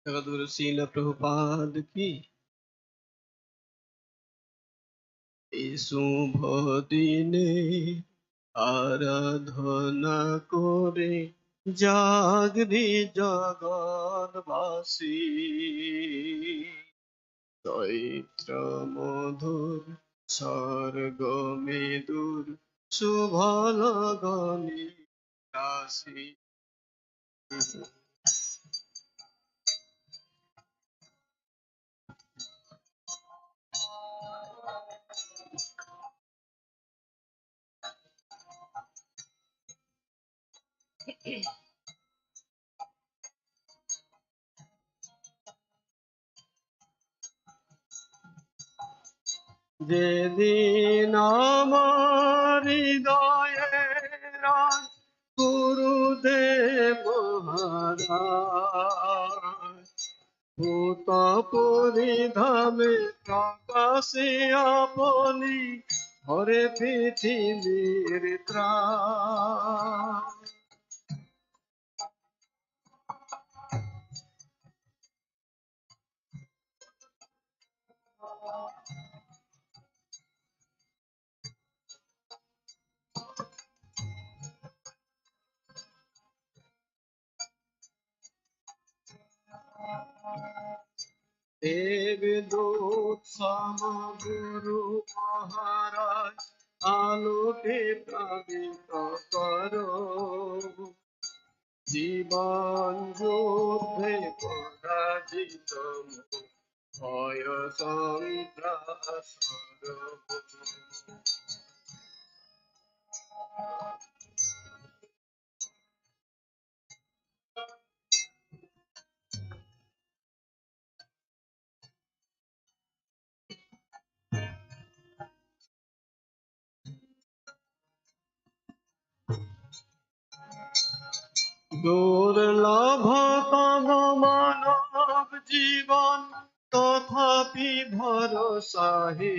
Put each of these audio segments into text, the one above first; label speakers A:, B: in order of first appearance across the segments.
A: जगद्गुरु श्रील प्रभुपाद की शुभ दिने आराधना करे জাগরি জগৎবাসী চৈত্র মধুর স্বর্গ মেদুর শুভ লগনে রাশি যেদিন আমার হৃদয়ের গুরুদেব মহারাজ ভূত পরিধামে প্রকাশে আপনি হরে পৃথিবীর ত্রাণ দেবদূত সমগুরু মহারাজ আলোকে প্লাবিত করো জীবন যুদ্ধে পরাজিত ভয় সন্ত্রাস দুর্লভ তব মানব জীবন তথাপি ভরসাহীন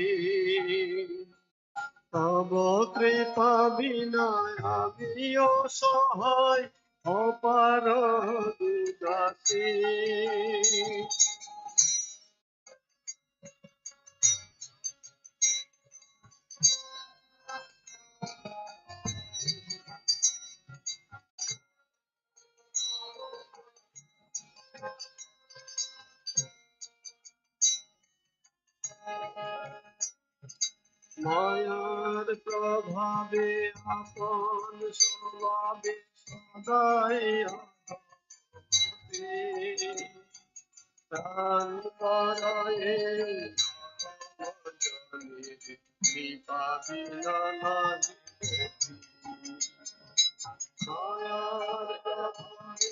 A: তব কৃপা বিনা আমি অসহায় অপার দুদাসী মায়ার প্রভাবে আপন স্বভাবে সদাই প্রাণ করায়ে কৃপা বিনা নাহি মায়ার প্রভাবে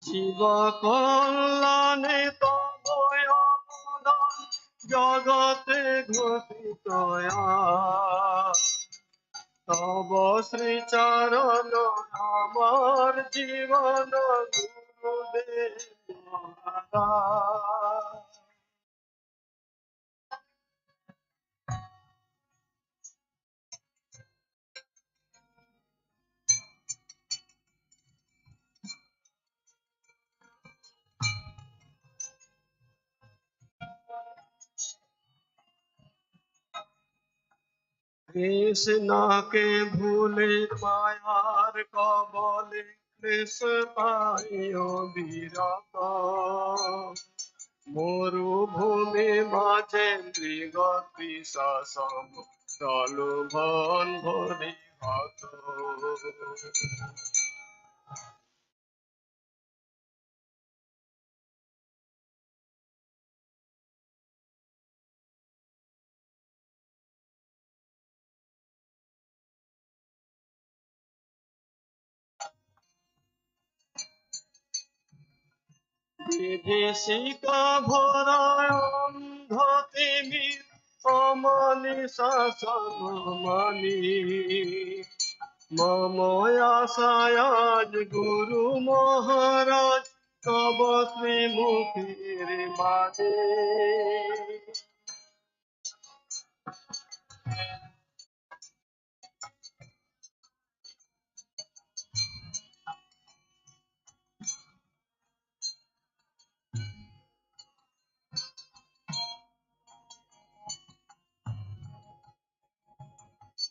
A: জীব কল্যাণে তব অবদান জগতে ঘটিত তব শ্রীচরণ আমার জীবন গুরুদেব মহারাজ কৃষ্ণকে ভুলে মায়ার কবলে কৃষ পাইও বিরত মরুভূমি মাঝে মৃগতি শাসন প্রলোভন ভরি হত বিভীষিকা ভরায় অন্ধ তিমির অমানি শাসন মানি মম আশায় আজ গুরু মহারাজ তব শ্রীমুখের বাণী।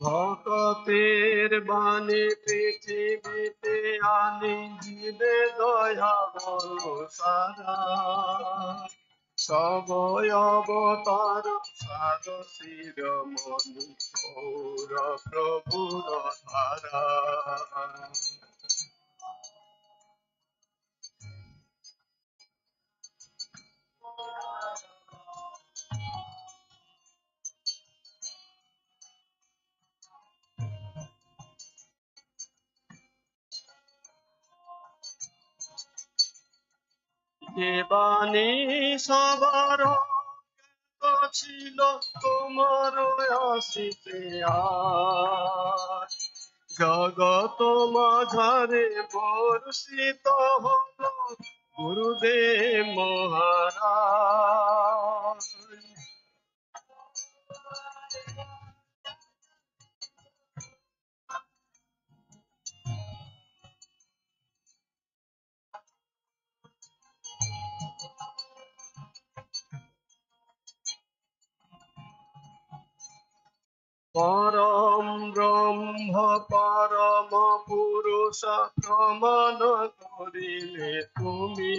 A: ভকতের বাণী পৃথিবীতে আনি জীবে দয়া বল সারা। সবয় অবতার সার শিরোমণি গৌর প্রভুর ধারা। যে বাণী সবার ছিল তোমার আসিতে আজ। জগত মাঝারে বর্ষিত হল গুরুদেব মহারাজ। পরম ব্রহ্ম পরম পুরুষ প্রমাণ করিলে তুমি।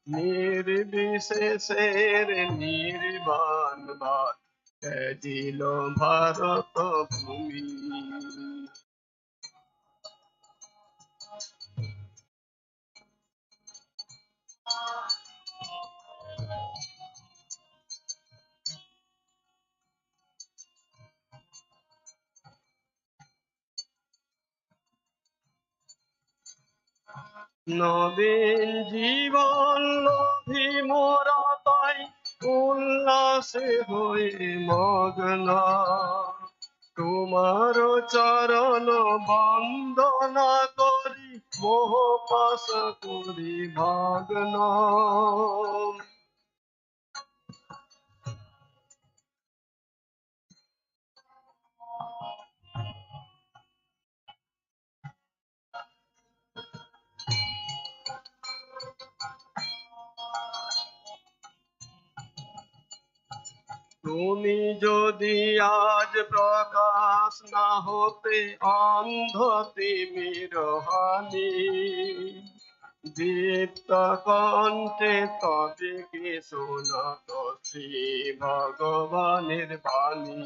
A: নির্বিশেষের নির্বাণ বাদ ত্যাজিল ভারত ভূমি। নবীন জীবন লোভী মোরা তাই উল্লাসে হয়ে মগ্ন। তোমার চরণ বন্দনা করি মোহ পাশ করি ভগ্ন। তুমি যদি আজ প্রকাশ না হতে অন্ধ তিমির হানি। দীপ্ত কণ্ঠে তবে কি শোনাত শ্রী ভগবানের বাণী।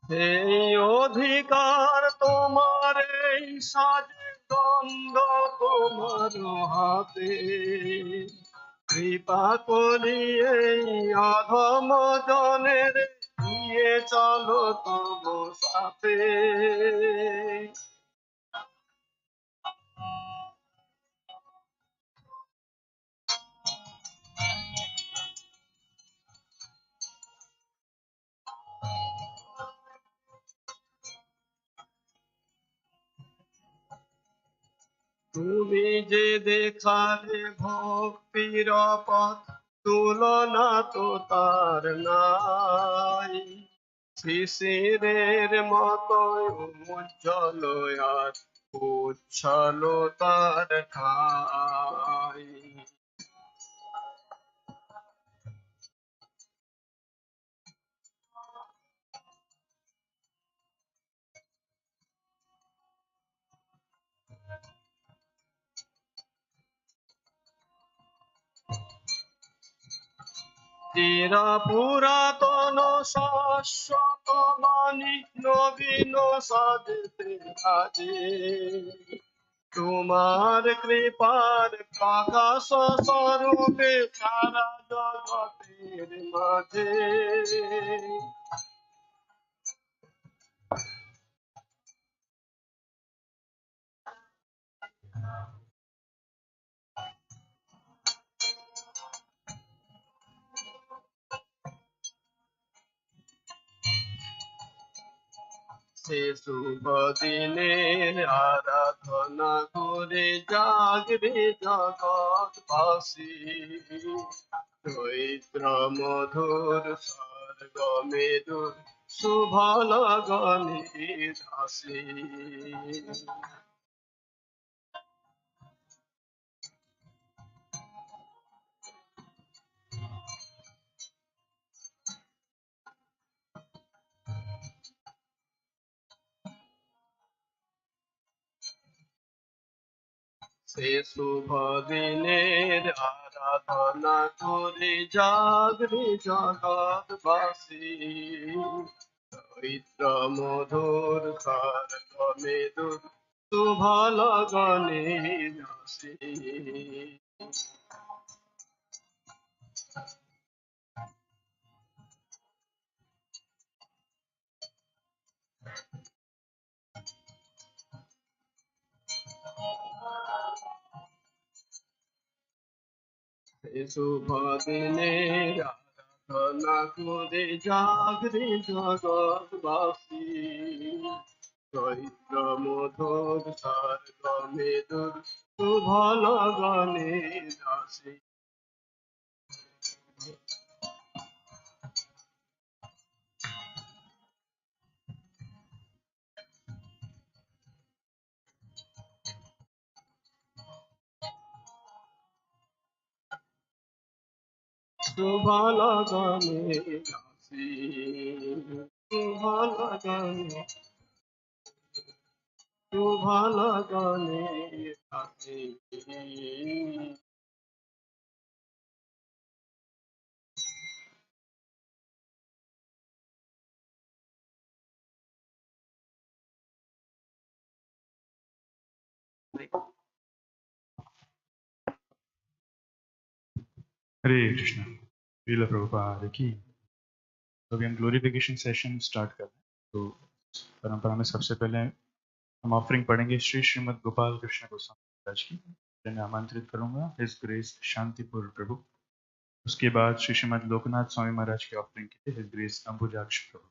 A: সেই অধিকার তোমার এই সাজে গঙ্গা তোমার হাতে। কৃপা করি এই অধম জনের নিয়ে চলো তব সাথে। তুমি যে দেখালে ভক্তির পথ তুলনা তো তার নাই। শিশিরের মতো উজ্জ্বল আর উচ্ছল তার ঠাই। চির পুরাতন শাশ্বত বাণী নবীন সাজতে আজে। তোমার কৃপার প্রকাশ স্বরূপে সারা জগতের মাঝে। সে শুভ দিনের আরাধনা করে জাগরে জগৎবাসী চৈত্র মধুর স্বর্গ মেদুর শুভ লগনে দাসী সে শুভ দিনের আরাধনা করে জাগরে জগৎবাসী চৈত্র মধুর স্বর্গ মেদুর শুভ লগনে দাসী শুভ দিনের আরাধনা করে জাগরে জগৎবাসী চৈত্র মধুর স্বর্গ মেদুর শুভ লগনে দাসী শুভ লগনে দাসী শুভ লগনে শুভ লগনে দাসী
B: हरे कृष्णा। श्रीला प्रभुपाद की। तो अभी हम ग्लोरिफिकेशन सेशन स्टार्ट कर रहे हैं। तो परंपरा में सबसे पहले हम ऑफरिंग पढ़ेंगे श्री श्रीमद गोपाल कृष्ण गोस्वामी महाराज की, जिन्हें मैं आमंत्रित करूंगा हिज ग्रेस शांतिपुर प्रभु। उसके बाद श्री श्रीमद लोकनाथ स्वामी महाराज की ऑफरिंग की his grace Ambujaksha Prabhu.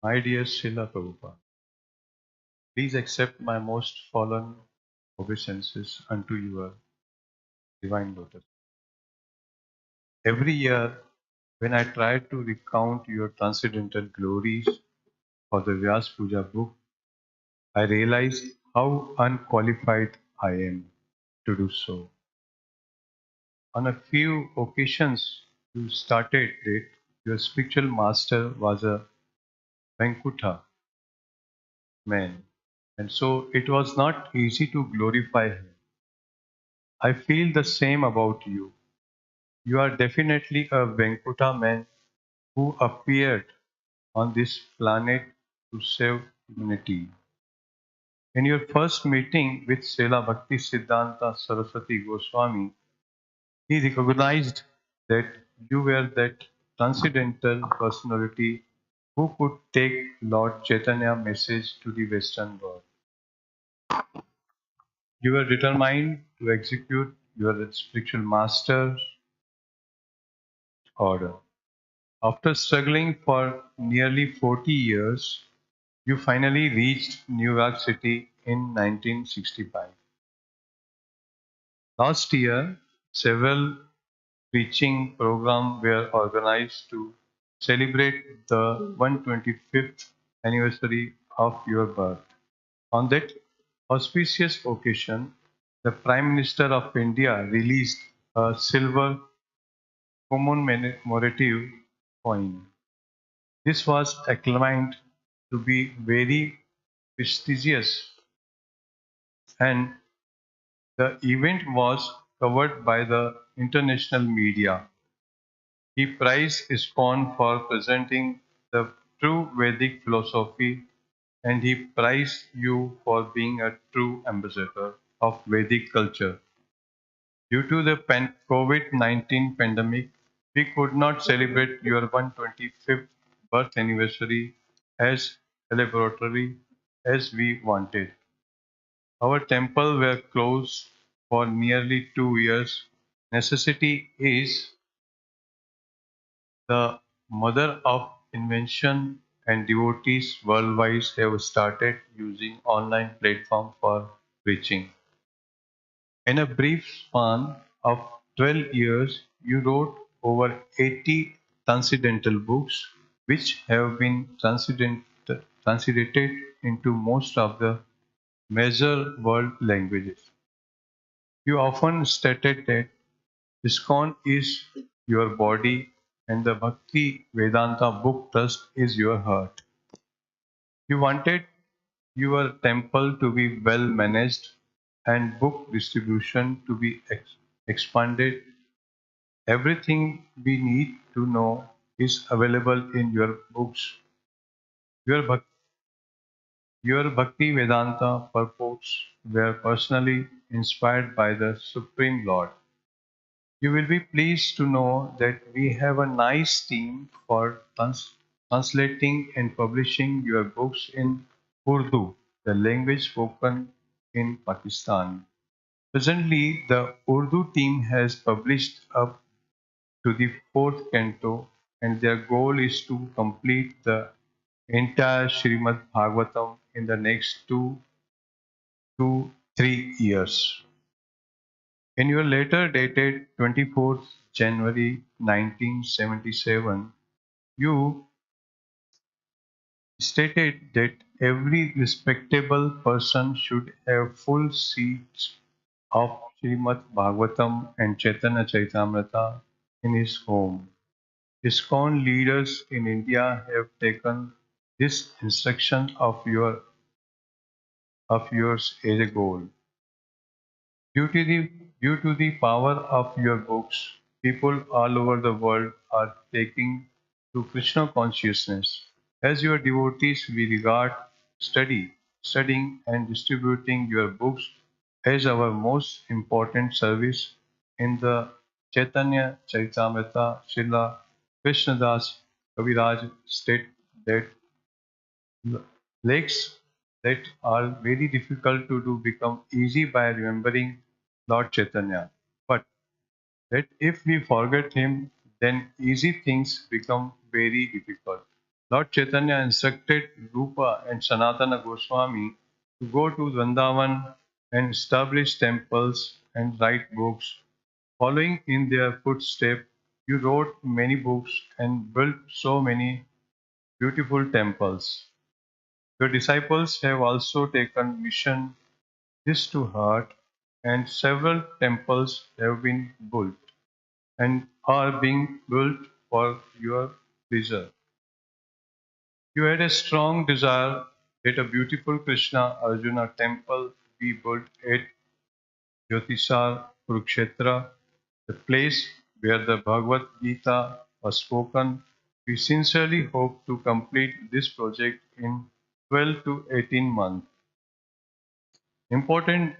B: My dear Srila Prabhupada, please accept my most fallen obeisances unto your divine lotus. Every year, when I try to recount your transcendental glories for the Vyasa Puja book, I realize how unqualified I am to do so. On a few occasions you started that your spiritual master was a Vaikuntha man, and so it was not easy to glorify him. I feel the same about you. You are definitely a Venkuta man who appeared on this planet to save humanity. In your first meeting with Srila Bhakti Siddhanta Saraswati Goswami, he recognized that you were that transcendental personality who could take Lord Chaitanya's message to the Western world. You were determined to execute your spiritual master's order. After struggling for nearly 40 years, you finally reached New York City in 1965. Last year, several preaching programs were organized to celebrate the 125th anniversary of your birth. On that auspicious occasion, the Prime Minister of India released a silver commemorative coin. This was acclaimed to be very prestigious, and the event was covered by the international media. He praised Iskcon for presenting the true Vedic philosophy, and he praised you for being a true ambassador of Vedic culture. Due to the COVID-19 pandemic, we could not celebrate your 125th birth anniversary as elaborately as we wanted. Our temple were closed for nearly 2 years. Necessity is the mother of invention, and devotees worldwide have started using online platform for preaching. In a brief span of 12 years, you wrote over 80 transcendental books, which have been translated into most of the major world languages. You often stated that Iskcon is your body and the Bhakti Vedanta Book Trust is your heart. You wanted your temple to be well managed and book distribution to be expanded. Everything we need to know is available in your books. Your, your Bhakti Vedanta purports were personally inspired by the Supreme Lord. You will be pleased to know that we have a nice team for translating and publishing your books in Urdu, the language spoken in Pakistan. Presently, the Urdu team has published up to the fourth canto, and their goal is to complete the entire Srimad Bhagavatam in the next 2 to 3 years. In your letter dated 24th January 1977, you stated that every respectable person should have full seats of Srimad Bhagavatam and Chaitanya Charitamrita in his home. Iskcon leaders in India have taken this instruction of yours as a goal. Due to the due to the power of your books, people all over the world are taking to Krishna consciousness. As your devotees, we regard studying and distributing your books as our most important service. In the Chaitanya Charitamrita, Srila Krishnadas Kaviraj state that lakes that are very difficult to do become easy by remembering Lord Chaitanya. But that if we forget him, then easy things become very difficult. Lord Chaitanya instructed Rupa and Sanatana Goswami to go to Vrindavan and establish temples and write books. Following in their footsteps, you wrote many books and built so many beautiful temples. Your disciples have also taken mission this to heart, and several temples have been built and are being built for your pleasure. You had a strong desire that a beautiful Krishna Arjuna temple be built at Jyotisar Kurukshetra, the place where the Bhagavad Gita was spoken. We sincerely hope to complete this project in 12 to 18 months. Important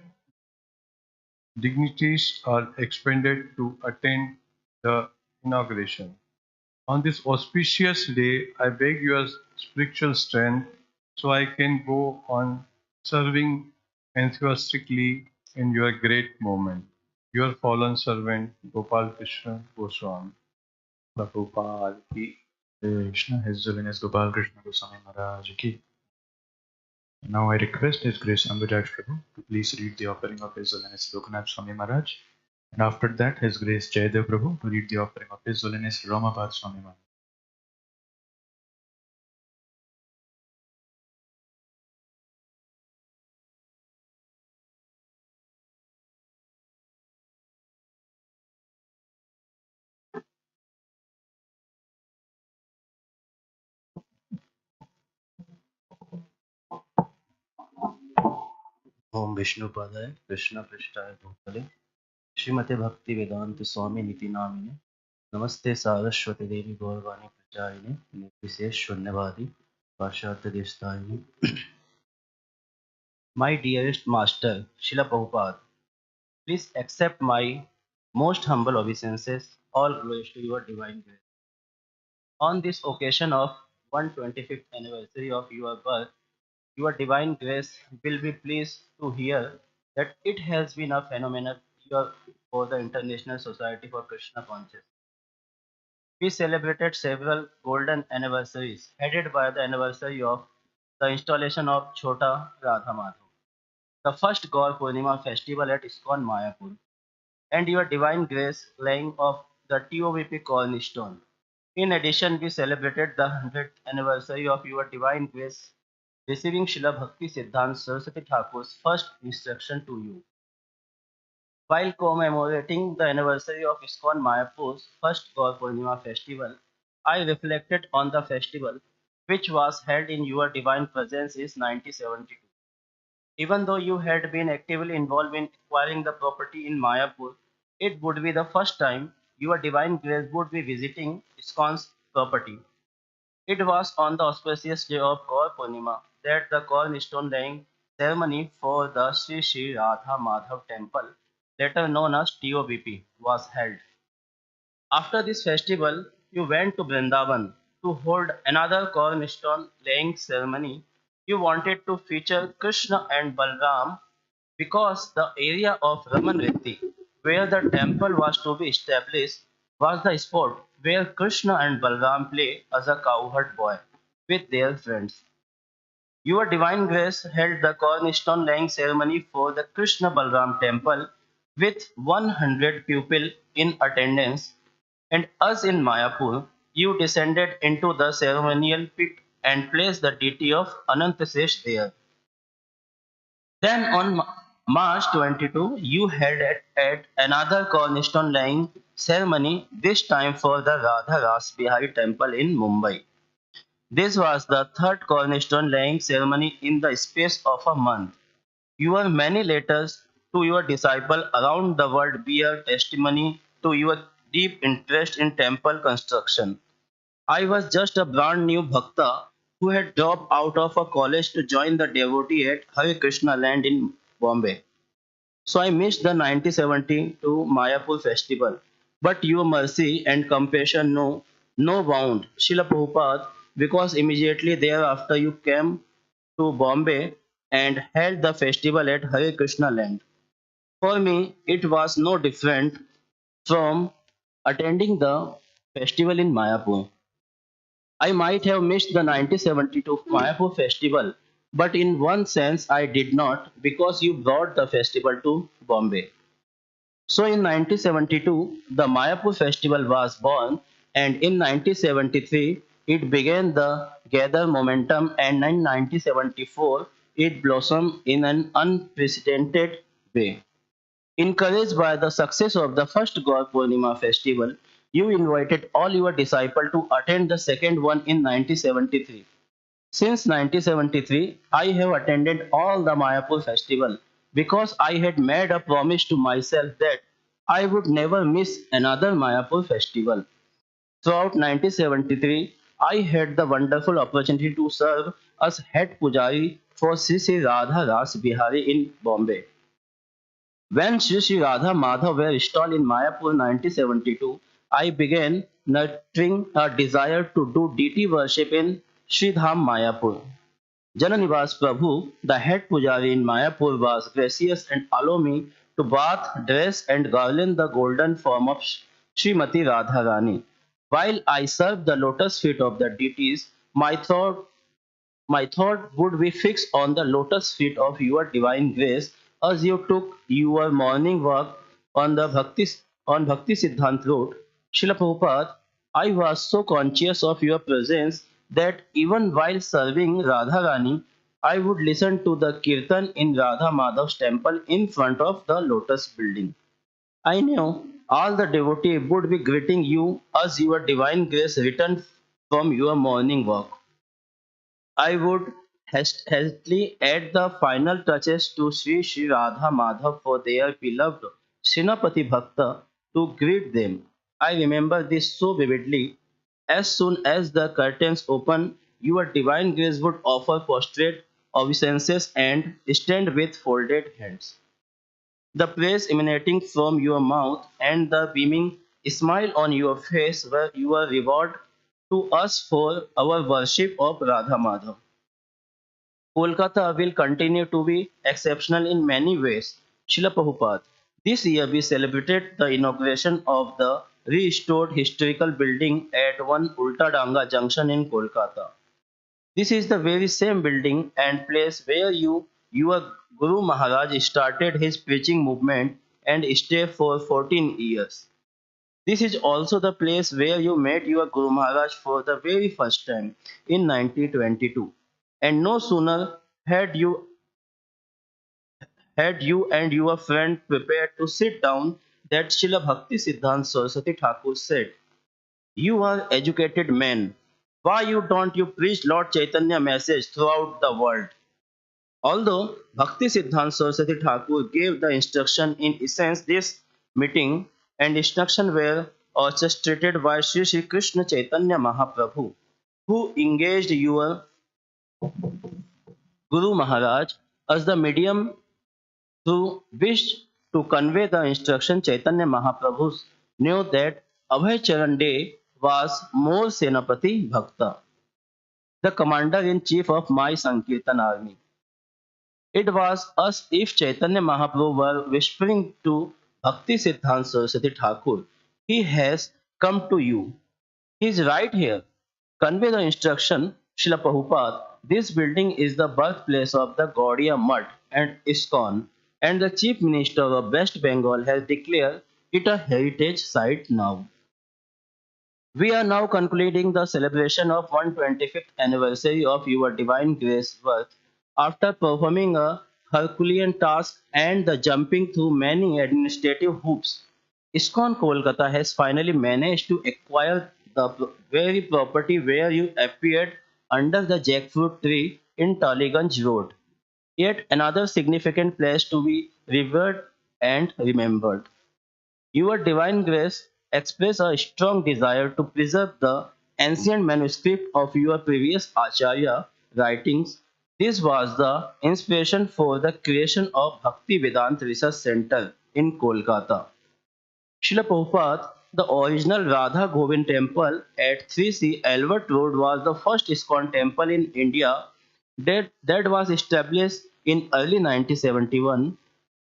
B: dignitaries are expected to attend the inauguration. On this auspicious day, I beg your spiritual strength so I can go on serving enthusiastically in your great moment. Your fallen servant, Gopal Krishna Goswami.
C: Prabhupada ki Krishna, His Holiness Gopal Krishna Goswami Maharaj ki. Now I request His Grace Ambujaj Prabhu to please read the offering of His Holiness Lokanath Swami Maharaj, and after that His Grace Jayadev Prabhu to read the offering of His Holiness Ramapad Swami Maharaj.
D: ओम विष्णु पदाय कृष्ण पृष्ठाय भूतले श्रीमते भक्ति वेदांत स्वामी नीति नामिने नमस्ते सारस्वती देवी गौरवाणी प्रचारिणे निर्विशेष शून्यवादी पाश्चात्य देशतारिणे My dearest master Srila Prabhupada, please accept my most humble obeisances. All glories to your divine grace. On this occasion of 125th anniversary of your birth, your divine grace will be pleased to hear that it has been a phenomenal year for the International Society for Krishna Consciousness. We celebrated several golden anniversaries, headed by the anniversary of the installation of Chota Radha Madhav, the first Gaur Purnima festival at Iskcon Mayapur, and your divine grace laying of the TOVP cornerstone. In addition, we celebrated the 100th anniversary of your divine grace receiving Srila Bhakti Siddhanta Saraswati Thakur's first instruction to you. While commemorating the anniversary of Iskcon Mayapur's first Gaur Purnima festival, I reflected on the festival which was held in your divine presence in 1972. Even though you had been actively involved in acquiring the property in Mayapur, it would be the first time your divine grace would be visiting Iskcon's property. It was on the auspicious day of Gaur Purnima that the cornerstone laying ceremony for the Sri Sri Radha Madhav temple, later known as TOBP, was held. After this festival, you went to Vrindavan to hold another cornerstone laying ceremony. You wanted to feature Krishna and Balram because the area of Ramanritti, where the temple was to be established, was the spot where Krishna and Balram play as a cowherd boy with their friends. Your Divine Grace held the cornerstone laying ceremony for the Krishna Balram temple with 100 people in attendance, and us in Mayapur, you descended into the ceremonial pit and placed the deity of Anantasesh there. Then on March 22, you held at another cornerstone laying ceremony, this time for the Radha Ras Bihari temple in Mumbai. This was the third cornerstone laying ceremony in the space of a month. Your many letters to your disciple around the world bear testimony to your deep interest in temple construction. I was just a brand new bhakta who had dropped out of a college to join the devotee at Hare Krishna land in Bombay. So I missed the 1972 Mayapur festival. But your mercy and compassion know no bound, Srila Prabhupada, because immediately thereafter you came to Bombay and held the festival at Hare Krishna land. For me, it was no different from attending the festival in Mayapur. I might have missed the 1972 Mayapur festival, but in one sense I did not because you brought the festival to Bombay. So in 1972, the Mayapur festival was born, and in 1973, it began the gather momentum, and in 1974, it blossomed in an unprecedented way. Encouraged by the success of the first Gaur Purnima festival, you invited all your disciples to attend the second one in 1973. Since 1973, I have attended all the Mayapur festival because I had made a promise to myself that I would never miss another Mayapur festival. Throughout 1973, I had the wonderful opportunity to serve as head pujari for Sri Radha Ras Bihari in Bombay. When Sri Radha Madhav were installed in Mayapur 1972, I began nurturing a desire to do deity worship in Sri Dham Mayapur. Jananivas Prabhu, the head pujari in Mayapur, was gracious and allowed me to bath, dress, and garland the golden form of Srimati Radharani. While I served the lotus feet of the deities, my thought would be fixed on the lotus feet of your divine grace as you took your morning walk on the Bhakti Siddhant road. Srila Prabhupada, I was so conscious of your presence that even while serving Radharani, I would listen to the Kirtan in Radha Madhav's temple in front of the lotus building. I knew all the devotees would be greeting you as your divine grace returned from your morning walk. I would hastily add the final touches to Sri Radha Madhav for their beloved Srinapati Bhakta to greet them. I remember this so vividly. As soon as the curtains opened, your divine grace would offer prostrate obeisances and stand with folded hands. The praise emanating from your mouth and the beaming smile on your face were your reward to us for our worship of Radha Madhav. Kolkata will continue to be exceptional in many ways. Srila Prabhupada. This year we celebrated the inauguration of the restored historical building at 1 Ulta Danga Junction in Kolkata. This is the very same building and place where your Guru Maharaj started his preaching movement and stayed for 14 years. This is also the place where you met your Guru Maharaj for the very first time in 1922. And no sooner had you and your friend prepared to sit down that Srila Bhakti Siddhant Saraswati Thakur said, "You are educated men. Why don't you preach Lord Chaitanya message throughout the world?" Although Bhakti Siddhant Saraswati Thakur gave the instruction, in essence, this meeting and instruction were orchestrated by Sri Krishna Chaitanya Mahaprabhu, who engaged your Guru Maharaj as the medium through which to convey the instruction. Chaitanya Mahaprabhu knew that Abhay Charan Day was more Senapati Bhakta, the commander-in-chief of my Sankirtan army. It was as if Chaitanya Mahaprabhu were whispering to Bhakti Siddhant Saraswati Thakur, "He has come to you. He is right here." Convey the instruction, Srila Prabhupada. This building is the birthplace of the Gaudiya Mutt and Iskcon, and the Chief Minister of West Bengal has declared it a heritage site now. We are now concluding the celebration of 125th anniversary of your Divine Grace birth. After performing a Herculean task and the jumping through many administrative hoops, ISKCON Kolkata has finally managed to acquire the very property where you appeared under the jackfruit tree in Taliganj Road. Yet another significant place to be revered and remembered. Your Divine Grace expressed a strong desire to preserve the ancient manuscript of your previous Acharya writings. This was the inspiration for the creation of Bhakti Vedanta Research Center in Kolkata. Srila Prabhupada, the original Radha Govind temple at 3C Albert Road was the first ISKCON temple in India that was established in early 1971.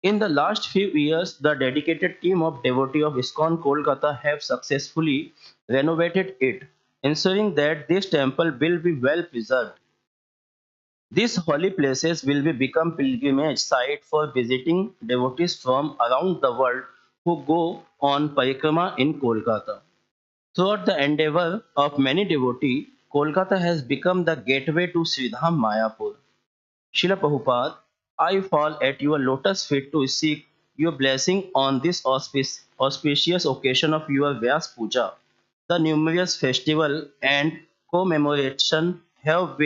D: In the last few years, the dedicated team of devotees of ISKCON Kolkata have successfully renovated it, ensuring that this temple will be well preserved. These holy places will become pilgrimage site for visiting devotees from around the world who go on parikrama in Kolkata. Throughout the endeavor of many devotees, Kolkata has become the gateway to Sridham Mayapur. Srila Prabhupada, I fall at your lotus feet to seek your blessing on this auspicious occasion of your Vyasa Puja. The numerous festival and commemoration have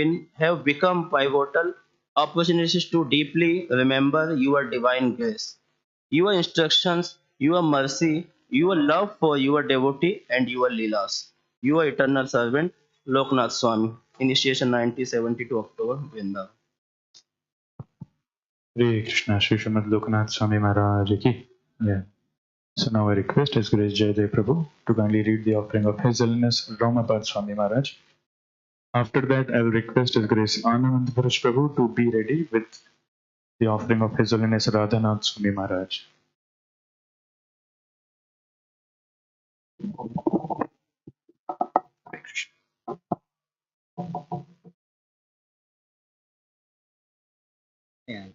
D: become pivotal opportunities to deeply remember your divine grace. Your instructions, your mercy, your love for your devotee and your leelas. Your eternal servant, Loknath Swami. Initiation 1972 October, Vrindavan.
C: Hare Krishna, Sri Srimad Lokanath Swami Maharaj ki. Yeah. So now I request His Grace Jaydev Prabhu to kindly read the offering of His Holiness Ramapad Swami Maharaj. After that, I will request His Grace Anand Purush Prabhu to be ready with the offering of His Holiness Radhanath Swami Maharaj. Hare Krishna.
E: Yeah.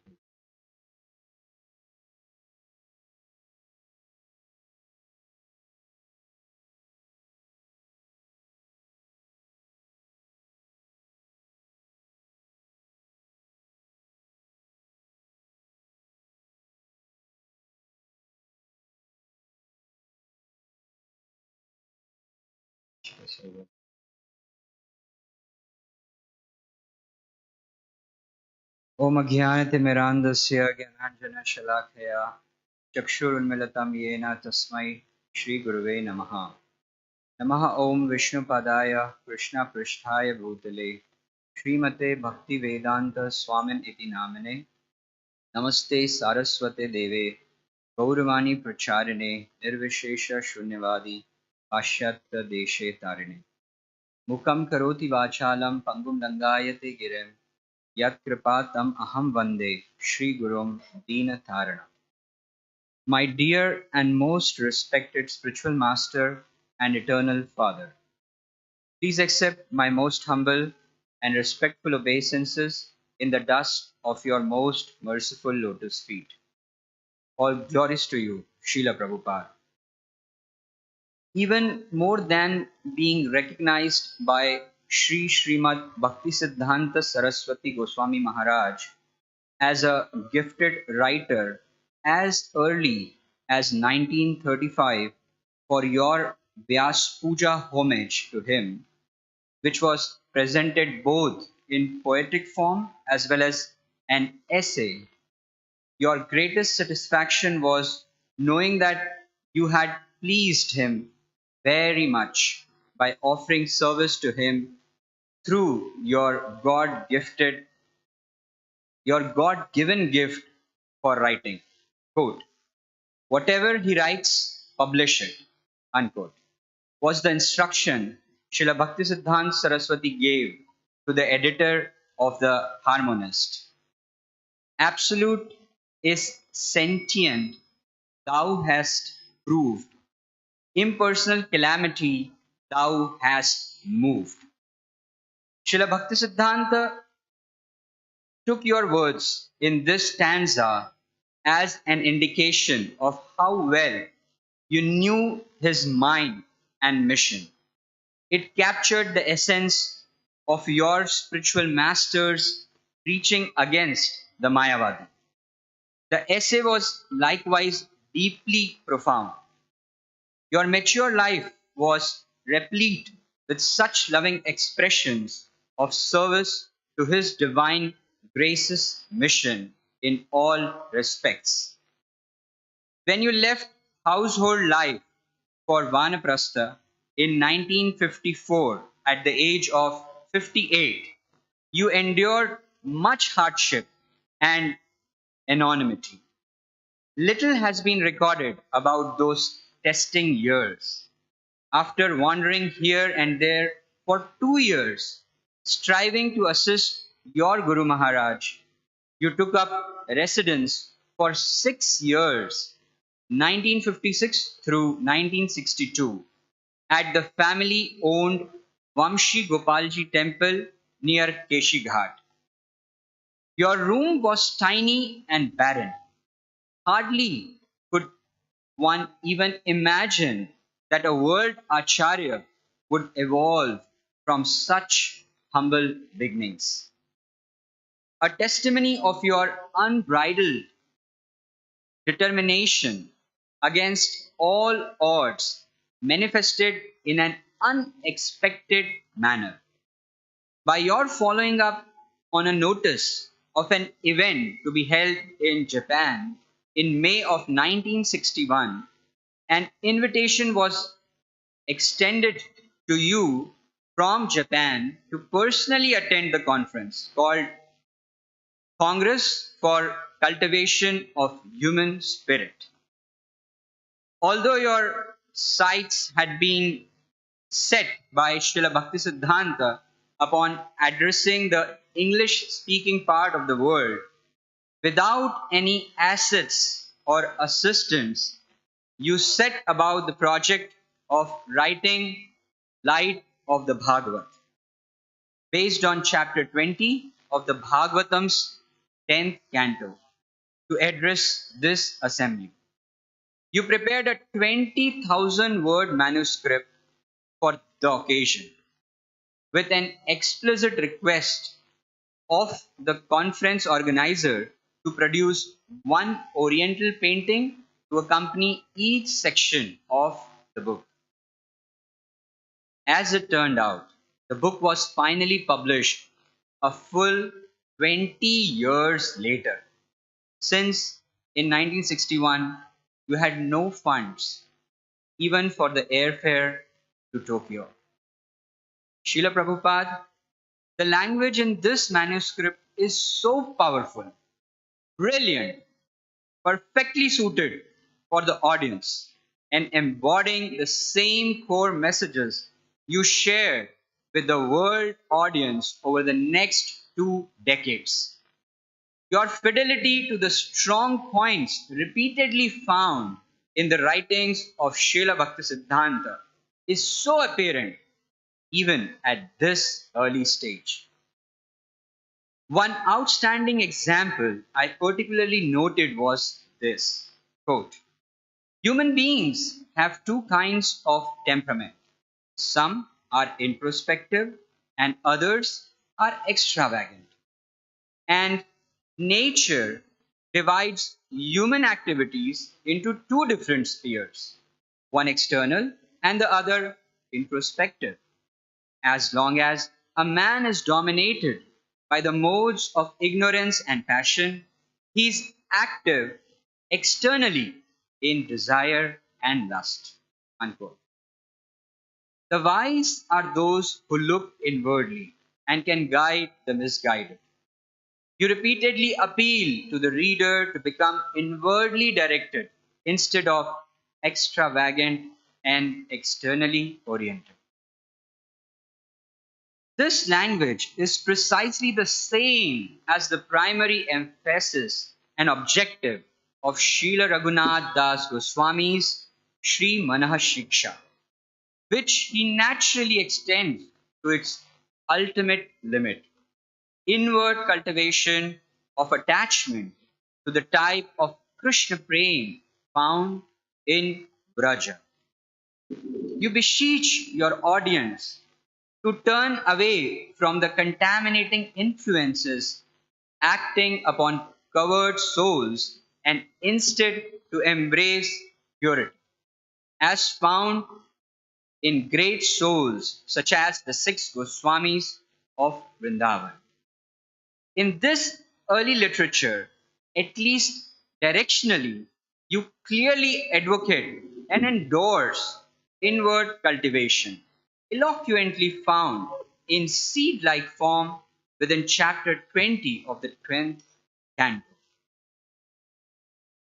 E: ओम अज्ञानतिमिरान्धस्य ज्ञानाञ्जनशलाकया चक्षुरुन्मिलितं येन तस्मै श्रीगुरुवे नमः। नमः ओम विष्णुपदाय कृष्णपृष्ठाय भूतले श्रीमते भक्तिवेदान्त स्वामिन् इति नामिने। नमस्ते सारस्वते देवे गौरवाणी प्रचारिणे निर्विशेष शून्यवादी पाश्चात्य देशे तारिणे। मुखं करोति वाचालं पंगुं लंघायते गिरिं यत्कृपातम् अहं वन्दे श्रीगुरुं दीनतारिणम्। My dear and most respected spiritual master and eternal father, please accept my most humble and respectful obeisances in the dust of your most merciful lotus feet. All glories to you, Srila Prabhupada. Even more than being recognized by Srimad Bhakti Siddhanta Saraswati Goswami Maharaj as a gifted writer as early as 1935 for your Vyasa Puja homage to him, which was presented both in poetic form as well as an essay. Your greatest satisfaction was knowing that you had pleased him very much by offering service to him through your God-given gift for writing. Quote, whatever he writes, publish it, unquote, was the instruction Srila Bhaktisiddhanta Saraswati gave to the editor of the Harmonist. Absolute is sentient, thou hast proved. Impersonal calamity, thou hast moved. Srila Bhaktisiddhanta took your words in this stanza as an indication of how well you knew his mind and mission. It captured the essence of your spiritual masters preaching against the Mayavadi. The essay was likewise deeply profound. Your mature life was replete with such loving expressions of service to His divine grace's mission in all respects. When you left household life for Vanaprastha in 1954 at the age of 58, you endured much hardship and anonymity. Little has been recorded about those testing years. After wandering here and there for 2 years, striving to assist your Guru Maharaj, you took up residence for 6 years, 1956 through 1962, at the family-owned Vamshi Gopalji temple near Keshi Ghat. Your room was tiny and barren. Hardly could one even imagine that a world Acharya would evolve from such humble beginnings. A testimony of your unbridled determination against all odds manifested in an unexpected manner. By your following up on a notice of an event to be held in Japan in May of 1961, an invitation was extended to you from Japan to personally attend the conference called Congress for Cultivation of Human Spirit. Although your sights had been set by Srila Bhaktisiddhanta upon addressing the English speaking part of the world without any assets or assistance, you set about the project of writing Light of the Bhagavat, based on chapter 20 of the Bhagavatam's 10th canto, to address this assembly. You prepared a 20,000 word manuscript for the occasion, with an explicit request of the conference organizer to produce one oriental painting to accompany each section of the book. As it turned out, the book was finally published a full 20 years later, since in 1961 you had no funds even for the airfare to Tokyo. Srila Prabhupada, the language in this manuscript is so powerful, brilliant, perfectly suited for the audience, and embodying the same core messages you share with the world audience over the next 2 decades. Your fidelity to the strong points repeatedly found in the writings of Srila Bhaktisiddhanta is so apparent even at this early stage. One outstanding example I particularly noted was this quote: human beings have two kinds of temperament. Some are introspective and others are extravagant. And nature divides human activities into two different spheres, one external and the other introspective. As long as a man is dominated by the modes of ignorance and passion, he is active externally in desire and lust. Unquote. The wise are those who look inwardly and can guide the misguided. You repeatedly appeal to the reader to become inwardly directed instead of extravagant and externally oriented. This language is precisely the same as the primary emphasis and objective of Srila Raghunath Das Goswami's Sri Manah Shiksha, which he naturally extends to its ultimate limit: inward cultivation of attachment to the type of Krishna Prem found in Braja. You beseech your audience to turn away from the contaminating influences acting upon covered souls and instead to embrace purity, as found in great souls such as the six Goswamis of Vrindavan. In this early literature, at least directionally, you clearly advocate and endorse inward cultivation, eloquently found in seed like form within chapter 20 of the 10th canto.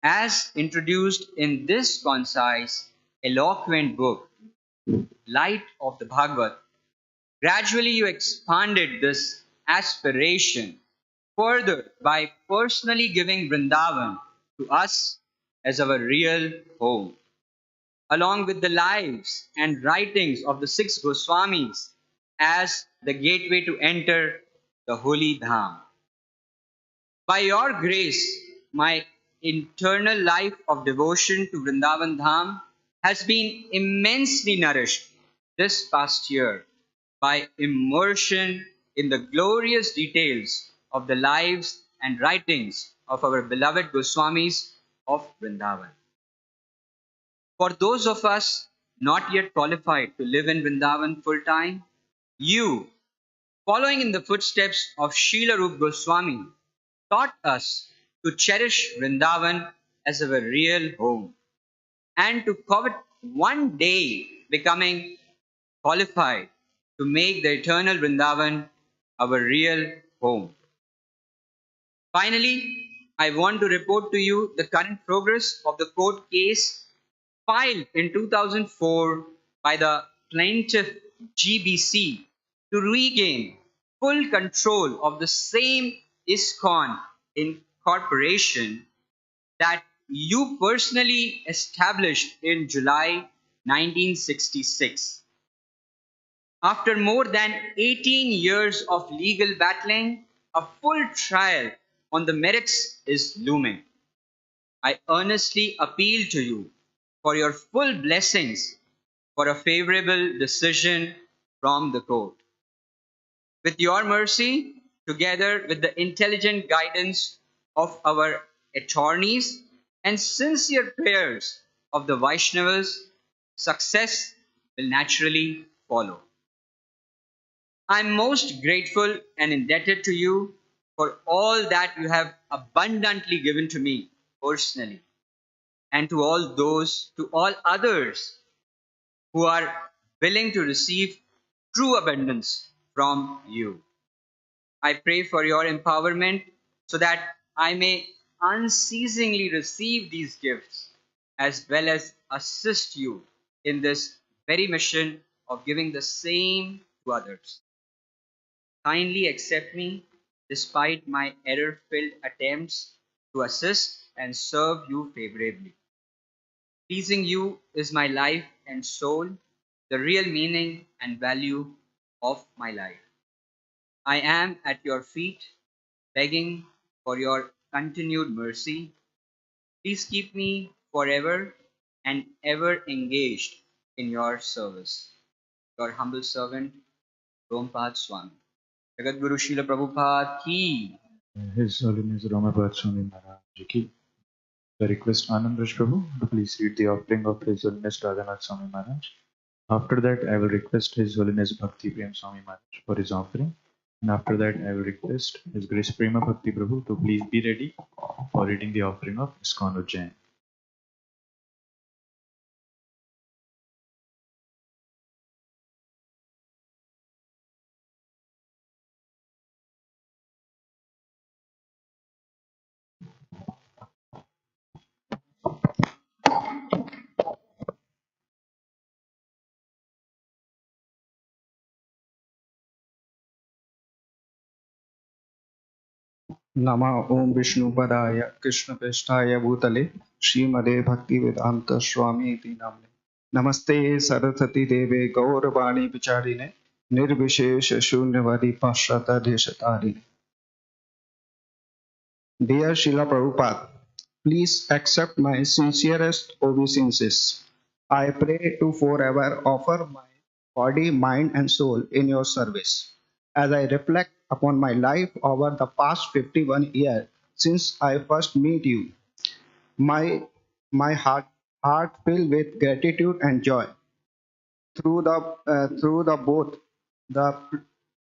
E: As introduced in this concise, eloquent book, Light of the Bhagavat, gradually you expanded this aspiration further by personally giving Vrindavan to us as our real home, along with the lives and writings of the six Goswamis as the gateway to enter the holy Dham. By your grace, my internal life of devotion to Vrindavan Dham has been immensely nourished this past year by immersion in the glorious details of the lives and writings of our beloved Goswamis of Vrindavan. For those of us not yet qualified to live in Vrindavan full time, you, following in the footsteps of Srila Rup Goswami, taught us to cherish Vrindavan as our real home. and to covet one day becoming qualified to make the eternal Vrindavan our real home. Finally, I want to report to you the current progress of the court case filed in 2004 by the plaintiff GBC to regain full control of the same Iskcon incorporation that you personally established in July 1966. After more than 18 years of legal battling, a full trial on the merits is looming. I earnestly appeal to you for your full blessings for a favorable decision from the court. With your mercy, together with the intelligent guidance of our attorneys and sincere prayers of the Vaishnavas, success will naturally follow. I am most grateful and indebted to you for all that you have abundantly given to me personally, and to all others who are willing to receive true abundance from you. I pray for your empowerment so that I may unceasingly receive these gifts as well as assist you in this very mission of giving the same to others. Kindly accept me despite my error-filled attempts to assist and serve you favorably. Pleasing you is my life and soul, the real meaning and value of my life. I am at your feet, begging for your continued mercy. Please keep me forever and ever engaged in your service. Your humble servant, Rompad Swami. Jagat Guru Srila Prabhupada ki.
C: His Holiness Ramapad Swami Maharaj ki. I request Anand Raj Prabhu to please read the offering of His Holiness Radhanath Swami Maharaj. After that, I will request His Holiness Bhakti Prem Swami Maharaj for his offering. And after that, I will request His Grace Prema Bhakti Prabhu to please be ready for reading the offering of Iskcon Ujjain.
A: नमः ओम विष्णुपदाय कृष्णप्रेष्ठाय भूतले श्रीमदे भक्तिवेदांत स्वामी इति नाम्ने नमस्ते सरस्वती देवे गौरवाणी विचारिणे निर्विशेष शून्यवादी पाश्चात्य Dear Srila Prabhupada, please accept my sincerest obeisances. I pray to forever offer my body, mind, and soul in your service. As I reflect upon my life over the past 51 years since I first met you, my heart filled with gratitude and joy through the both the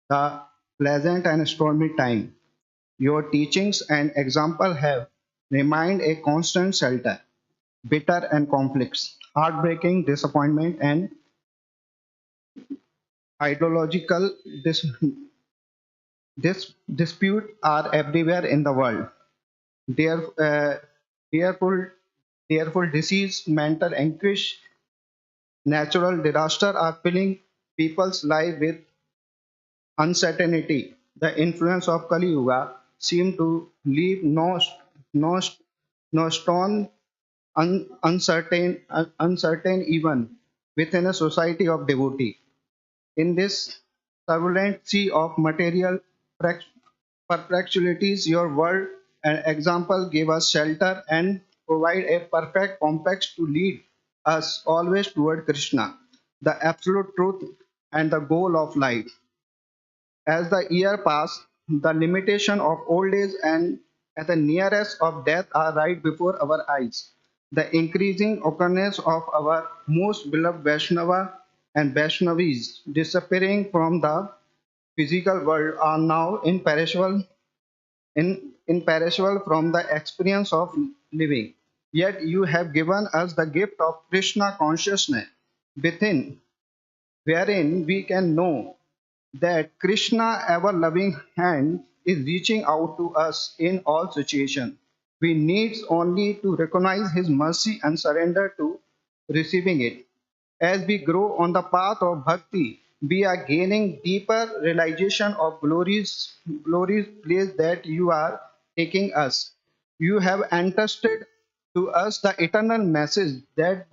A: the pleasant and stormy time. Your teachings and example have remained a constant shelter. Bitter and conflicts, heartbreaking disappointment, and ideological dispute are everywhere in the world. Dear, fearful, fearful disease, mental anguish, natural disaster are filling people's life with uncertainty. The influence of Kali Yuga seems to leave no, no stone uncertain even within a society of devotee. In this turbulent sea of material perplexities, your word and example give us shelter and provide a perfect compass to lead us always toward Krishna, the absolute truth and the goal of life. As the year pass, the limitation of old age and at the nearest of death are right before our eyes. The increasing occurrence of our most beloved Vaishnava and Vaishnavis disappearing from the physical world are now imperishable from the experience of living. Yet you have given us the gift of Krishna consciousness within, wherein we can know that Krishna, ever loving hand, is reaching out to us in all situations. We need only to recognize His mercy and surrender to receiving it. As we grow on the path of bhakti, we are gaining deeper realization of glorious place that you are taking us. You have entrusted to us the eternal message that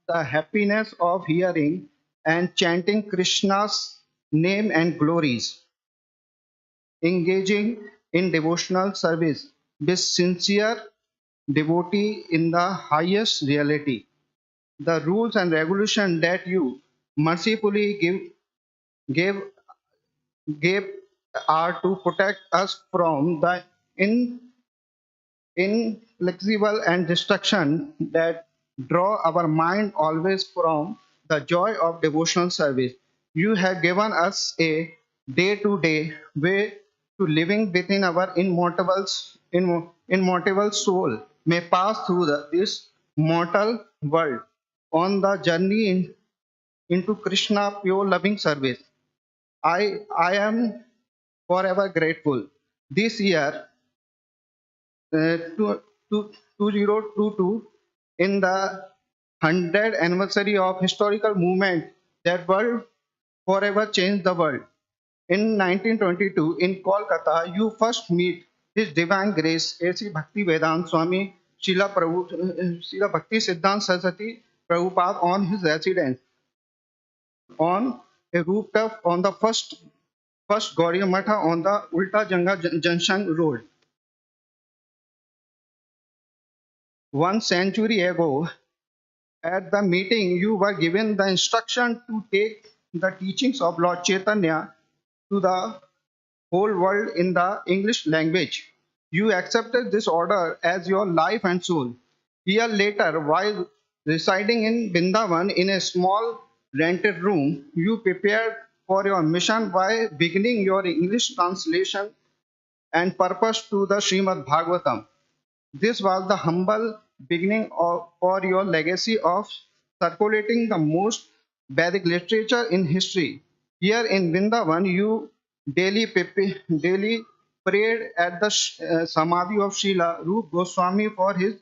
A: the happiness of hearing and chanting Krishna's name and glories, engaging in devotional service with sincere devotee in the highest reality. The rules and regulations that you mercifully gave, gave are to protect us from the inflexible and distraction that draw our mind always from the joy of devotional service. You have given us a day-to-day way to living within our immortal soul may pass through this mortal world on the journey into Krishna pure loving service. I am forever grateful. This year, to, 2022, in the 100th anniversary of historical movement that world forever changed the world. In 1922, in Kolkata, you first meet His Divine Grace, A.C. Bhakti Vedant Swami Srila Bhakti Siddhant Saraswati Prabhupada on his residence on a rooftop on the first Gauriya Matha on the Ulta Janga Junction Road. 1 century ago, at the meeting, you were given the instruction to take the teachings of Lord Chaitanya to the whole world in the English language. You accepted this order as your life and soul. Year later, while residing in Vrindavan in a small rented room, you prepared for your mission by beginning your English translation and purpose to the Srimad Bhagavatam. This was the humble beginning for your legacy of circulating the most Vedic literature in history. Here in Vrindavan, you daily prayed at the Samadhi of Srila Rup Goswami for his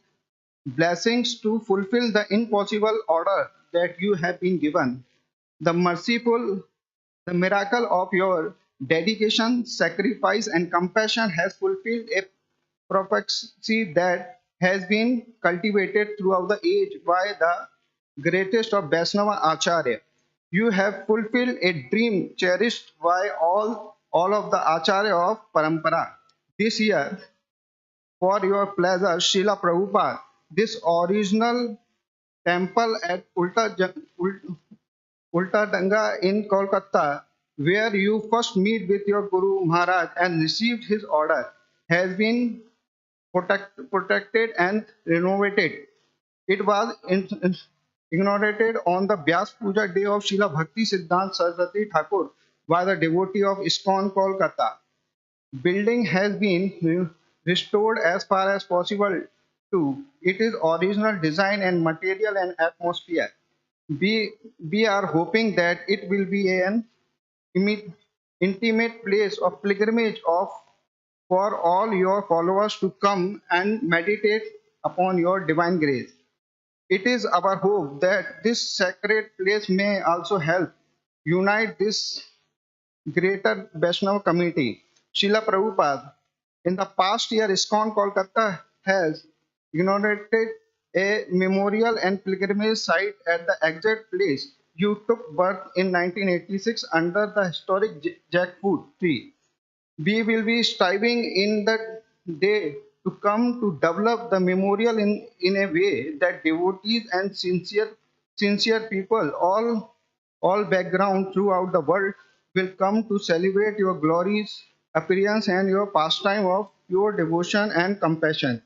A: blessings to fulfill the impossible order that you have been given. The merciful, the miracle of your dedication, sacrifice, and compassion has fulfilled a prophecy that has been cultivated throughout the age by the greatest of Vaishnava Acharya. You have fulfilled a dream cherished by all of the Acharya of Parampara. This year, for your pleasure, Srila Prabhupada, this original temple at Ultadanga in Kolkata, where you first meet with your Guru Maharaj and received his order, has been protected and renovated. It was inaugurated on the Vyasa Puja day of Srila Bhakti Siddhant Saraswati Thakur by the devotee of Iskcon Kolkata. Building has been restored as far as possible to its original design and material and atmosphere. We are hoping that it will be an intimate place of pilgrimage for all your followers to come and meditate upon your divine grace. It is our hope that this sacred place may also help unite this greater Vaishnava community. Srila Prabhupada, in the past year, Iskcon Kolkata has inaugurated a memorial and pilgrimage site at the exact place you took birth in 1986 under the historic jackfruit tree. We will be striving in the day to come to develop the memorial in a way that devotees and sincere people, all background throughout the world, will come to celebrate your glorious appearance and your pastime of pure devotion and compassion.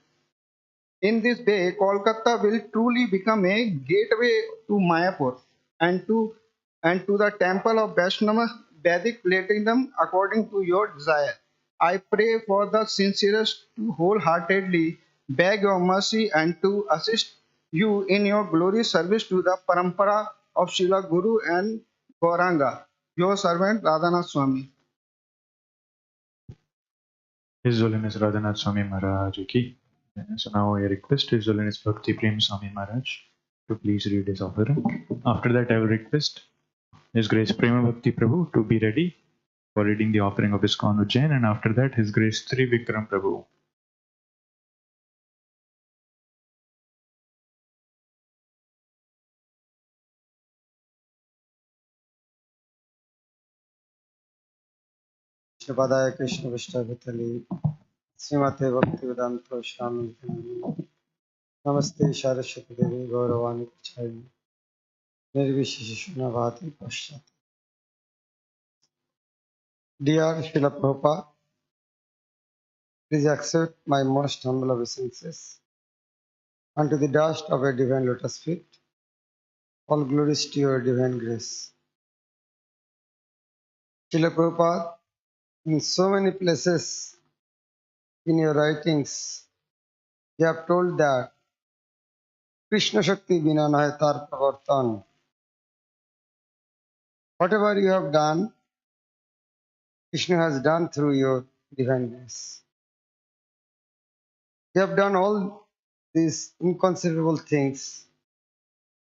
A: In this way, Kolkata will truly become a gateway to Mayapur and to the temple of Vaishnava Vedic Platinum according to your desire. I pray for the sincerest to wholeheartedly beg your mercy and to assist you in your glorious service to the parampara of Srila Guru and Gauranga. Your servant Radhanath Swami.
C: His Holiness Radhanath Swami Maharaj ki. So now I request His Holiness Bhakti Prem Swami Maharaj to please read his offering. After that, I will request His Grace Prema Bhakti Prabhu to be ready for reading the offering of Iskcon Ujjain, and after that, His Grace Trivikram Prabhu.
F: Shripadaaya Krishna Vishtabhutali Srimate Bhaktivedanta Swami Namaste Saraswati Devi Gauravani Pachayani Nirvishishishuna Bhati Pashyati. Dear Srila Prabhupada, please accept my most humble obeisances unto the dust of your divine lotus feet. All glories to your divine grace. Srila Prabhupada, in so many places in your writings, you have told that Krishna Shakti Bina Nahi Tar Pravartan. Whatever you have done, Krishna has done through your divine grace. You have done all these inconceivable things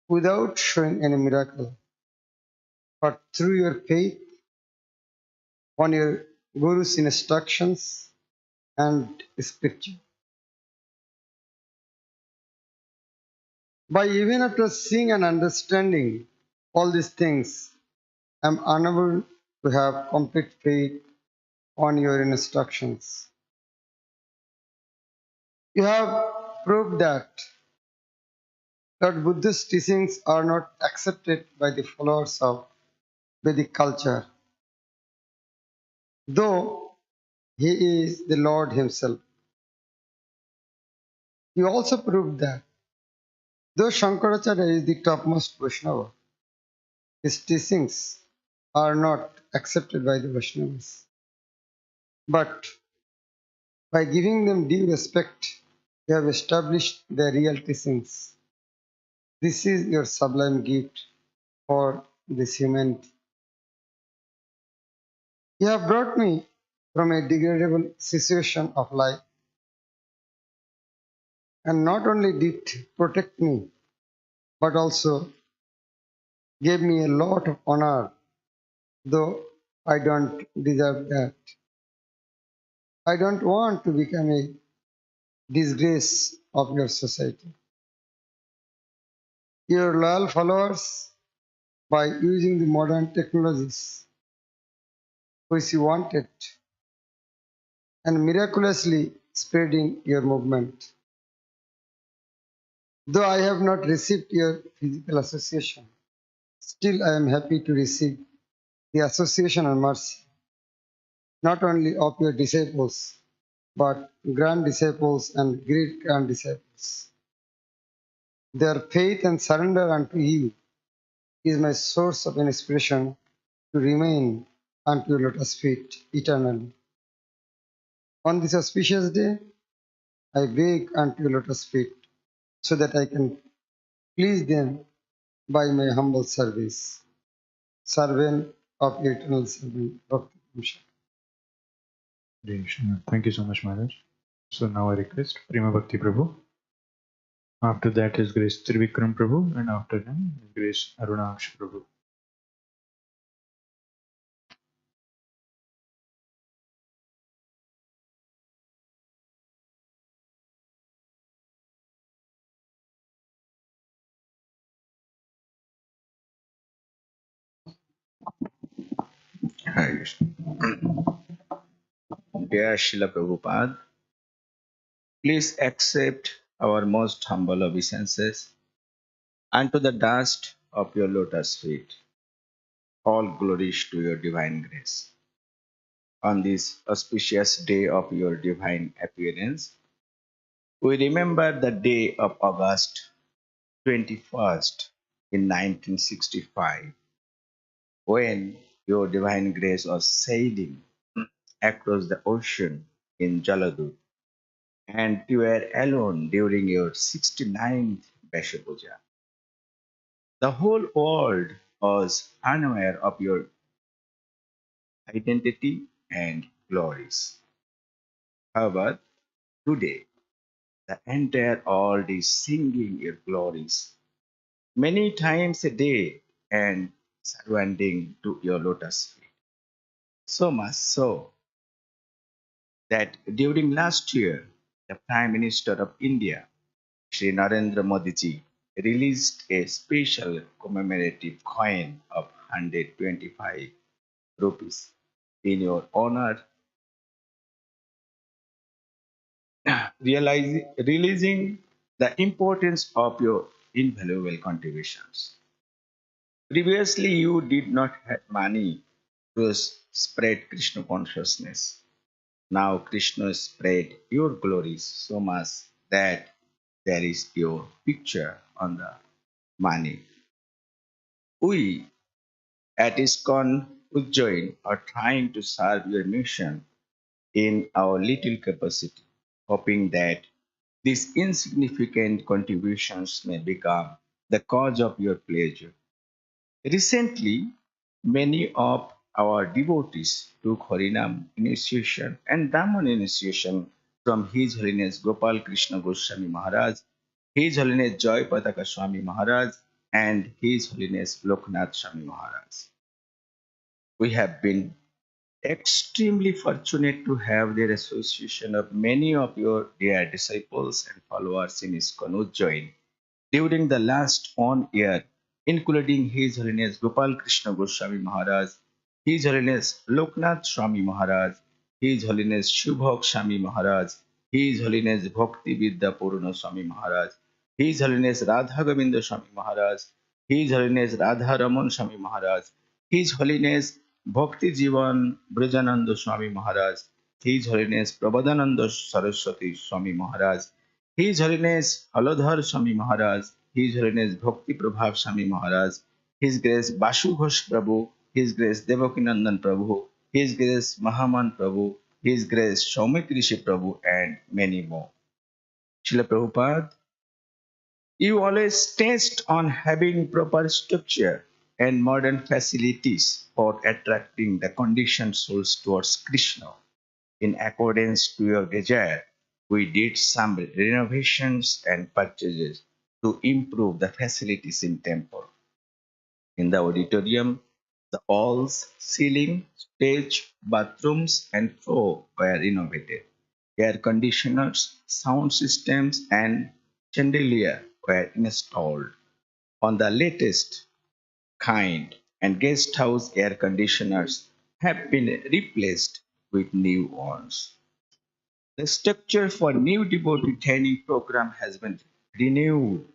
F: without showing any miracle, but through your faith on your Guru's instructions and scripture. By even after seeing and understanding all these things, I am unable to have complete faith on your instructions. You have proved that Buddhist teachings are not accepted by the followers of Vedic culture, though he is the Lord himself. You also proved that though Shankaracharya is the topmost Vaishnava, his teachings are not accepted by the Vaishnavas. But by giving them due respect, you have established their real teachings. This is your sublime gift for this humanity. You have brought me from a degradable situation of life, and not only did protect me, but also gave me a lot of honor, though I don't deserve that. I don't want to become a disgrace of your society. Your loyal followers, by using the modern technologies which you wanted, and miraculously spreading your movement. Though I have not received your physical association, still I am happy to receive the association and mercy, not only of your disciples, but grand disciples and great grand disciples. Their faith and surrender unto you is my source of inspiration to remain unto your lotus feet eternally. On this auspicious day, I beg unto your lotus feet so that I can please them by my humble service. Servant of eternal servant, Bhakti.
C: Thank you so much, Maharaj. So now I request Prema Bhakti Prabhu. After that, His Grace Trivikram Prabhu, and after him, His Grace Arunaksh Prabhu.
G: Hare Krishna. Dear Srila Prabhupada, please accept our most humble obeisances unto the dust of your lotus feet. All glories to your divine grace. On this auspicious day of your divine appearance, we remember the day of August 21st in 1965, when your divine grace was sailing across the ocean in Jaladhur. and you were alone during your 69th Vyasa Puja. The whole world was unaware of your identity and glories. However, today the entire world is singing your glories many times a day and surrendering to your lotus feet. So much so that during last year, the Prime Minister of India, Shri Narendra Modi ji, released a special commemorative coin of 125 rupees in your honor, releasing the importance of your invaluable contributions. Previously, you did not have money to spread Krishna consciousness. Now Krishna spread your glories so much that there is your picture on the money. We at Iskcon Ujjain are trying to serve your mission in our little capacity, hoping that these insignificant contributions may become the cause of your pleasure. Recently, many of our devotees took Harinam initiation and Brahman initiation from His Holiness Gopal Krishna Goswami Maharaj, His Holiness Joy Pataka Swami Maharaj, and His Holiness Loknath Swami Maharaj. We have been extremely fortunate to have the association of many of your dear disciples and followers in Iskcon Ujjain during the last 1 year, including His Holiness Gopal Krishna Goswami Maharaj, His Holiness Loknath Swami Maharaj, His Holiness Shubhak Swami Maharaj, His Holiness Bhakti Vidya Purna Swami Maharaj, His Holiness Radha Govinda Swami Maharaj, His Holiness Radha Raman Swami Maharaj, His Holiness Bhakti Jivan Brajananda Swami Maharaj, His Holiness Prabodhananda Saraswati Swami Maharaj, his Holiness Halodhar Swami Maharaj, His Holiness Bhakti Prabhav Swami Maharaj, His Grace Bashu Ghosh Prabhu, His Grace Devakinandan Prabhu, His Grace Mahaman Prabhu, His Grace Shaumik Rishi Prabhu, and many more. Srila Prabhupada, you always test on having proper structure and modern facilities for attracting the conditioned souls towards Krishna. In accordance to your desire, we did some renovations and purchases to improve the facilities in temple. In the auditorium, the walls, ceiling, stage, bathrooms, and floor were renovated. Air conditioners, sound systems, and chandelier were installed on the latest kind, and guest house air conditioners have been replaced with new ones. The structure for new devotee training program has been renewed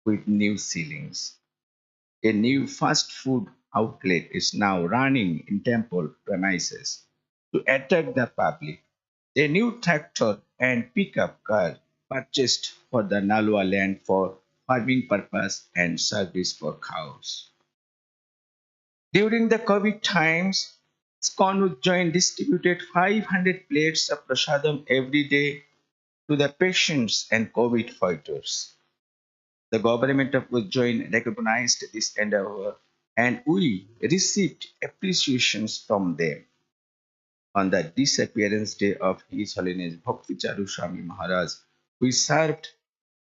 G: with new ceilings. A new fast food outlet is now running in temple premises to attract the public. A new tractor and pickup car purchased for the Nalwa land for farming purpose and service for cows. During the COVID times, Iskcon Ujjain distributed 500 plates of prasadam every day to the patients and COVID fighters. The government of Ujjain recognized this endeavor and we received appreciations from them. On the disappearance day of His Holiness Bhakti Charu Swami Maharaj, we served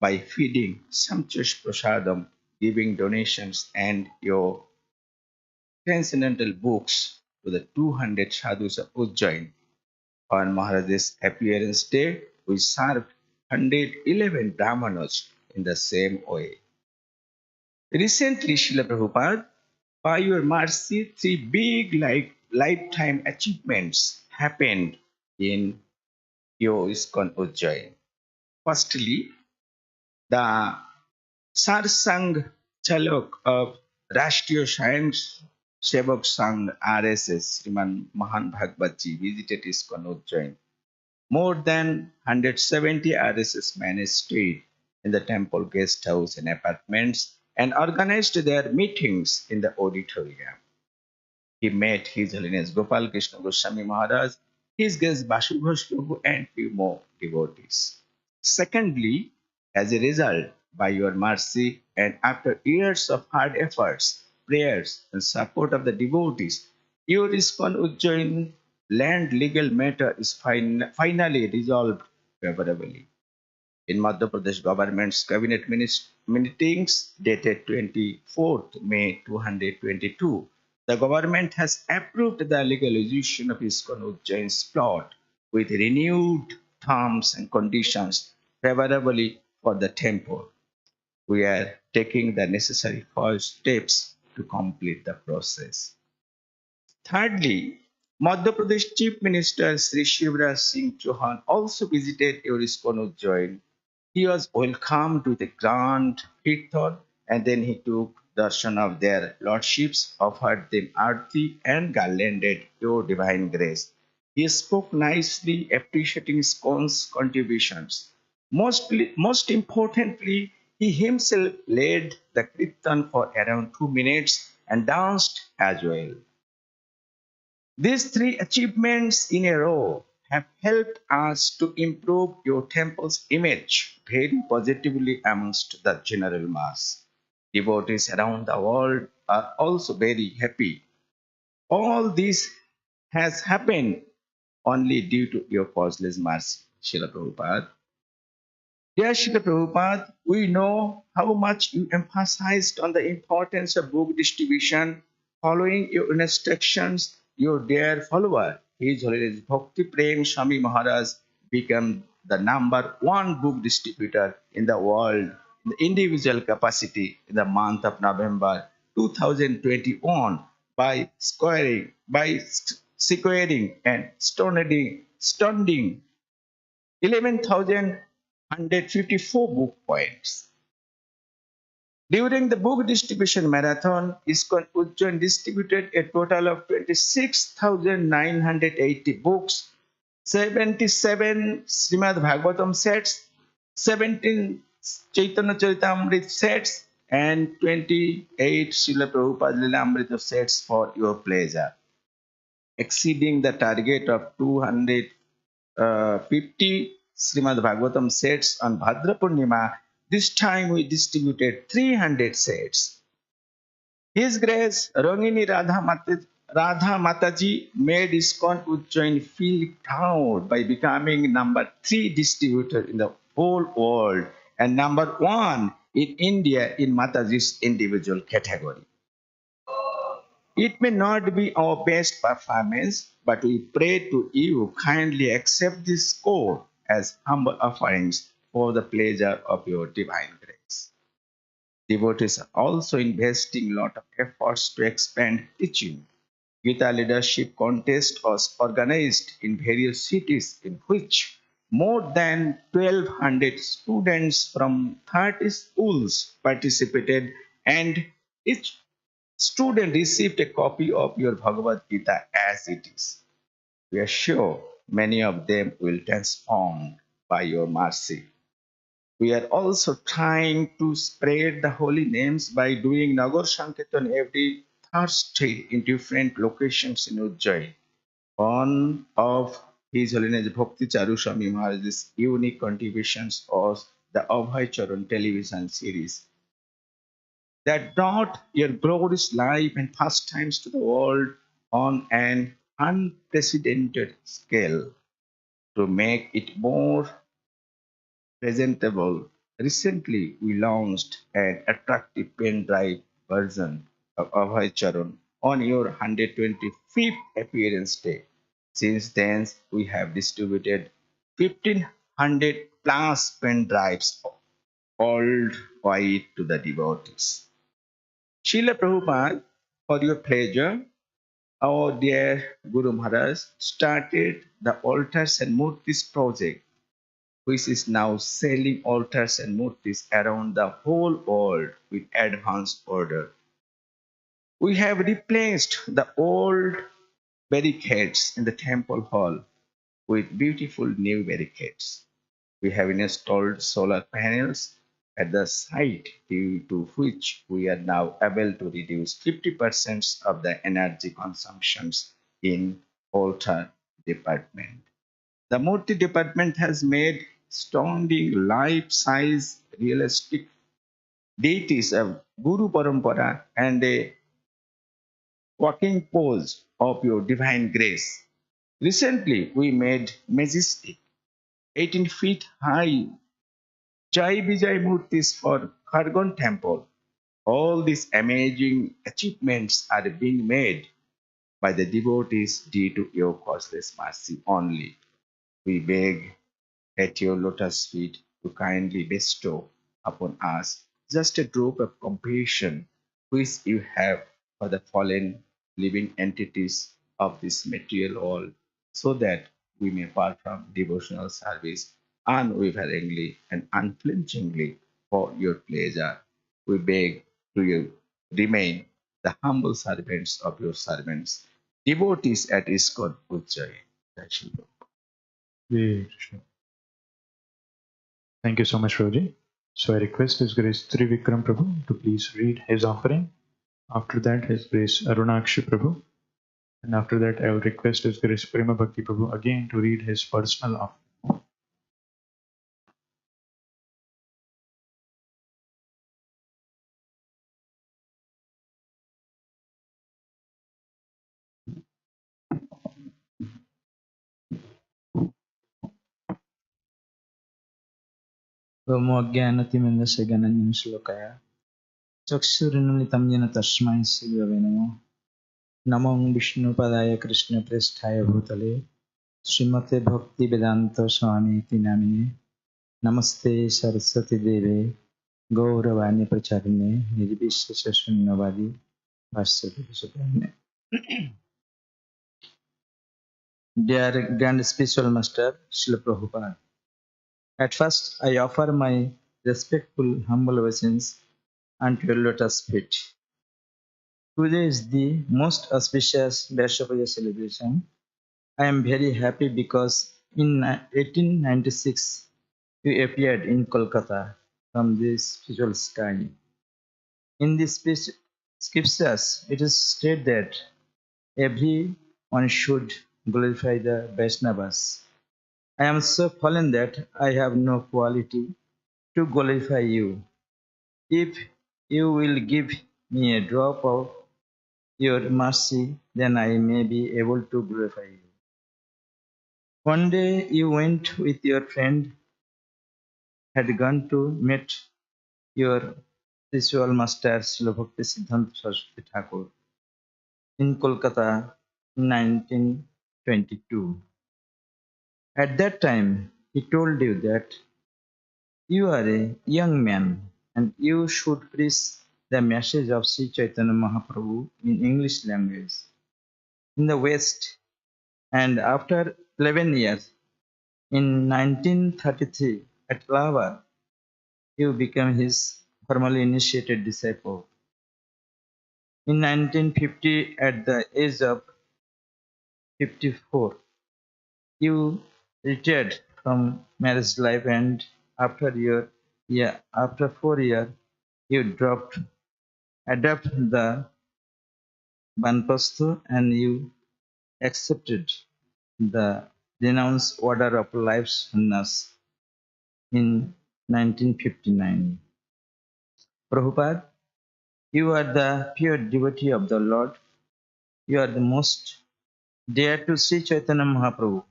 G: by feeding sumptuous prasadam, giving donations, and your transcendental books to the 200 sadhus of Ujjain. On Maharaja's appearance day, we served 111 brahmanas in the same way. Recently, Srila Prabhupada, by your mercy, three big lifetime achievements happened in your Iskcon Ujjain. Firstly, the Sarsang Chalok of Rashtriya Science Sevak Sangh RSS, Srimad Mahan Bhagavad Ji, visited Iskcon Ujjain. More than 170 RSS men stayed in the temple guest house and apartments and organized their meetings in the auditorium. He met His Holiness Gopal Krishna Goswami Maharaj, His guest Bashu Ghosh Prabhu, and few more devotees. Secondly, as a result, by your mercy and after years of hard efforts, prayers, and support of the devotees, your Iskcon Ujjain land legal matter is finally resolved favorably. In Madhya Pradesh government's cabinet meetings dated 24th May 2022, the government has approved the legalization of Iskcon Ujjain's plot with renewed terms and conditions favorably for the temple. We are taking the necessary first steps to complete the process. Thirdly, Madhya Pradesh Chief Minister Sri Shivraj Singh Chauhan also visited your Iskcon Ujjain. He was welcomed with a grand kirtan and then he took darshan of their lordships, offered them Aarti and garlanded your divine grace. He spoke nicely, appreciating Iskcon's contributions. Most importantly, he himself led the kirtan for around 2 minutes and danced as well. These three achievements in a row have helped us to improve your temple's image very positively amongst the general mass. Devotees around the world are also very happy. All this has happened only due to your causeless mercy, Srila Prabhupada. Dear Srila Prabhupada, we know how much you emphasized on the importance of book distribution. Following your instructions, your dear follower, His Holiness Bhakti Prem Swami Maharaj, became the #1 book distributor in the world in the individual capacity in the month of November 2021 by securing and stunning 11,154 book points. During the book distribution marathon, Iskcon Ujjain distributed a total of 26,980 books, 77 Srimad Bhagavatam sets, 17 Chaitanya Charitamrita sets, and 28 Srila Prabhupada Lilamrita sets for your pleasure, exceeding the target of 250 Srimad Bhagavatam sets on Bhadra Purnima. This time we distributed 300 sets. His Grace Rangini Radha Mataji made Iskcon Ujjain feel proud by becoming #3 distributor in the whole world and #1 in India in Mataji's individual category. It may not be our best performance, but we pray to you kindly accept this score as humble offerings for the pleasure of your divine grace. Devotees are also investing a lot of efforts to expand teaching. Gita leadership contest was organized in various cities in which more than 1,200 students from 30 schools participated and each student received a copy of your Bhagavad Gita as it is. We are sure many of them will transform by your mercy. We are also trying to spread the holy names by doing Nagar Sankirtan every Thursday in different locations in Ujjain. One of His Holiness Bhakti Charu Swami Maharaj's unique contributions was the Abhay Charan television series that brought your glorious life and pastimes to the world on an unprecedented scale. To make it more presentable, recently we launched an attractive pen drive version of Abhay Charan on your 125th appearance day. Since then, we have distributed 1,500 plus pen drives worldwide to the devotees. Srila Prabhupada, for your pleasure, our dear Guru Maharaj started the Altars and Murtis project, which is now selling altars and murtis around the whole world with advanced order. We have replaced the old barricades in the temple hall with beautiful new barricades. We have installed solar panels at the site due to which we are now able to reduce 50% of the energy consumptions in altar department. The Murti department has made astounding life-size realistic deities of Guru Parampara and a walking pose of your divine grace. Recently, we made majestic 18 feet high Jai Vijay Murtis for Khargon Temple. All these amazing achievements are being made by the devotees due to your causeless mercy only. We beg at your lotus feet to kindly bestow upon us just a drop of compassion which you have for the fallen living entities of this material world, so that we may perform devotional service unwaveringly and unflinchingly for your pleasure. We beg to you remain the humble servants of your servants, devotees at Iskcon Ujjain. Jai Shri Prabhupada.
C: Hare Krishna. Thank you so much, Roji. So I request His Grace Trivikram Prabhu to please read his offering. After that, His Grace Arunakshi Prabhu. And after that, I will request His Grace Prema Bhakti Prabhu again to read his personal offering.
H: Brahmogyanatimindaस्य gyananjana चक्षुरुन्मिलितं येन तस्मै श्रीगुरवे नमः नमो विष्णुपदाय कृष्णप्रेष्ठाय भूतले श्रीमते भक्तिवेदान्त स्वामीति नामिने नमस्ते सरस्वती देवे गौरवाणी प्रचारिणे निर्विशेष शून्यवादी भाष्यकृतशून्य Dear Grand Spiritual Master Srila Prabhupada, at first I offer my respectful humble obeisance unto your lotus feet. Today is the most auspicious Vyasa Puja celebration. I am very happy because in 1896 you appeared in Kolkata from the spiritual sky. In the scriptures, it is stated that everyone should glorify the Vaishnavas. I am so fallen that I have no quality to glorify you. If you will give me a drop of your mercy, then I may be able to glorify you. One day you went with your friend, had gone to meet your spiritual master, Srila Bhakti Siddhanta Saraswati Thakur, in Kolkata in 1922. At that time, he told you that you are a young man and you should preach the message of Sri Chaitanya Mahaprabhu in English language in the West. And after 11 years, in 1933, at Allahabad, you became his formally initiated disciple. In 1950, at the age of 54, you retired from marriage life, and after 4 years, you adopted the Banpastu and you accepted the renounced order of life sannyas in 1959. Prabhupada, you are the pure devotee of the Lord. You are the most dear to Sri Chaitanya Mahaprabhu,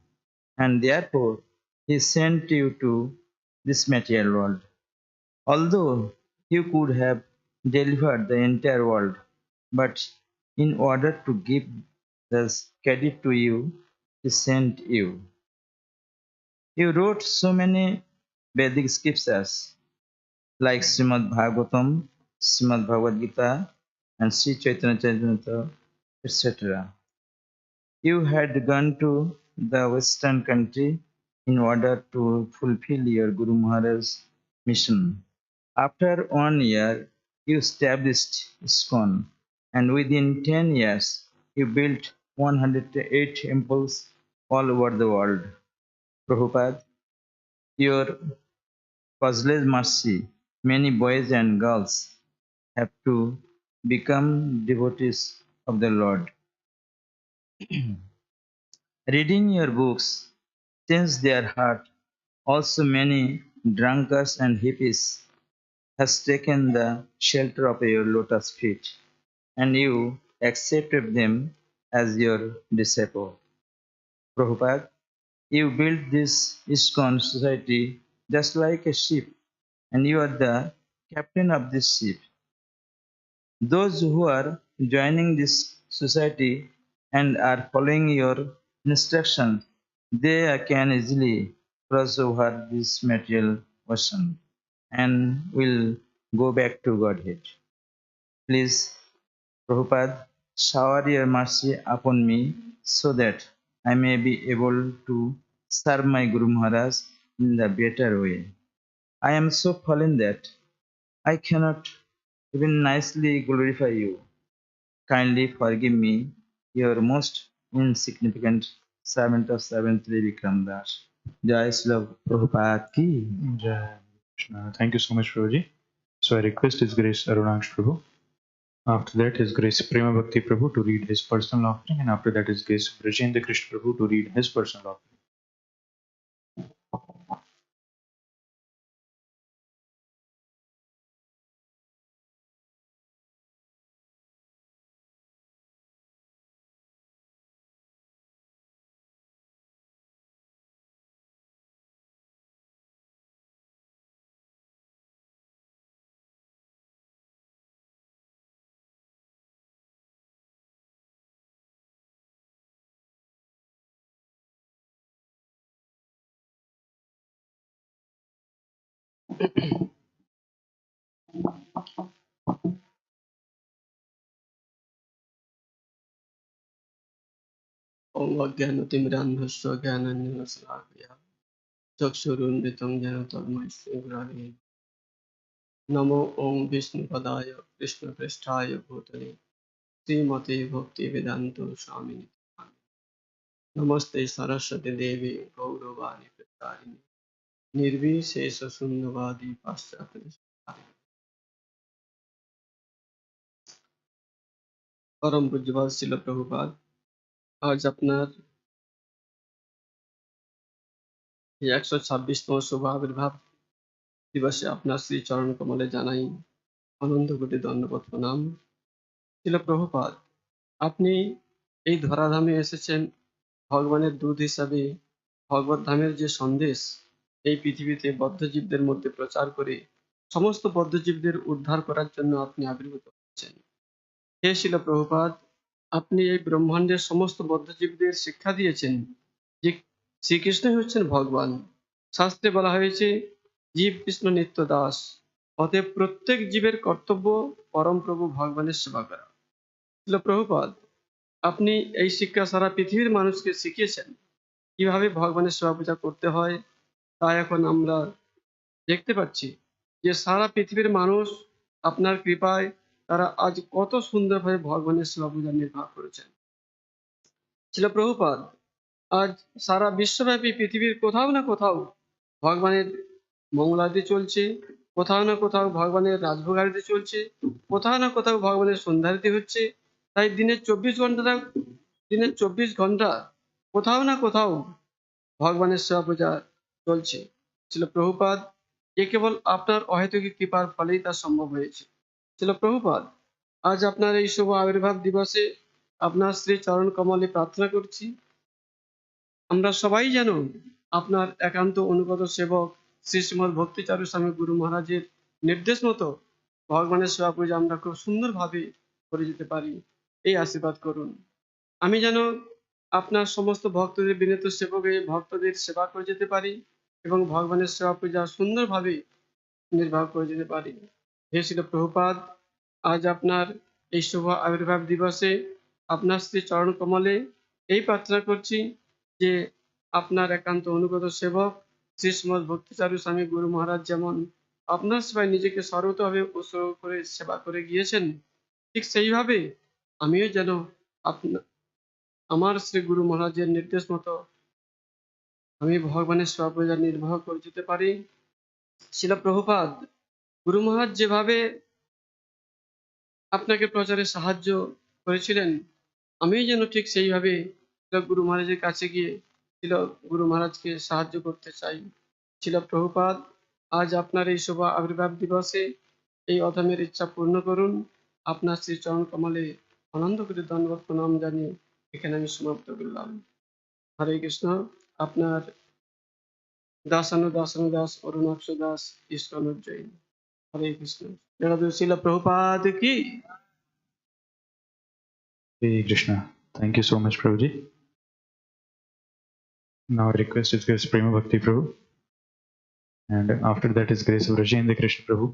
H: and therefore he sent you to this material world. Although you could have delivered the entire world, but in order to give this credit to you, he sent you. You wrote so many Vedic scriptures like Srimad Bhagavatam, Srimad Bhagavad Gita, and Sri Chaitanya Charitamrita, etc. You had gone to the Western country in order to fulfill your Guru Maharaj's mission. After 1 year, you established Iskcon, and within 10 years, you built 108 temples all over the world. Prabhupada, your causeless mercy, many boys and girls have to become devotees of the Lord. Reading your books Since their heart, also many drunkards and hippies has taken the shelter of your lotus feet, and you accepted them as your disciple. Prabhupada, you built this Iskcon society just like a ship, and you are the captain of this ship. Those who are joining this society and are following your instructions, they can easily cross over this material ocean and will go back to Godhead. Please, Prabhupada, shower your mercy upon me so that I may be able to serve my Guru Maharaj in the better way. I am so fallen that I cannot even nicely glorify you. Kindly forgive me, your most insignificant servant of servant Vikram Das. Jai Srila Prabhupada ki.
C: Jai Krishna. Thank you so much, Prabhuji. So I request His Grace Arunaksh Prabhu. After that, His Grace Prema Bhakti Prabhu to read his personal offering, and after that, His Grace Brajendra Krishna Prabhu to read his personal offering.
I: ॐ अज्ञानतिमिरान्धस्य ज्ञानाञ्जनशलाकया चक्षुरुन्मिलितं येन तस्मै श्रीगुरवे नमो ॐ विष्णुपदाय कृष्णप्रेष्ठाय भूतले श्रीमते भक्तिवेदान्त स्वामिने नमस्ते सरस्वती देवी गौरवाणी प्रचारिणे निर्विशेषशून्यवादी पाश्चात्य परम पूज्यपाद श्रील प्रभुपाद आज আপনার 126তম শুভ আবির্ভাব দিবসে আপনার শ্রী চরণ কমলে জানাই অনন্ত কোটি ধন্যবাদ প্রণাম। শ্রীল প্রভুপাদ, আপনি এই ধরাধামে এসেছেন ভগবানের দূত হিসাবে ভগবত ধামের যে সন্দেশ এই পৃথিবীতে বদ্ধজীবদের মধ্যে প্রচার করে সমস্ত বদ্ধজীবদের উদ্ধার করার জন্য আপনি আবির্ভূত হয়েছেন। হে শ্রীল প্রভুপাদ, আপনি এই ব্রহ্মাণ্ডের সমস্ত বদ্ধজীবদের শিক্ষা দিয়েছেন যে শ্রীকৃষ্ণই হচ্ছেন ভগবান। শাস্ত্রে বলা হয়েছে জীব কৃষ্ণ নিত্য দাস, অতএব প্রত্যেক জীবের কর্তব্য পরম প্রভু ভগবানের সেবা করা। শ্রীল প্রভুপাদ, আপনি এই শিক্ষা সারা পৃথিবীর মানুষকে শিখিয়েছেন কিভাবে ভগবানের সেবা পূজা করতে হয়। তা এখন আমরা দেখতে পাচ্ছি যে সারা পৃথিবীর মানুষ আপনার কৃপায় তারা আজ কত সুন্দরভাবে ভগবানের সেবা পূজা নির্বাহ করেছেন। শ্রীল প্রভুপাদ, আজ সারা বিশ্বব্যাপী পৃথিবীর কোথাও না কোথাও ভগবানের মঙ্গলারতি চলছে, কোথাও না কোথাও ভগবানের রাজভোগ আরতি চলছে, কোথাও না কোথাও ভগবানের সন্ধ্যারতি হচ্ছে। তাই দিনের 24 ঘন্টা কোথাও না কোথাও ভগবানের সেবা পূজা চলছে। ছিল প্রভুপাদ, এ কেবল আপনার অহেতুকী কৃপার ফলেই তা সম্ভব হয়েছে। ছিল প্রভুপাদ, আজ আপনার এই শুভ আবির্ভাব দিবসে আপনার শ্রী চরণ কমলে প্রার্থনা করছি আমরা সবাই যেন আপনার একান্ত অনুগত সেবক শ্রীমদ ভক্তি চারু স্বামী গুরু মহারাজের নির্দেশ মতো ভগবানের সেবা পূজা আমরা খুব সুন্দরভাবে করে যেতে পারি, এই আশীর্বাদ করুন। আমি যেন আপনার সমস্ত ভক্তদের বিনীত সেবকে ভক্তদের সেবা করে যেতে পারি এবং ভগবানের সেবা পূজা সুন্দরভাবে নির্বাহ করে যেতে পারি। হে শ্রীল প্রভুপাদ, আজ আপনার এই শুভ আবির্ভাব দিবসে আপনার শ্রী চরণ কমলে এই প্রার্থনা করছি যে আপনার একান্ত অনুগত সেবক শ্রীমদ ভক্তিচারু স্বামী গুরু মহারাজ যেমন আপনার সেবায় নিজেকে সর্বতভাবে উৎসর্গ করে সেবা করে গিয়েছেন, ঠিক সেইভাবে আমিও যেন আমার শ্রী গুরু মহারাজের নির্দেশ মতো আমি ভগবানের সেবা পূজা নির্বাহ করে যেতে পারি। শ্রীল প্রভুপাদ, গুরু মহারাজ যেভাবে আপনাকে প্রচারে সাহায্য করেছিলেন, আমিও যেন ঠিক সেইভাবে গুরু মহারাজের কাছে গিয়ে ছিল গুরু মহারাজকে সাহায্য করতে চাই। ছিল প্রভুপাদ, আজ আপনার এই শুভ আবির্ভাব দিবসে এই অধমের ইচ্ছা পূর্ণ করুন। আপনার শ্রী চরণ কমলে আনন্দ করে ধন্যবাদ প্রণাম জানিয়ে এখানে আমি সমাপ্ত করলাম। হরে কৃষ্ণ। আপনার দাস অরুণাক্ষ দাস, ইস্কন উজ্জয়িন। হরে কৃষ্ণ। জগদ্গুরু ছিল প্রভুপাদ কি।
C: Hare Krishna. Thank you so much, Prabhuji. Now I request His Grace Prema Bhakti Prabhu, and after that His Grace Vrajendra Krishna Prabhu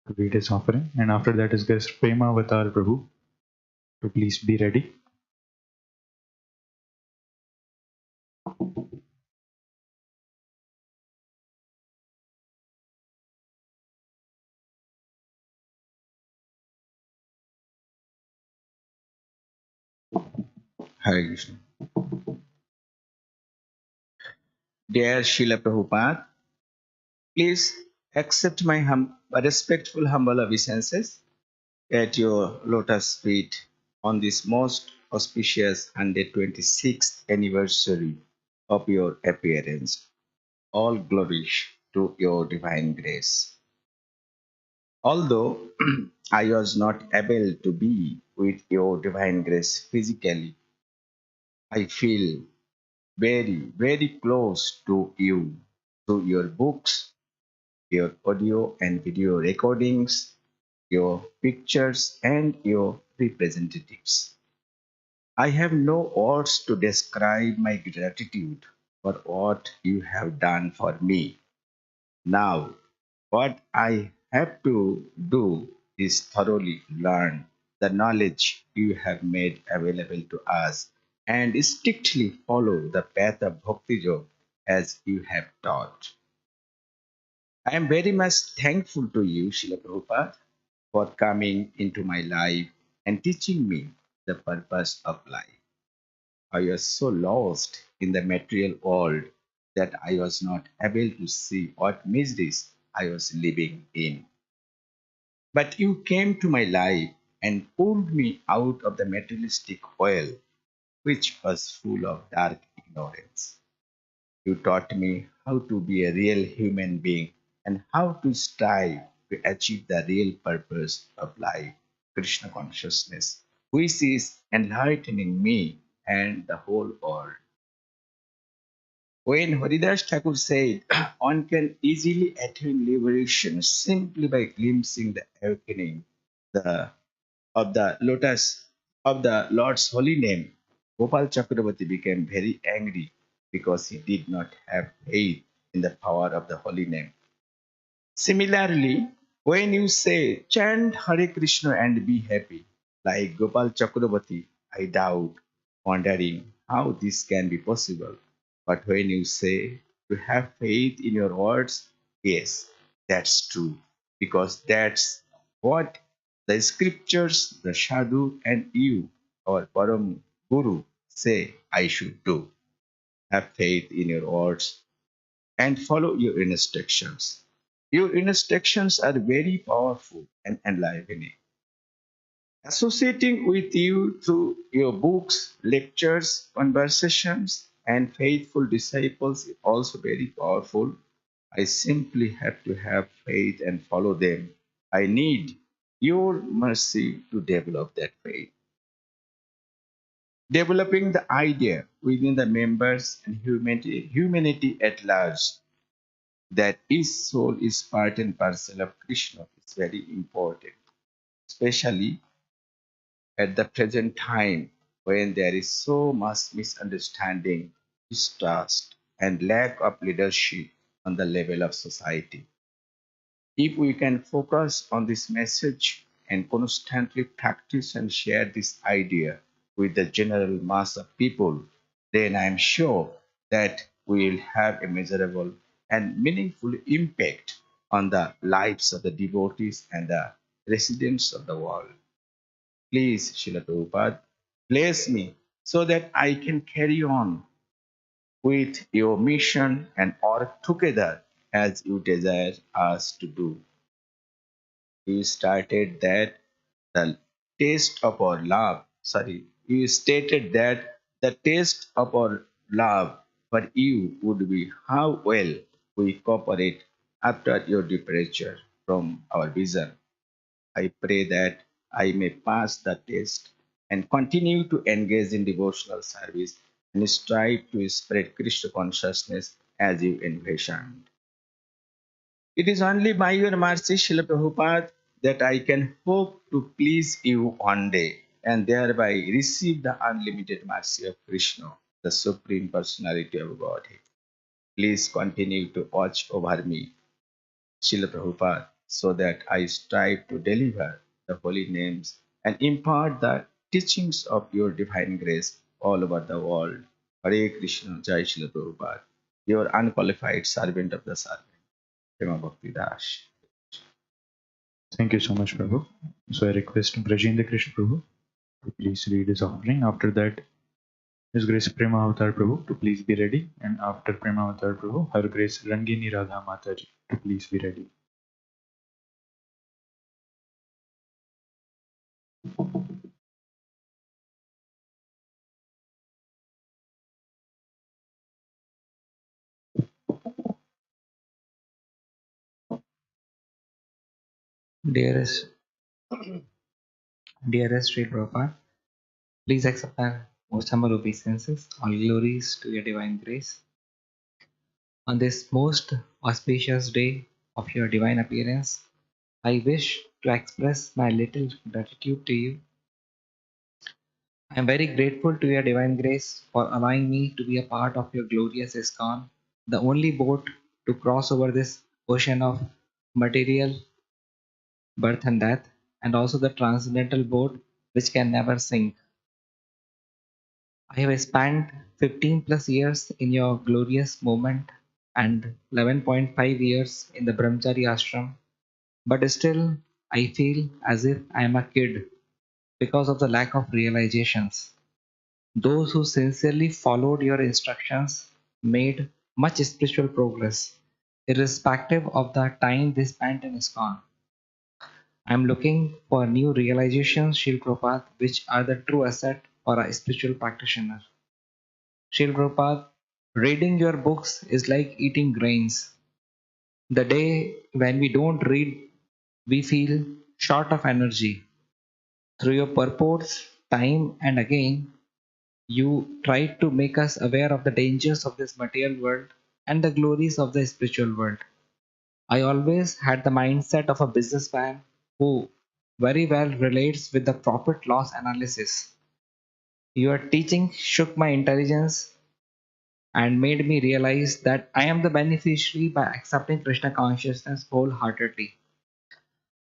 C: to lead his offering, and after that His Grace Prema Avatar Prabhu to please be ready.
G: Hare Krishna. Dear Srila Prabhupada, please accept my respectful humble obeisances at your lotus feet on this most auspicious 126th anniversary of your appearance. All glories to your divine grace. Although I was not able to be with your divine grace physically, I feel very, very close to you through your books, your audio and video recordings, your pictures, and your representatives. I have no words to describe my gratitude for what you have done for me. Now, what I have to do is thoroughly learn the knowledge you have made available to us and strictly follow the path of Bhakti Yoga as you have taught. I am very much thankful to you, Srila Prabhupada, for coming into my life and teaching me the purpose of life. I was so lost in the material world that I was not able to see what miseries I was living in. But you came to my life and pulled me out of the materialistic well, which was full of dark ignorance. You taught me how to be a real human being and how to strive to achieve the real purpose of life, Krishna consciousness, which is enlightening me and the whole world. When Haridas Thakur said, one can easily attain liberation simply by glimpsing the awakening the, of the lotus of the Lord's holy name, Gopal Chakravarti became very angry because he did not have faith in the power of the holy name. Similarly, when you say chant Hare Krishna and be happy, like Gopal Chakravarti, I doubt, wondering how this can be possible. But when you say to have faith in your words, yes, that's true, because that's what the scriptures, the Sadhu, and you, our Param Guru, say I should do. Have faith in your words and follow your instructions. Your instructions are very powerful and enlivening. Associating with you through your books, lectures, conversations, and faithful disciples is also very powerful. I simply have to have faith and follow them. I need your mercy to develop that faith. Developing the idea within the members and humanity at large that each soul is part and parcel of Krishna is very important, especially at the present time when there is so much misunderstanding, distrust, and lack of leadership on the level of society. If we can focus on this message and constantly practice and share this idea with the general mass of people, then I am sure that we will have a measurable and meaningful impact on the lives of the devotees and the residents of the world. Please, Srila Prabhupada, bless me so that I can carry on with your mission and work together as you desire us to do. You started that the taste of our love, sorry, you stated that the taste of our love for you would be how well we cooperate after your departure from our vision. I pray that I may pass the test and continue to engage in devotional service and strive to spread Krishna consciousness as you envisioned. It is only by your mercy, Srila Prabhupada, that I can hope to please you one day and thereby receive the unlimited mercy of Krishna, the Supreme Personality of Godhead. Please continue to watch over me, Srila Prabhupada, so that I strive to deliver the holy names and impart the teachings of your divine grace all over the world. Hare Krishna, Jai Srila Prabhupada, your unqualified servant of the servant, Prema Bhakti Das.
C: Thank you so much, Prabhu. So I request Brajendra Krishna Prabhu to please read his offering. After that, His Grace Prema Avatar Prabhu to please be ready. And after Prema Avatar Prabhu, Her Grace Rangini Radha Mataji to please be ready.
J: Dearest, dearest Sri Prabhupada, please accept our most humble obeisances. All glories to your divine grace. On this most auspicious day of your divine appearance, I wish to express my little gratitude to you. I am very grateful to your divine grace for allowing me to be a part of your glorious Iskcon, the only boat to cross over this ocean of material birth and death, and also the transcendental boat which can never sink. I have spent 15 plus years in your glorious movement and 11.5 years in the Brahmachari ashram, but still I feel as if I am a kid because of the lack of realizations. Those who sincerely followed your instructions made much spiritual progress, irrespective of the time they spent in ISKCON. I am looking for new realizations, Srila Prabhupada, which are the true asset for a spiritual practitioner. Srila Prabhupada, reading your books is like eating grains. The day when we don't read, we feel short of energy. Through your purports, time and again, you try to make us aware of the dangers of this material world and the glories of the spiritual world. I always had the mindset of a businessman who very well relates with the profit loss analysis. Your teaching shook my intelligence and made me realize that I am the beneficiary by accepting Krishna consciousness wholeheartedly.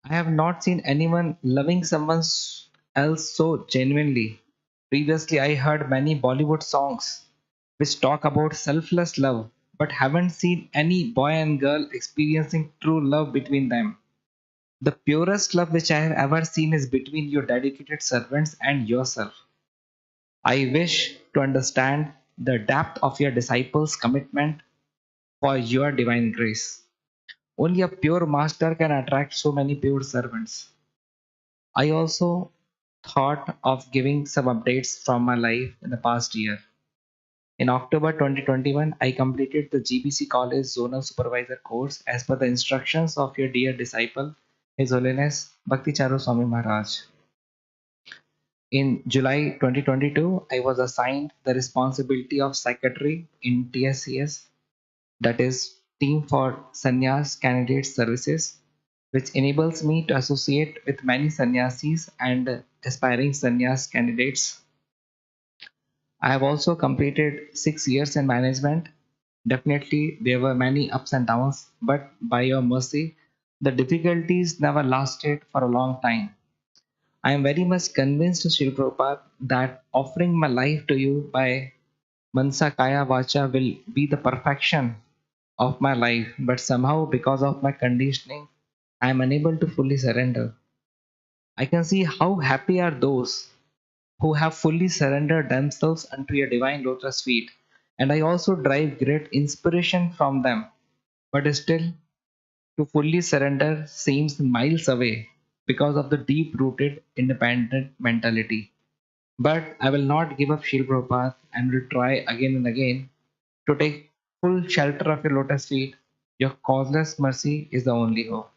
J: I have not seen anyone loving someone else so genuinely. Previously, I heard many Bollywood songs which talk about selfless love, but haven't seen any boy and girl experiencing true love between them. The purest love which I have ever seen is between your dedicated servants and yourself. I wish to understand the depth of your disciples' commitment for your divine grace. Only a pure master can attract so many pure servants. I also thought of giving some updates from my life in the past year. In October 2021, I completed the GBC College Zonal Supervisor course as per the instructions of your dear disciple, His Holiness Bhakti Charu Swami Maharaj. In July 2022, I was assigned the responsibility of secretary in TSCS, that is Team for Sannyas Candidate Services, which enables me to associate with many sannyasis and aspiring sannyas candidates. I have also completed 6 years in management. Definitely, there were many ups and downs, but by your mercy, the difficulties never lasted for a long time. I am very much convinced, Srila Prabhupada, that offering my life to you by Mansa Kaya Vacha will be the perfection of my life, but somehow because of my conditioning, I am unable to fully surrender. I can see how happy are those who have fully surrendered themselves unto your divine lotus feet, and I also derive great inspiration from them. But still, to fully surrender seems miles away because of the deep rooted independent mentality. But I will not give up, Srila Prabhupada, and will try again and again. to take full shelter of your lotus feet. Your causeless mercy is the only hope.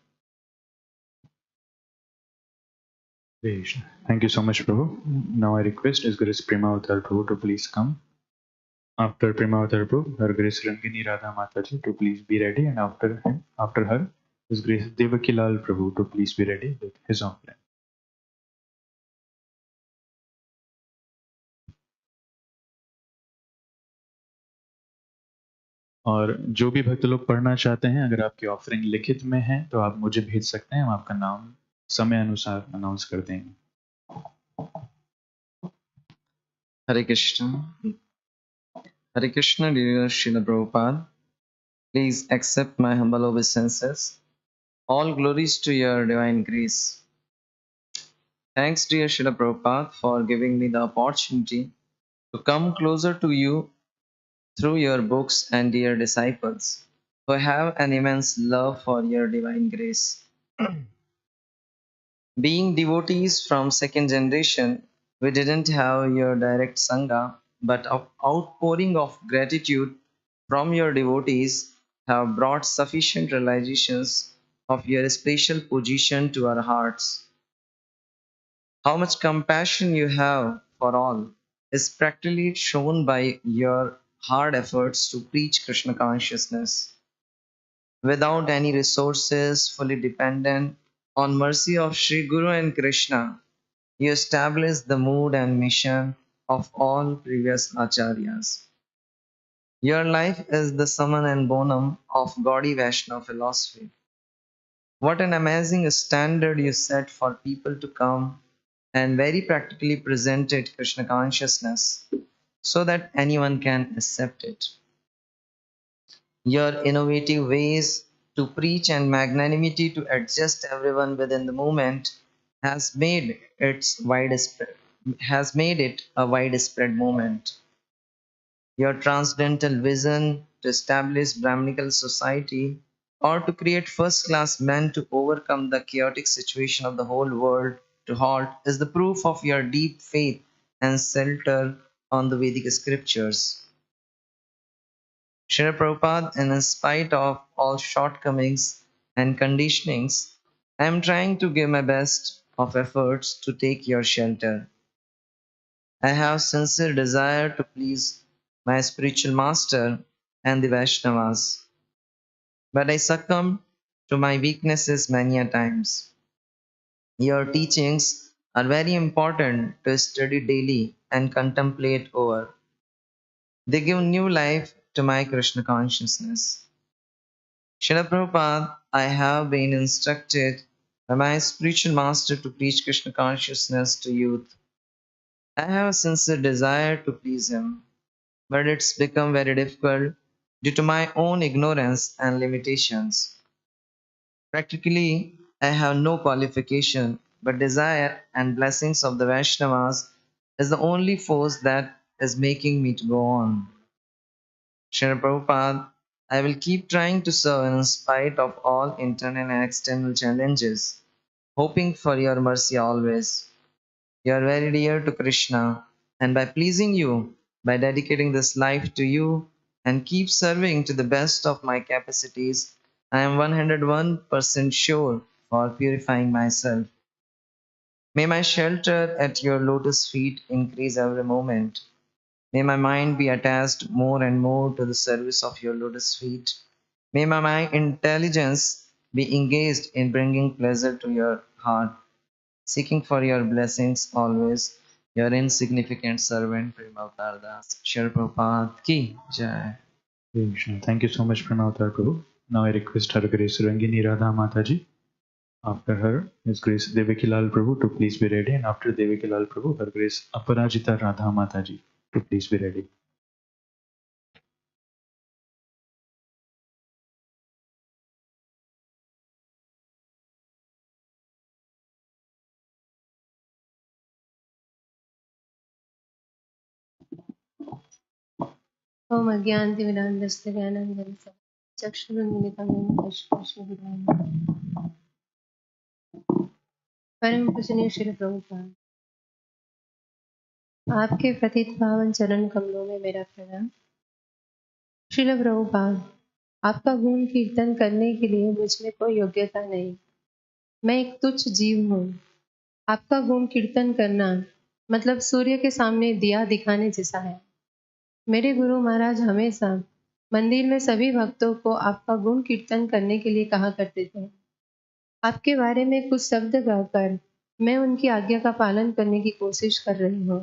C: Thank you so much, Prabhu. Now I request His Grace Premavatar Prabhu to please come. After Premavatar Prabhu, Her Grace Rangini Radha Mataji to please be ready, and after her, His Grace Devakilal Prabhu to please be ready with his offering. और जो भी भक्त लोग पढ़ना चाहते हैं, अगर आपकी ऑफरिंग लिखित में है तो आप मुझे भेज सकते हैं, हम आपका नाम समय अनुसार अनाउंस कर देंगे.
K: Hare Krishna. Hare Krishna, dear Srila Prabhupada. Please accept my humble obeisances. All glories to your divine grace. Thanks, dear Srila Prabhupada, for giving me the opportunity to come closer to you through your books and dear disciples, who have an immense love for your divine grace. Being devotees from second generation, we didn't have your direct sangha, but outpouring of gratitude from your devotees have brought sufficient realizations of your special position to our hearts. How much compassion you have for all is practically shown by your hard efforts to preach Krishna consciousness. Without any resources, fully dependent on mercy of Sri Guru and Krishna, you establish the mood and mission of all previous acharyas. Your life is the summum and bonum of Gaudiya Vaishnava philosophy. What an amazing standard you set for people to come and very practically presented Krishna consciousness so that anyone can accept it. Your innovative ways to preach and magnanimity to adjust everyone within the movement has made it a widespread movement. Your transcendental vision to establish Brahminical society or to create first-class men to overcome the chaotic situation of the whole world to halt is the proof of your deep faith and shelter on the Vedic scriptures. Srila Prabhupada, in spite of all shortcomings and conditionings, I am trying to give my best of efforts to take your shelter. I have sincere desire to please my spiritual master and the Vaishnavas, but I succumb to my weaknesses many a times. Your teachings are very important to study daily and contemplate over. They give new life to my Krishna consciousness. Srila Prabhupada, I have been instructed by my spiritual master to preach Krishna consciousness to youth. I have a sincere desire to please him, but it's become very difficult due to my own ignorance and limitations. Practically, I have no qualification, but desire and blessings of the Vaishnavas is the only force that is making me to go on. Srila Prabhupada, I will keep trying to serve in spite of all internal and external challenges, hoping for your mercy always. You are very dear to Krishna, and by pleasing you, by dedicating this life to you, and keep serving to the best of my capacities, I am 101% sure for purifying myself. May my shelter at your lotus feet increase every moment. May my mind be attached more and more to the service of your lotus feet. May my intelligence be engaged in bringing pleasure to your heart, seeking for your blessings always. Your insignificant servant, Premavatar Das. Srila Prabhupada ki jai.
C: Thank you so much, Premavatar Prabhu. Now I request Her Grace Rangini Radha Mataji. After her, His Grace Devakilal Prabhu to please be ready, and after Devakilal Prabhu, Her Grace Aparajita Radha Mataji to please be ready.
L: ओम अज्ञानतिमिरान्धस्य ज्ञानाञ्जनशलाकया चक्षुरुन्मिलितं येन तस्मै श्रीगुरुवे परम पूजनीय श्री प्रभुपाद, आपके पतित पावन चरण कमलों में मेरा प्रणाम। श्रील प्रभुपाद, आपका गुण कीर्तन करने के लिए मुझ में कोई योग्यता नहीं। मैं एक तुच्छ जीव हूँ। आपका गुण कीर्तन करना मतलब सूर्य के सामने दिया दिखाने जैसा है। मेरे गुरु महाराज हमेशा मंदिर में सभी भक्तों को आपका गुण कीर्तन करने के लिए कहा करते थे। आपके बारे में कुछ शब्द कहकर मैं उनकी आज्ञा का पालन करने की कोशिश कर रही हूँ।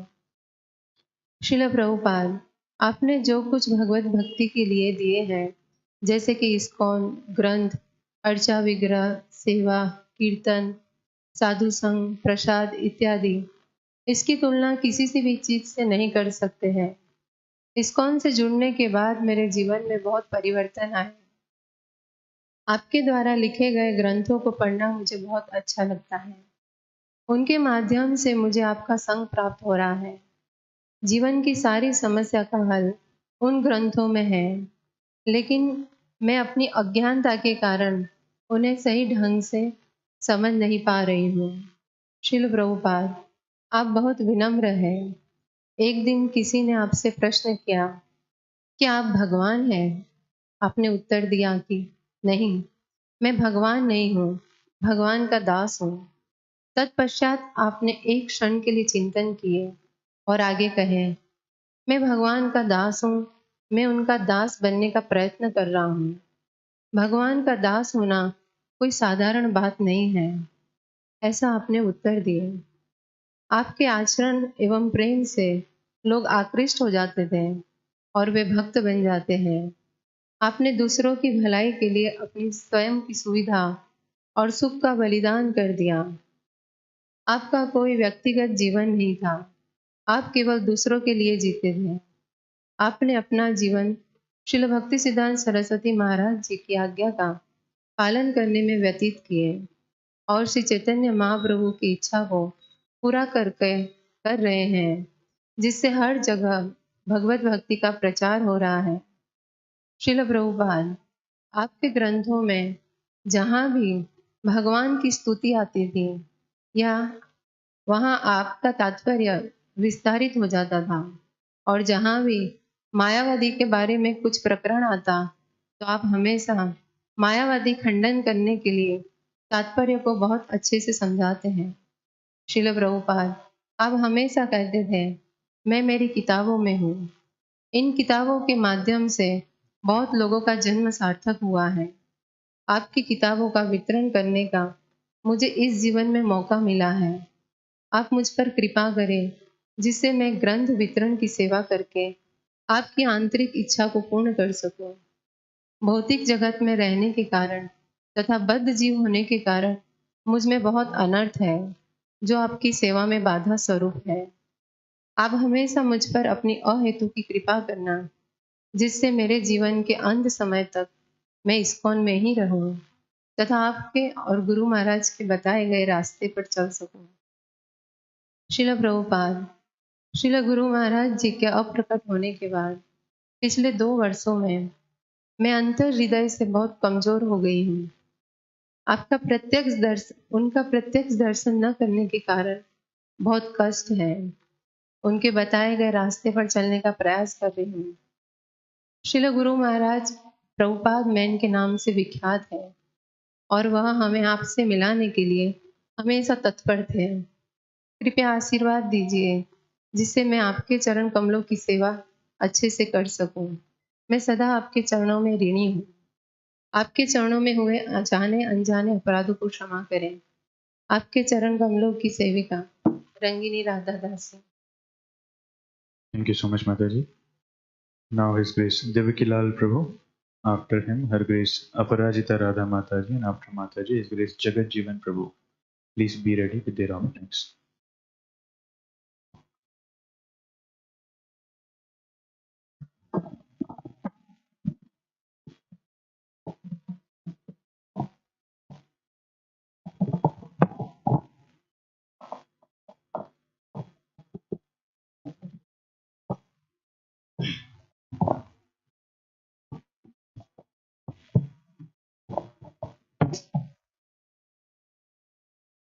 L: श्रील प्रभुपाद, आपने जो कुछ भगवत भक्ति के लिए दिए हैं, जैसे कि इस्कॉन, ग्रंथ, अर्चा विग्रह, सेवा, कीर्तन, साधु संग, प्रसाद इत्यादि, इसकी तुलना किसी से भी चीज से नहीं कर सकते हैं। इस्कॉन से जुड़ने के बाद मेरे जीवन में बहुत परिवर्तन आए। आपके द्वारा लिखे गए ग्रंथों को पढ़ना मुझे बहुत अच्छा लगता है। उनके माध्यम से मुझे आपका संग प्राप्त हो रहा है। जीवन की सारी समस्या का हल उन ग्रंथों में है, लेकिन मैं अपनी अज्ञानता के कारण उन्हें सही ढंग से समझ नहीं पा रही हूँ। श्रील प्रभुपाद, आप बहुत विनम्र हैं। एक दिन किसी ने आपसे प्रश्न किया कि आप भगवान हैं। आपने उत्तर दिया कि नहीं, मैं भगवान नहीं हूँ, भगवान का दास हूँ। तत्पश्चात आपने एक क्षण के लिए चिंतन किए और आगे कहे, मैं भगवान का दास हूँ, मैं उनका दास बनने का प्रयत्न कर रहा हूँ। भगवान का दास होना कोई साधारण बात नहीं है, ऐसा आपने उत्तर दिए। आपके आचरण एवं प्रेम से लोग आकृष्ट हो जाते थे और वे भक्त बन जाते हैं। आपने दूसरों की भलाई के लिए अपनी स्वयं की सुविधा और सुख का बलिदान कर दिया। आपका कोई व्यक्तिगत जीवन नहीं था, आप केवल दूसरों के लिए जीते थे। आपने अपना जीवन श्रील भक्ति सिद्धांत सरस्वती महाराज जी की आज्ञा का पालन करने में व्यतीत किए और श्री चैतन्य महाप्रभु की इच्छा को पूरा कर रहे हैं, जिससे हर जगह भगवत भक्ति का प्रचार हो रहा है। श्रील प्रभुपाद, आपके ग्रंथों में जहाँ भी भगवान की स्तुति आती थी या वहाँ आपका तात्पर्य विस्तारित हो जाता था, और जहाँ भी मायावादी के बारे में कुछ प्रकरण आता तो आप हमेशा मायावादी खंडन करने के लिए तात्पर्य को बहुत अच्छे से समझाते हैं। श्रील प्रभुपाद, आप हमेशा कहते थे, मैं मेरी किताबों में हूँ। इन किताबों के माध्यम से बहुत लोगों का जन्म सार्थक हुआ है। आपकी किताबों का वितरण करने का मुझे इस जीवन में मौका मिला है। आप मुझ पर कृपा करें, जिससे मैं ग्रंथ वितरण की सेवा करके आपकी आंतरिक इच्छा को पूर्ण कर सकूं। भौतिक जगत में रहने के कारण तथा बद्ध जीव होने के कारण मुझ में बहुत अनर्थ है, जो आपकी सेवा में बाधा स्वरूप है। आप हमेशा मुझ पर अपनी अहेतु की कृपा करना, जिससे मेरे जीवन के अंत समय तक मैं इस्कॉन में ही रहूं तथा आपके और गुरु महाराज के बताए गए रास्ते पर चल सकूं। श्रील प्रभुपाद, श्रील गुरु महाराज जी के अप्रकट होने के बाद पिछले 2 वर्षों में मैं अंतर हृदय से बहुत कमजोर हो गई हूँ। उनका प्रत्यक्ष दर्शन न करने के कारण बहुत कष्ट है। उनके बताए गए रास्ते पर चलने का प्रयास कर रही हूँ। श्रील गुरु महाराज प्रभुपाद मैन के नाम से विख्यात है और वह हमें आपसे मिलाने के लिए हमेशा तत्पर थे। कृपया आशीर्वाद दीजिए, जिससे मैं आपके चरण कमलों की सेवा अच्छे से कर सकूं। मैं सदा आपके चरणों में ऋणी हूँ। आपके चरणों में हुए जाने अनजाने अपराधों को क्षमा करें। आपके चरण कमलों की सेविका रंगिनी राधा दासी।
C: Thank you so much, Mataji. Now His Grace Devikilal Prabhu. After him, Her Grace Aparajita Radha Mataji, and after Mataji, His Grace Jagat Jivan Prabhu. Please be ready with their offerings.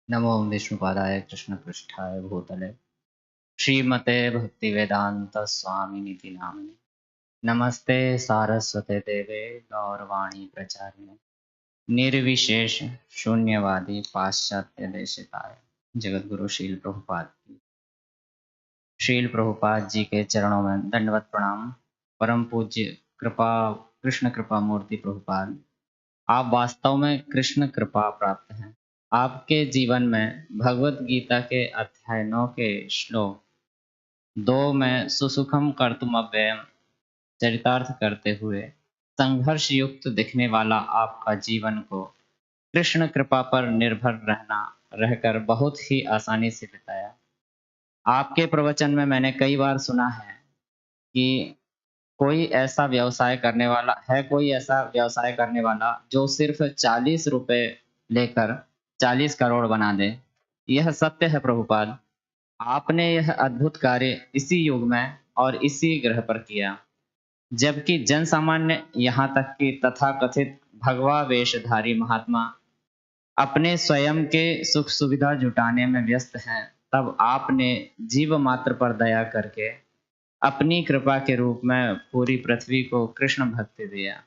M: नमो विष्णुपादाय कृष्णपृष्ठाय भूतले श्रीमते भक्तिवेदांत स्वामिनिति नामिने नमस्ते सारस्वते देवे गौरवाणी प्रचारिणे निर्विशेष शून्यवादी पाश्चात्य देशिताय जगतगुरु शील प्रभुपाद की। शील प्रभुपाद जी के चरणों में दंडवत प्रणाम। परम पूज्य कृपा कृष्ण कृपा मूर्ति प्रभुपाद, आप वास्तव में कृष्ण कृपा प्राप्त हैं। आपके जीवन में भगवत गीता के अध्याय 9 के श्लोक 2 में सुसुखम कर्तुमव्ययम चरितार्थ करते हुए संघर्ष युक्त दिखने वाला आपका जीवन को कृष्ण कृपा पर निर्भर रहकर बहुत ही आसानी से बिताया। आपके प्रवचन में मैंने कई बार सुना है कि कोई ऐसा व्यवसाय करने वाला जो सिर्फ 40 रुपए लेकर 40 करोड़ बना दे। यह सत्य है प्रभुपाद। आपने यह अद्भुत कार्य इसी युग में और इसी ग्रह पर किया, जबकि जन सामान्य यहाँ तक कि तथाकथित भगवा वेशधारी महात्मा अपने स्वयं के सुख सुविधा जुटाने में व्यस्त हैं, तब आपने जीव मात्र पर दया करके अपनी कृपा के रूप में पूरी पृथ्वी को कृष्ण भक्ति दिया।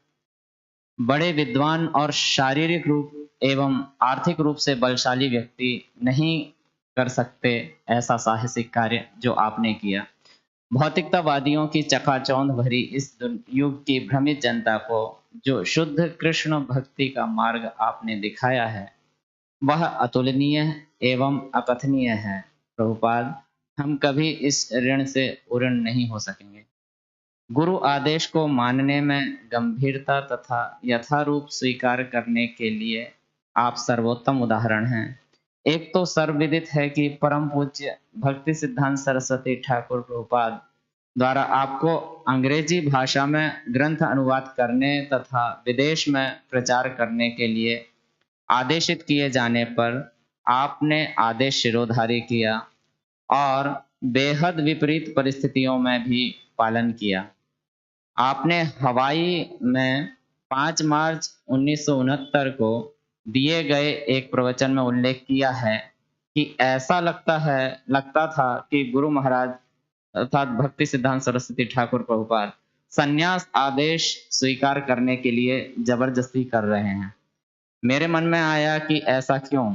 M: बड़े विद्वान और शारीरिक रूप एवं आर्थिक रूप से बलशाली व्यक्ति नहीं कर सकते ऐसा साहसिक कार्य जो आपने किया। भौतिकतावादियों की चकाचौंध भरी इस युग की भ्रमित जनता को जो शुद्ध कृष्ण भक्ति का मार्ग आपने दिखाया है, वह अतुलनीय एवं अकथनीय है। प्रभुपाद, हम कभी इस ऋण से उऋण नहीं हो सकेंगे। गुरु आदेश को मानने में गंभीरता तथा यथारूप स्वीकार करने के लिए आप सर्वोत्तम उदाहरण हैं। एक तो सर्वविदित है कि परम पूज्य भक्ति सिद्धांत सरस्वती ठाकुर प्रभुपाद द्वारा आपको अंग्रेजी भाषा में ग्रंथ अनुवाद करने तथा विदेश में प्रचार करने के लिए आदेशित किए जाने पर आपने आदेश शिरोधार्य किया और बेहद विपरीत परिस्थितियों में भी पालन किया। आपने हवाई में 5 मार्च 1969 को दिए गए एक प्रवचन में उल्लेख किया है कि ऐसा लगता था कि गुरु महाराज अर्थात भक्ति सिद्धांत सरस्वती ठाकुर प्रभुपाद संन्यास आदेश स्वीकार करने के लिए जबरदस्ती कर रहे हैं। मेरे मन में आया कि ऐसा क्यों।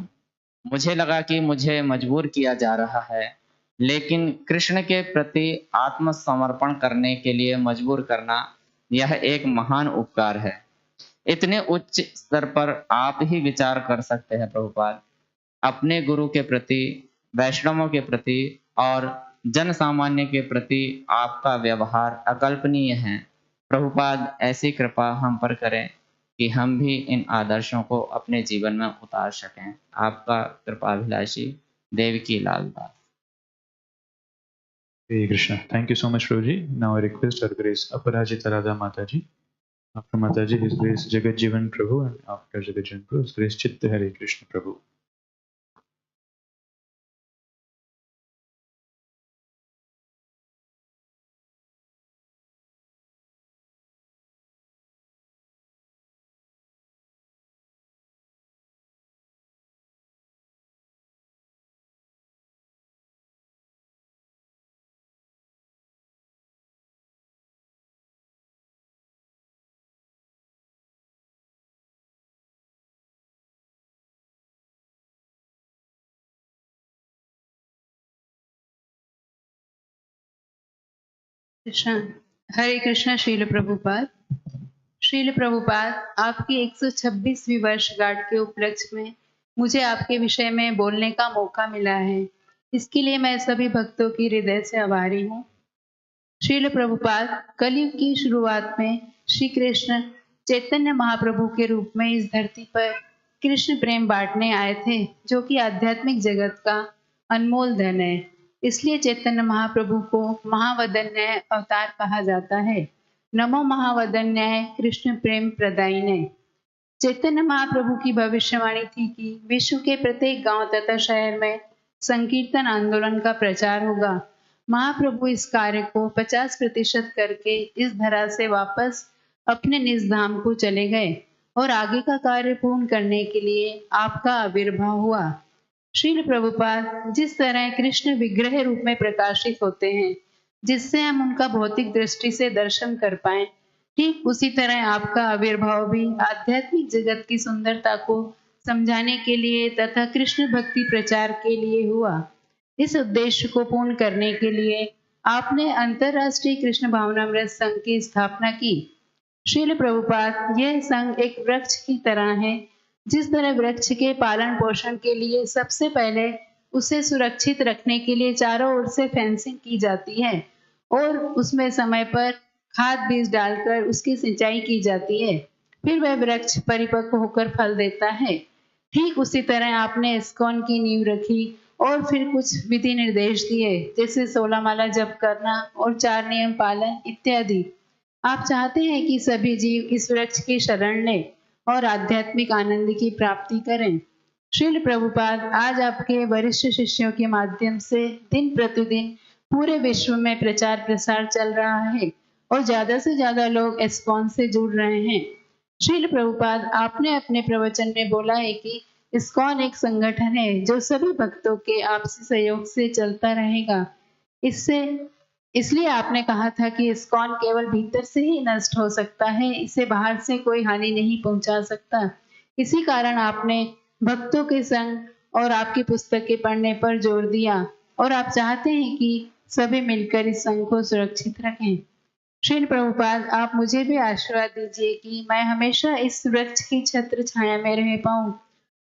M: मुझे लगा कि मुझे मजबूर किया जा रहा है, लेकिन कृष्ण के प्रति आत्मसमर्पण करने के लिए मजबूर करना यह एक महान उपकार है। इतने उच्च स्तर पर आप ही विचार कर सकते हैं प्रभुपाद। अपने गुरु के प्रति, वैष्णवों के प्रति और जन सामान्य के प्रति आपका व्यवहार अकल्पनीय है। प्रभुपाद, ऐसी कृपा हम पर करें कि हम भी इन आदर्शों को अपने जीवन में उतार सकें। आपका कृपाभिलाषी Devaki Lal Das.
C: Hare Krishna. Thank you so much, Prabhuji. Now I request Her Grace Aparajita Radha Mataji. After Mataji, His Grace Jagat Jivan Prabhu, and after Jagat Jivan Prabhu, His Grace Chitta Hare Krishna Prabhu.
L: Krishna हरे कृष्ण। श्रील प्रभुपाद, आपकी 126वीं वर्षगांठ के उपलक्ष्य में मुझे आपके विषय में बोलने का मौका मिला है। इसके लिए मैं सभी भक्तों की हृदय से आभारी हूँ। श्रील प्रभुपाद, कलयुग की शुरुआत में श्री कृष्ण चैतन्य महाप्रभु के रूप में इस धरती पर कृष्ण प्रेम बांटने आए थे, जो कि आध्यात्मिक जगत का अनमोल धन है। इसलिए चैतन्य महाप्रभु को महावदन्याय अवतार कहा जाता है। नमो महावदन्याय कृष्ण प्रेम प्रदायिने। चैतन्य महाप्रभु की भविष्यवाणी थी कि विश्व के प्रत्येक गांव तथा शहर में संकीर्तन आंदोलन का प्रचार होगा। महाप्रभु इस कार्य को 50% करके इस धरा से वापस अपने निज धाम को चले गए और आगे का कार्य पूर्ण करने के लिए आपका आविर्भाव हुआ। श्रील प्रभुपाद, जिस तरह कृष्ण विग्रह रूप में प्रकाशित होते हैं, जिससे हम उनका भौतिक दृष्टि से दर्शन कर पाएं। ठीक उसी तरह आपका आविर्भाव भी आध्यात्मिक जगत की सुंदरता को समझाने के लिए तथा कृष्ण भक्ति प्रचार के लिए हुआ। इस उद्देश्य को पूर्ण करने के लिए आपने अंतर्राष्ट्रीय कृष्ण भावनामृत संघ की स्थापना की। श्रील प्रभुपाद, यह संघ एक वृक्ष की तरह है। जिस तरह वृक्ष के पालन पोषण के लिए सबसे पहले उसे सुरक्षित रखने के लिए चारों ओर से फेंसिंग की जाती है और उसमें समय पर खाद बीज डालकर उसकी सिंचाई की जाती है, फिर वह वृक्ष परिपक्व होकर फल देता है। ठीक उसी तरह आपने इस्कॉन की नींव रखी और फिर कुछ विधि निर्देश दिए, जैसे 16 माला जप करना और 4 नियम पालन इत्यादि। आप चाहते हैं कि सभी जीव इस वृक्ष की शरण लें और आध्यात्मिक आनंद की प्राप्ति करें। श्रील प्रभुपाद, आज आपके वरिष्ठ शिष्यों के माध्यम से दिन प्रतिदिन पूरे विश्व में प्रचार प्रसार चल रहा है और ज्यादा से ज्यादा लोग इस्कॉन से जुड़ रहे हैं। श्रील प्रभुपाद, आपने अपने प्रवचन में बोला है कि इस्कॉन एक संगठन है जो सभी भक्तों के आपसी सहयोग से चलता रहेगा। इसलिए आपने कहा था कि इस्कॉन केवल भीतर से ही नष्ट हो सकता है, इसे बाहर से कोई हानि नहीं पहुंचा सकता। इसी कारण आपने भक्तों के संग और आपकी पुस्तकें पढ़ने पर जोर दिया और आप चाहते हैं कि सभी मिलकर इस संघ को सुरक्षित रखें। श्री प्रभुपाद, आप मुझे भी आशीर्वाद दीजिए कि मैं हमेशा इस वृक्ष की छत्र छाया में रह पाऊं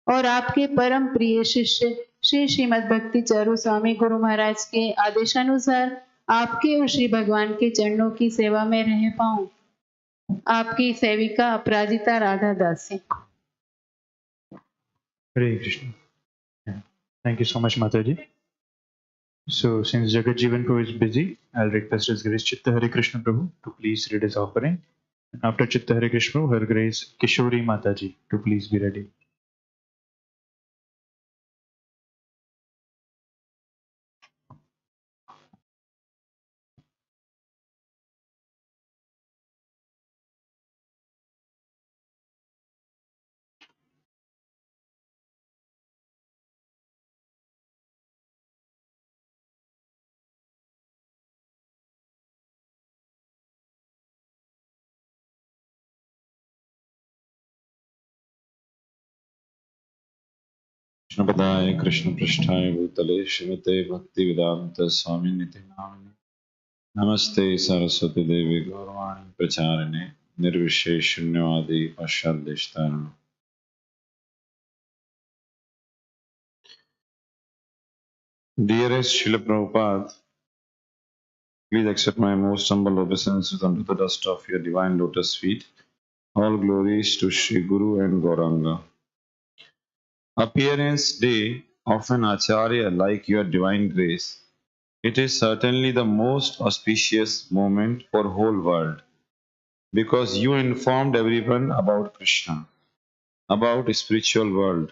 L: और आपके परम प्रिय शिष्य श्री श्रीमद भक्ति चारू स्वामी गुरु महाराज के आदेशानुसार आपके और श्री भगवान के चरणों की सेवा में रह पाऊं। आपकी सेविका अपराजिता राधा दासी।
C: Hare Krishna. Yeah. Thank you so much, Mataji. So, since Jagat Jivan Ko is busy, I'll request His Grace Chitta Hare Krishna Prabhu to please read his offering. And after Chitta Hare Krishna, Her Grace Kishori Mataji to please be ready.
N: कृष्णपदाय कृष्णपृष्ठाय भूतले श्रीमते भक्तिवेदांत स्वामी निति नामिने नमस्ते सरस्वती देवी गौरवाणी प्रचारिणे निर्विशेष शून्यवादी पाश्चात्यदेशतारिणे। Dearest Srila Prabhupada, please accept my most humble obeisances unto the dust of your divine lotus feet. All glories to Sri Guru and Gauranga. Appearance day of an Acharya like your divine grace. It is certainly the most auspicious moment for whole world, because you informed everyone about Krishna, about spiritual world,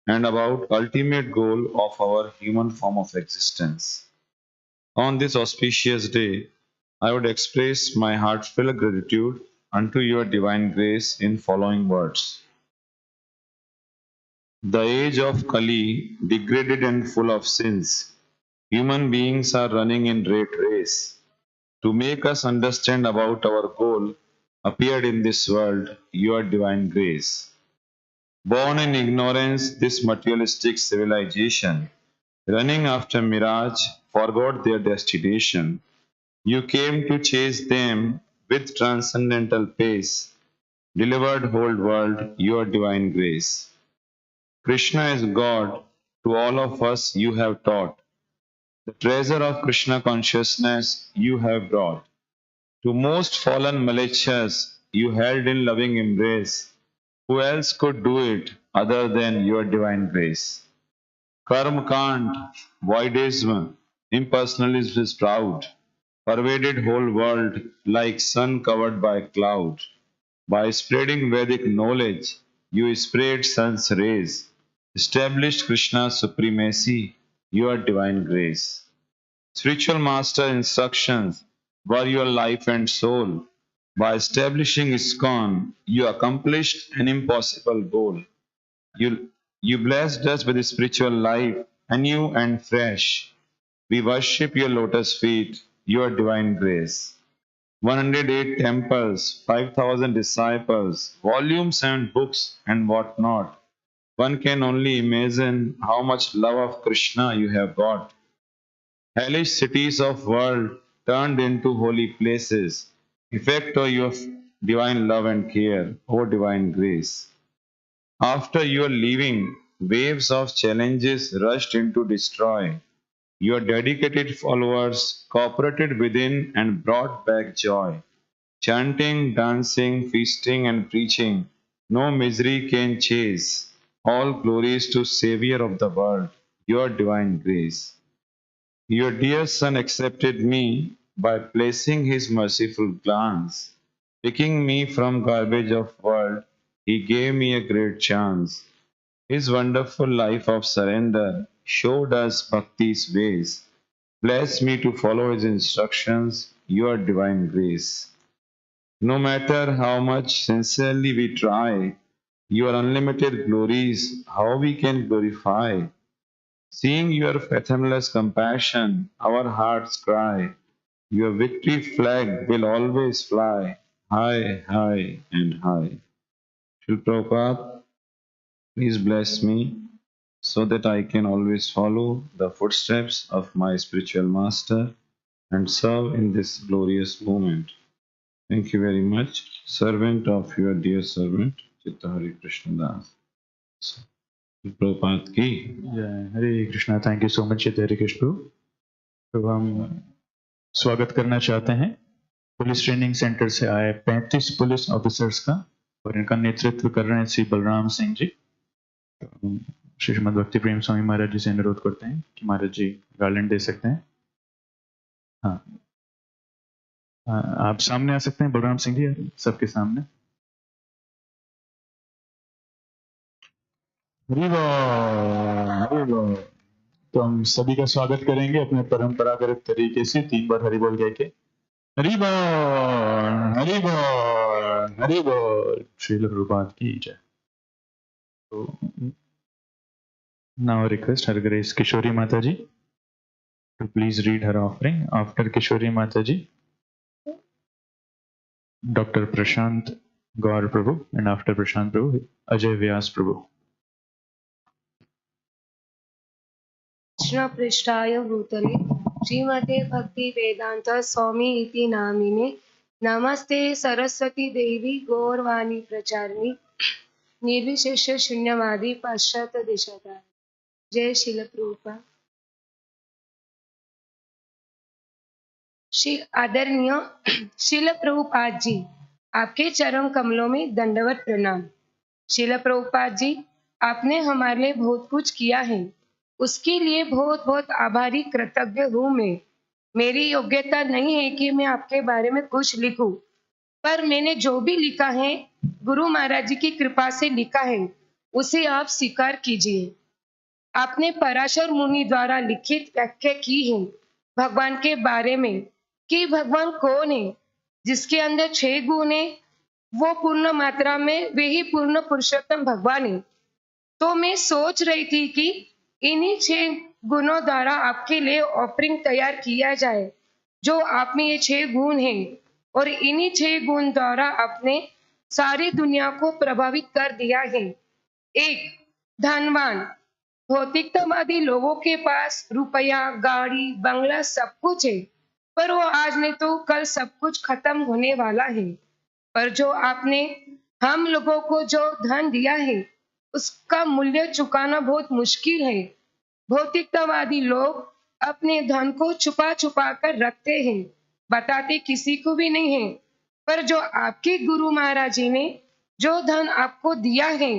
N: and about ultimate goal of our human form of existence. On this auspicious day, I would express my heartfelt gratitude unto your divine grace in following words. The age of Kali, degraded and full of sins, human beings are running in rat race. To make us understand about our goal, appeared in this world your divine grace. Born in ignorance, this materialistic civilization, running after mirage, forgot their destination. You came to chase them with transcendental pace, delivered whole world your divine grace. Krishna is God, to all of us you have taught. The treasure of Krishna consciousness you have brought. To most fallen malicious you held in loving embrace. Who else could do it other than your divine grace? Karma Kant, voidism, impersonalism is proud, pervaded whole world like sun covered by cloud. By spreading Vedic knowledge, you spread sun's rays, established Krishna's supremacy, your divine grace. Spiritual master instructions were your life and soul. By establishing Iskcon, you accomplished an impossible goal. You blessed us with spiritual life, anew and fresh. We worship your lotus feet, your divine grace. 108 temples, 5,000 disciples, volumes and books and what not. One can only imagine how much love of Krishna you have got. Hellish cities of world turned into holy places, effect of your divine love and care, O divine grace. After your leaving, waves of challenges rushed in to destroy. Your dedicated followers cooperated within and brought back joy. Chanting, dancing, feasting, and preaching, no misery can chase. All glories to Savior of the world, your divine grace. Your dear Son accepted me by placing his merciful glance. Picking me from garbage of world, he gave me a great chance. His wonderful life of surrender showed us Bhakti's ways. Bless me to follow his instructions, your divine grace. No matter how much sincerely we try, your unlimited glories, how we can glorify. Seeing your fathomless compassion, our hearts cry, your victory flag will always fly, high, high, and high. Srila Prabhupada, please bless me so that I can always follow the footsteps of my spiritual master and serve in this glorious moment. Thank you very much. Servant of your dear servant, Chitta Hari Krishna Das. Prabhupada की
C: जय Hare Krishna. Thank you so much Hare Krishna Prabhu. तो हम स्वागत करना चाहते हैं police training centre से आए 35 पुलिस ऑफिसर्स का, और इनका नेतृत्व कर रहे हैं श्री बलराम सिंह जी। तो श्रीमद भक्ति प्रेम स्वामी महाराज जी से अनुरोध करते हैं कि महाराज जी गार्लैंड दे सकते हैं। हाँ, आप सामने आ सकते हैं बलराम सिंह जी, सबके सामने। हरि बोल, हरि बोल। तो हम सभी का स्वागत करेंगे अपने परंपरागत तरीके से 3 बार हरि बोल कह के। हरि बोल, हरि बोल, हरि बोल। श्रील प्रभुपाद की जय। तो नाउ रिक्वेस्ट हर ग्रेस किशोरी माता जी to please read her offering. After Kishori Mataji, Dr. Prashant Gaur Prabhu, and after Prashant Prabhu, Ajay Vyas Prabhu.
O: Krishna पृष्ठाय भूतले श्रीमते भक्ति वेदांत स्वामी इति नामिने नमस्ते सरस्वती देवी गौरवाणी प्रचारिणी निर्विशेष शून्यवादी पाश्चात्य दिशा। जय श्रील प्रभुपाद। श्री आदरणीय श्रील प्रभुपाद जी, आपके चरण कमलों में दंडवत प्रणाम। श्रील प्रभुपाद जी, आपने हमारे लिए बहुत कुछ किया है, उसके लिए बहुत बहुत आभारी कृतज्ञ हूँ मैं। मेरी योग्यता नहीं है कि मैं आपके बारे में कुछ लिखूं, पर मैंने जो भी लिखा है गुरु महाराज जी की कृपा से लिखा है, उसे आप स्वीकार कीजिए। आपने पराशर मुनि द्वारा लिखित व्याख्या की है भगवान के बारे में कि भगवान कौन है, जिसके अंदर 6 गुण है, वो पूर्ण मात्रा में वे ही पूर्ण पुरुषोत्तम भगवान है। तो मैं सोच रही थी कि इन्हीं 6 गुणों द्वारा आपके लिए ऑफरिंग तैयार किया जाए। जो आप में ये 6 गुण हैं और इन्हीं 6 गुण द्वारा आपने सारी दुनिया को प्रभावित कर दिया है। 1, धनवान। भौतिकतावादी लोगों के पास रुपया, गाड़ी, बंगला सब कुछ है, पर वो आज नहीं तो कल सब कुछ खत्म होने वाला है। पर जो आपने हम लोगों को जो धन दिया है, उसका मूल्य चुकाना बहुत मुश्किल है। भौतिकतावादी लोग अपने धन को छुपा छुपा कर रखते हैं, बताते किसी को भी नहीं है। पर जो आपके गुरु महाराज जी ने जो धन आपको दिया है,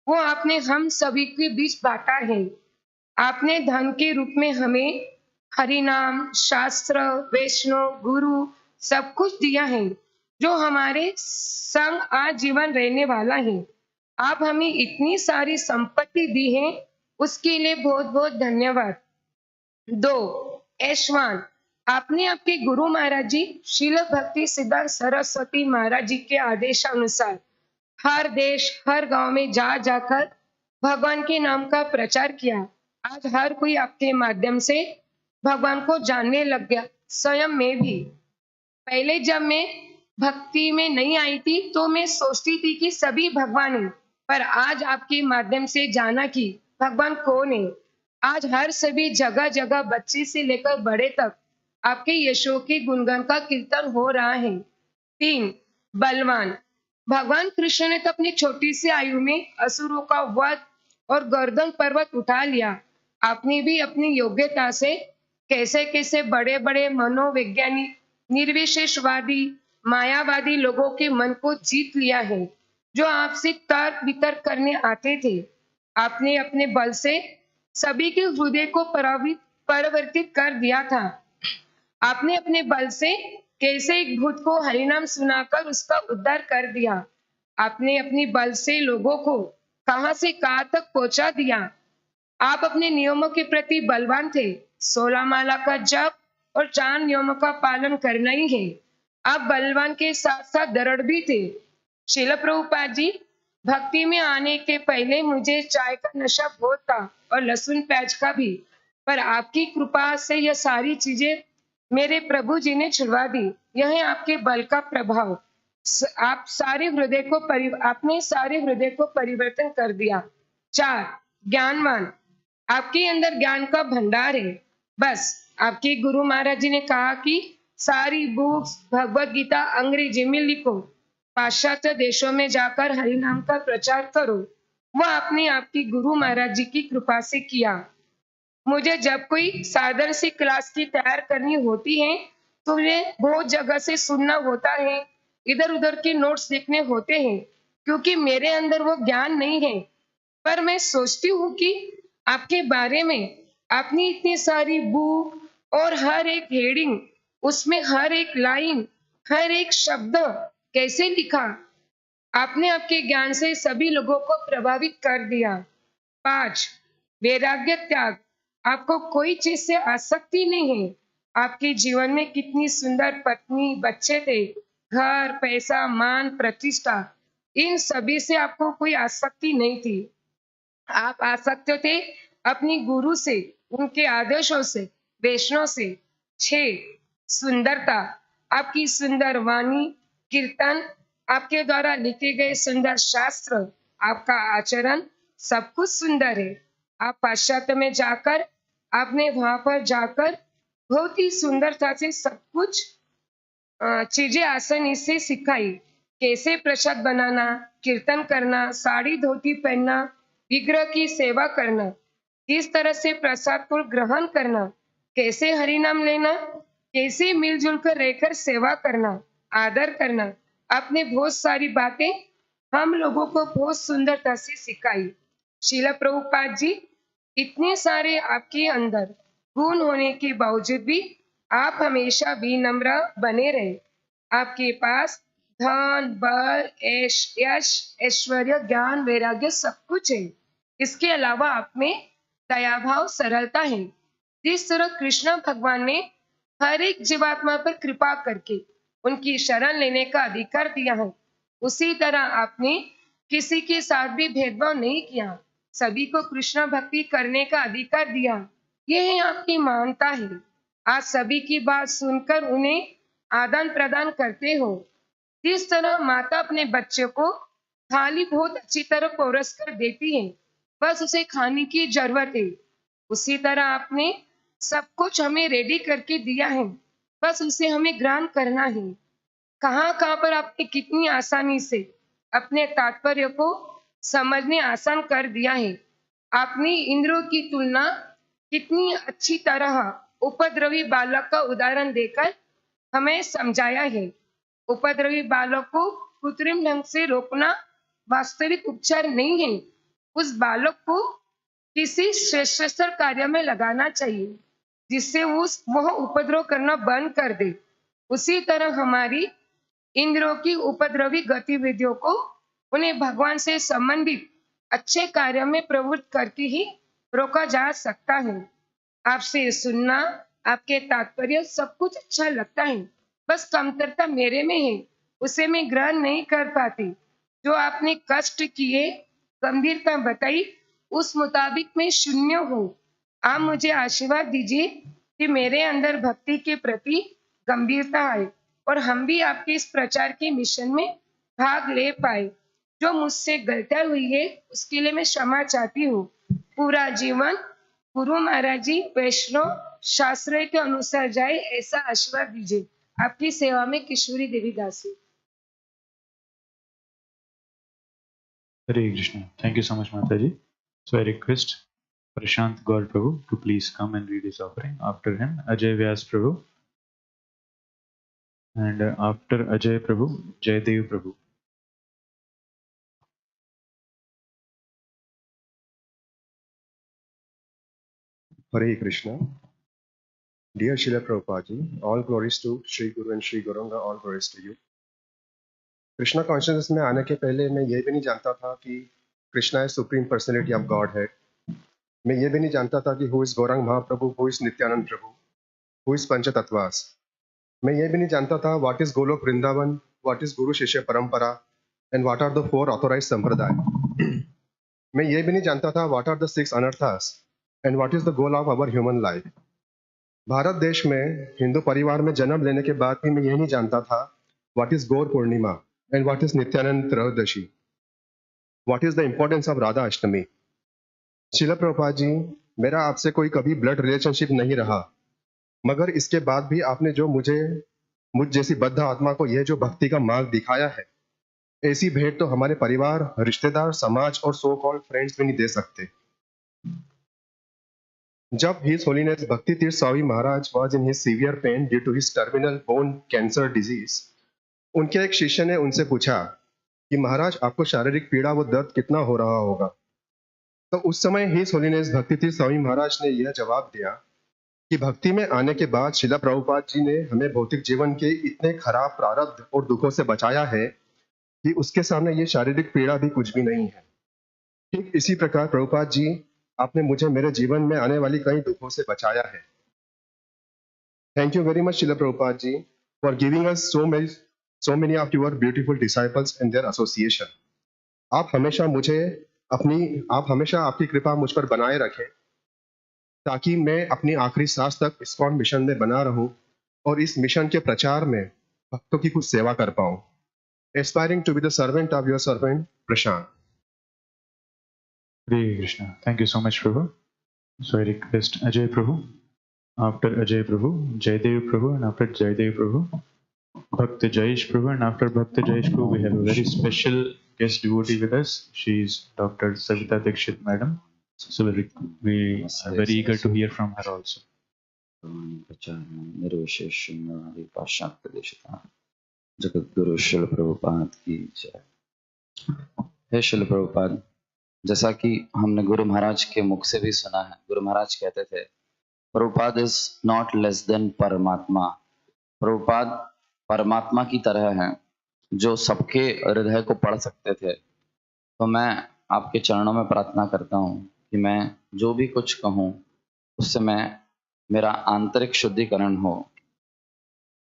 O: वो आपने हम सभी के बीच बांटा है। आपने धन के रूप में हमें हरिनाम, शास्त्र, वैष्णव, गुरु सब कुछ दिया है, जो हमारे संग आजीवन रहने वाला है। आप हमें इतनी सारी संपत्ति दी है, उसके लिए बहुत बहुत धन्यवाद। 2, ऐशवान। आपने आपके गुरु महाराज जी श्रील भक्ति सिद्धांत सरस्वती महाराज जी के आदेशानुसार हर देश हर गांव में जा जाकर भगवान के नाम का प्रचार किया। आज हर कोई आपके माध्यम से भगवान को जानने लग गया। स्वयं मैं भी। पहले जब मैं भक्ति में नहीं आई थी तो मैं सोचती थी कि सभी भगवान हैं, पर आज आपके माध्यम से जाना कि भगवान कौन है। आज हर सभी जगह जगह बच्चे से लेकर बड़े तक आपके यशों के गुणगान का कीर्तन हो रहा है। 3 बलवान। भगवान कृष्ण ने तो अपनी छोटी सी आयु में असुरों का वध और गर्दन पर्वत उठा लिया। आपने भी अपनी योग्यता से कैसे कैसे बड़े बड़े मनोवैज्ञानिक, निर्विशेषवादी, मायावादी लोगों के मन को जीत लिया है, जो आपसे तर्क वितर्क करने आते थे। आपने अपने बल से सभी के हृदय को परिवर्तित कर दिया था। आपने अपने बल से कैसे एक भूत को हरिनाम सुनाकर उसका उद्धार कर दिया। आपने अपनी बल से लोगों को कहां से कहां तक पहुंचा दिया। आप अपने नियमों के प्रति बलवान थे। 16 माला का जप और 4 नियमों का पालन करना ही है। आप बलवान के साथ साथ दृढ़ भी थे। श्रील प्रभुपाद जी, भक्ति में आने के पहले मुझे चाय का नशा बहुत था और लहसुन प्याज का भी, पर आपकी कृपा से यह सारी चीजें मेरे प्रभु जी ने छुड़वा दी। यह है आपके बल का प्रभाव। आपने सारे हृदय को परिवर्तन कर दिया। 4 ज्ञानवान। आपके अंदर ज्ञान का भंडार है। बस आपके गुरु महाराज जी ने कहा कि सारी बुक्स भगवत गीता अंग्रेजी में लिखो, पाश्चात्य देशों में जाकर हरिनाम का प्रचार करो। वह आपने आपकी गुरु महाराज जी की कृपा से किया। मुझे जब कोई साधारण सी क्लास की तैयार करनी होती है तो मुझे बहुत जगह से सुनना होता है, इधर उधर के नोट्स देखने होते हैं, क्योंकि मेरे अंदर वो ज्ञान नहीं है। पर मैं सोचती हूँ कि आपके बारे में आपने इतनी सारी बुक और हर एक हेडिंग, उसमें हर एक लाइन, हर एक शब्द कैसे लिखा। आपने आपके ज्ञान से सभी लोगों को प्रभावित कर दिया। 5 वैराग्य त्याग। आपको कोई चीज से आसक्ति नहीं है। आपके जीवन में कितनी सुंदर पत्नी, बच्चे थे, घर, पैसा, मान, प्रतिष्ठा, इन सभी से आपको कोई आसक्ति नहीं थी। आप आसक्त थे अपनी गुरु से, उनके आदेशों से, वैष्णव से। 6 सुंदरता। आपकी सुंदर वाणी, कीर्तन, आपके द्वारा लिखे गए सुंदर शास्त्र, आपका आचरण, सब कुछ सुंदर है। आप पाश्चात्य में जाकर, आपने वहां पर जाकर बहुत ही सुंदरता से सब कुछ चीजें आसानी से सिखाई। कैसे प्रसाद बनाना, कीर्तन करना, साड़ी धोती पहनना, विग्रह की सेवा करना, किस तरह से प्रसाद को ग्रहण करना, कैसे हरिनाम लेना, कैसे मिलजुल कर रहकर सेवा करना, आदर करना। आपने बहुत सारी बातें हम लोगों को बहुत सुंदरता से सिखाई। श्रील प्रभुपाद जी, इतने सारे आपके अंदर गुण होने के बावजूद भी आप हमेशा विनम्र बने रहे। आपके पास धन, बल, यश, ऐश्वर्य, ज्ञान, वैराग्य सब कुछ है। इसके अलावा आप में दया भाव, सरलता है। जिस तरह कृष्ण भगवान ने हर एक जीवात्मा पर कृपा करके उनकी शरण लेने का अधिकार दिया है, उसी तरह आपने किसी के साथ भी भेदभाव नहीं किया, सभी को कृष्ण भक्ति करने का अधिकार दिया। यह आपकी महानता है। आज सभी की बात सुनकर उन्हें आदान प्रदान करते हो। जिस तरह माता अपने बच्चे को थाली बहुत अच्छी तरह परोस कर देती है, बस उसे खाने की जरूरत है, उसी तरह आपने सब कुछ हमें रेडी करके दिया है, बस उसे हमें ग्रहण करना है। कहाँ कहाँ पर आपने कितनी आसानी से अपने तात्पर्य को समझने आसान कर दिया है। आपने इंद्रियों की तुलना कितनी अच्छी तरह उपद्रवी बालक का उदाहरण देकर हमें समझाया है। उपद्रवी बालक को कृत्रिम ढंग से रोकना वास्तविक उपचार नहीं है। उस बालक को किसी श्रेष्ठ कार्य में लगाना चाहिए, जिससे वह उपद्रव करना बंद कर दे। उसी तरह हमारी इंद्रियों की उपद्रवी गतिविधियों को उन्हें भगवान से संबंधित अच्छे कार्य में प्रवृत्त करके ही रोका जा सकता है। आपसे सुनना, आपके तात्पर्य सब कुछ अच्छा लगता है, बस कमतरता मेरे में है, उसे मैं ग्रहण नहीं कर पाती। जो आपने कष्ट किए, गंभीरता बताई, उस मुताबिक मैं शून्य हूँ। आप मुझे आशीर्वाद दीजिए कि मेरे अंदर भक्ति के प्रति गंभीरता आए और हम भी आपके इस प्रचार के मिशन में भाग ले पाए। जो मुझसे गलतियां हुई है उसके लिए मैं क्षमा चाहती हूँ। पूरा जीवन गुरु महाराज जी वैष्णव शास्त्र के अनुसार जाए ऐसा आशीर्वाद दीजिए। आपकी सेवा में किशोरी देवी दासी।
C: Hare Krishna. Thank you so much, Mataji. So I request Prashant Gaur Prabhu to please come and read his offering. After him, Ajay Vyas Prabhu. And after Ajay Prabhu, Jaydev Prabhu.
P: Hare Krishna. Dear Srila Prabhupada, all glories to Sri Guru and Sri Gauranga, all glories to you. Krishna consciousness में आने के पहले मैं ये भी नहीं जानता था कि Krishna is supreme personality of God है। मैं ये भी नहीं जानता था कि who is Gauranga Mahaprabhu, who is Nityananda Prabhu, who is Panchatattvas. मैं ये भी नहीं जानता था what is Goloka Vrindavan, what is guru shishya parampara and what are the 4 authorized sampradaya. मैं ये भी नहीं जानता था what are the 6 anarthas and what is the goal of our human life. Bharat देश में हिंदू परिवार में जन्म लेने के बाद भी मैं ये नहीं जानता था what is Gaur Purnima and what is Nityanand Trayodashi, what is the importance of Radha Ashtami। Srila Prabhupada ji, मेरा आपसे कोई कभी ब्लड रिलेशनशिप नहीं रहा, मगर इसके बाद भी आपने जो मुझ जैसी बद्ध आत्मा को यह जो भक्ति का मार्ग दिखाया है, ऐसी भेंट तो हमारे परिवार, रिश्तेदार, समाज और सो कॉल्ड फ्रेंड्स भी नहीं दे सकते। जब his holiness Bhakti Tirtha Swami Maharaj was in his severe pain due to his terminal bone cancer disease, उनके एक शिष्य ने उनसे पूछा कि महाराज आपको शारीरिक पीड़ा व दर्द कितना हो रहा होगा। तो उस समय हिज होलीनेस भक्ति तीर्थ स्वामी महाराज ने यह जवाब दिया कि भक्ति में आने के बाद श्रीला प्रभुपाद जी ने हमें भौतिक जीवन के इतने खराब प्रारब्ध और दुखों से बचाया है कि उसके सामने ये शारीरिक पीड़ा भी कुछ भी नहीं है। ठीक इसी प्रकार प्रभुपाद जी, आपने मुझे मेरे जीवन में आने वाली कई दुखों से बचाया है। Thank you very much Srila Prabhupada ji for giving us so many of your beautiful disciples and their association। आप हमेशा आपकी कृपा मुझ पर बनाए रखें ताकि मैं अपनी आखिरी सांस तक इस्कॉन मिशन में बना रहूं और इस मिशन के प्रचार में भक्तों की कुछ सेवा कर पाऊं। Aspiring to be the servant of your servant, Prashant।
C: Hare Krishna. Thank you so much, Prabhu. So I request Ajay Prabhu. After Ajay Prabhu, Jaydev Prabhu, and after Jaydev Prabhu, Bhakti Jayesh Prabhu, and after Bhakti Jayesh Prabhu, we have a very special guest devotee with us. She is Dr. Savita Dikshit Madam. So we are very eager to hear from her also.
Q: Jagat Guru Srila Prabhupada की जय। हे श्रील प्रभुपाद, जैसा कि हमने गुरु महाराज के मुख से भी सुना है, गुरु महाराज कहते थे Prabhupada is not less than परमात्मा। प्रभुपाद परमात्मा की तरह हैं जो सबके हृदय को पढ़ सकते थे। तो मैं आपके चरणों में प्रार्थना करता हूँ कि मैं जो भी कुछ कहूँ उससे मेरा आंतरिक शुद्धिकरण हो।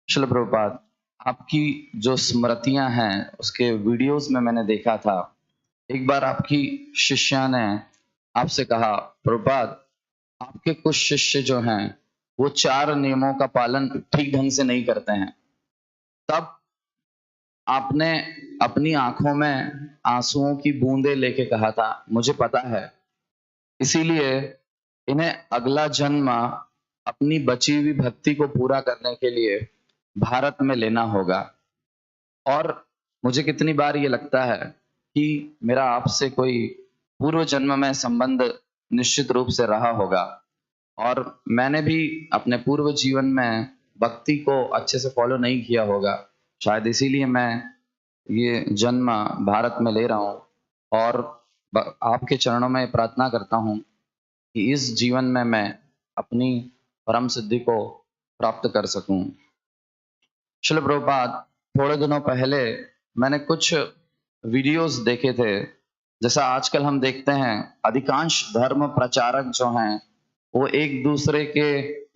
Q: श्रील प्रभुपाद, आपकी जो स्मृतियां हैं उसके वीडियोस में मैंने देखा था, एक बार आपकी शिष्या ने आपसे कहा प्रभुपाद आपके कुछ शिष्य जो हैं वो 4 नियमों का पालन ठीक ढंग से नहीं करते हैं। तब आपने अपनी आंखों में आंसुओं की बूंदें लेके कहा था मुझे पता है, इसीलिए इन्हें अगला जन्म अपनी बची हुई भक्ति को पूरा करने के लिए भारत में लेना होगा। और मुझे कितनी बार ये लगता है कि मेरा आपसे कोई पूर्व जन्म में संबंध निश्चित रूप से रहा होगा और मैंने भी अपने पूर्व जीवन में भक्ति को अच्छे से फॉलो नहीं किया होगा। शायद इसीलिए मैं ये जन्म भारत में ले रहा हूँ और आपके चरणों में प्रार्थना करता हूँ कि इस जीवन में मैं अपनी परम सिद्धि को प्राप्त कर सकूं। श्रील प्रभुपाद, थोड़े दिनों पहले मैंने कुछ वीडियोस देखे थे, जैसा आजकल हम देखते हैं अधिकांश धर्म प्रचारक जो हैं वो एक दूसरे के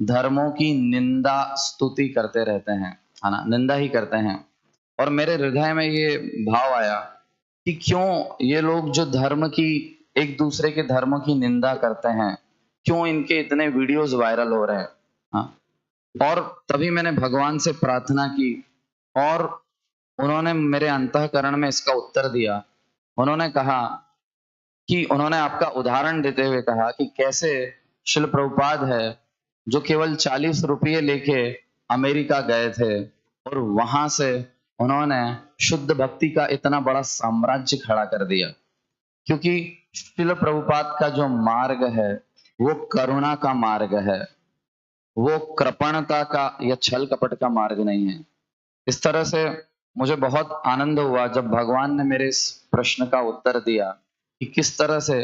Q: धर्मों की निंदा स्तुति करते रहते हैं, है ना, निंदा ही करते हैं। और मेरे हृदय में ये भाव आया कि क्यों ये लोग जो धर्म की एक दूसरे के धर्म की निंदा करते हैं, क्यों इनके इतने वीडियोस वायरल हो रहे हैं। हाँ, और तभी मैंने भगवान से प्रार्थना की और उन्होंने मेरे अंतःकरण में इसका उत्तर दिया। उन्होंने कहा कि उन्होंने आपका उदाहरण देते हुए कहा कि कैसे शिल प्रभुपाद है जो केवल 40 रुपये लेके अमेरिका गए थे और वहां से उन्होंने शुद्ध भक्ति का इतना बड़ा साम्राज्य खड़ा कर दिया। क्योंकि शिल प्रभुपाद का जो मार्ग है वो करुणा का मार्ग है, वो कृपणता का या छल कपट का मार्ग नहीं है। इस तरह से मुझे बहुत आनंद हुआ जब भगवान ने मेरे इस प्रश्न का उत्तर दिया कि किस तरह से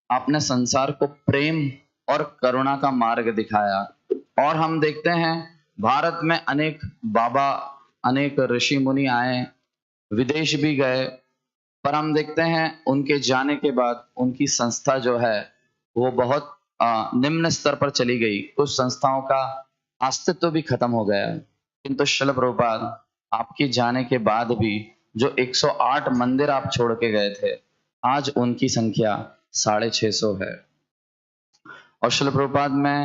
Q: आपने संसार को प्रेम और करुणा का मार्ग दिखाया। और हम देखते हैं भारत में अनेक बाबा, अनेक ऋषि मुनि आए, विदेश भी गए, पर हम देखते हैं उनके जाने के बाद उनकी संस्था जो है वो बहुत निम्न स्तर पर चली गई। कुछ संस्थाओं का अस्तित्व भी खत्म हो गया। किंतु शिल प्रभुपाद आपके जाने के बाद भी जो 108 मंदिर आप छोड़ के गए थे, आज उनकी संख्या 650 है। और शिल प्रभुपाद मैं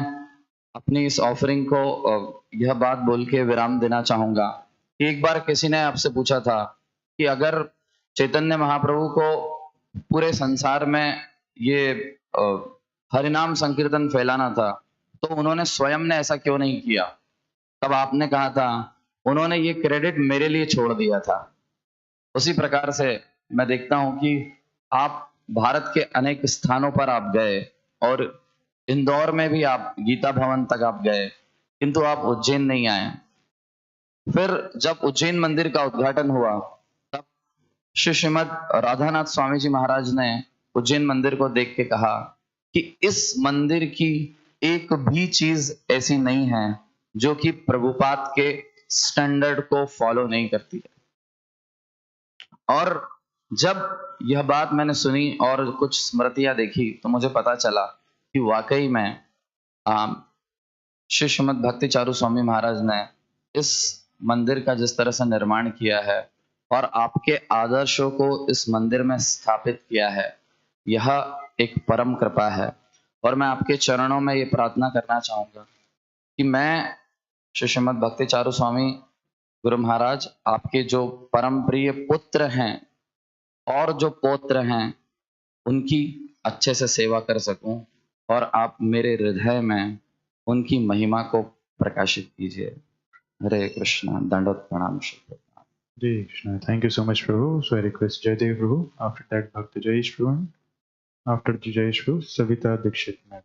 Q: अपनी इस ऑफरिंग को यह बात बोल के विराम देना चाहूंगा कि एक बार किसी ने आपसे पूछा था कि अगर चैतन्य महाप्रभु को पूरे संसार में ये हरिनाम संकीर्तन फैलाना था तो उन्होंने स्वयं ने ऐसा क्यों नहीं किया। तब आपने कहा था उन्होंने ये क्रेडिट मेरे लिए छोड़ दिया था। उसी प्रकार से मैं देखता हूं कि आप भारत के अनेक स्थानों पर आप गए और इंदौर में भी आप गीता भवन तक आप गए, किंतु आप उज्जैन नहीं आए। फिर जब उज्जैन मंदिर का उद्घाटन हुआ तब श्रीमद राधानाथ स्वामी जी महाराज ने उज्जैन मंदिर को देख के कहा कि इस मंदिर की एक भी चीज ऐसी नहीं है जो कि प्रभुपाद के स्टैंडर्ड को फॉलो नहीं करती है। और जब यह बात मैंने सुनी और कुछ स्मृतियां देखी तो मुझे पता चला कि वाकई में श्रीमद भक्ति चारू स्वामी महाराज ने इस मंदिर का जिस तरह से निर्माण किया है और आपके आदर्शों को इस मंदिर में स्थापित किया है, यह एक परम कृपा है। और मैं आपके चरणों में ये प्रार्थना करना चाहूंगा कि मैं श्रीमद भक्ति चारू स्वामी गुरु महाराज आपके जो परम प्रिय पुत्र हैं और जो पौत्र हैं उनकी अच्छे से सेवा कर सकूं और आप मेरे हृदय में उनकी महिमा को प्रकाशित कीजिए। हरे कृष्णा, दंडवत प्रणाम।
C: Hare Krishna. Thank you so much, Prabhu. So I request Jaydev Prabhu. After that, Bhakti Jayesh Prabhu. After Jayesh Prabhu, Savita Dikshit ma'am.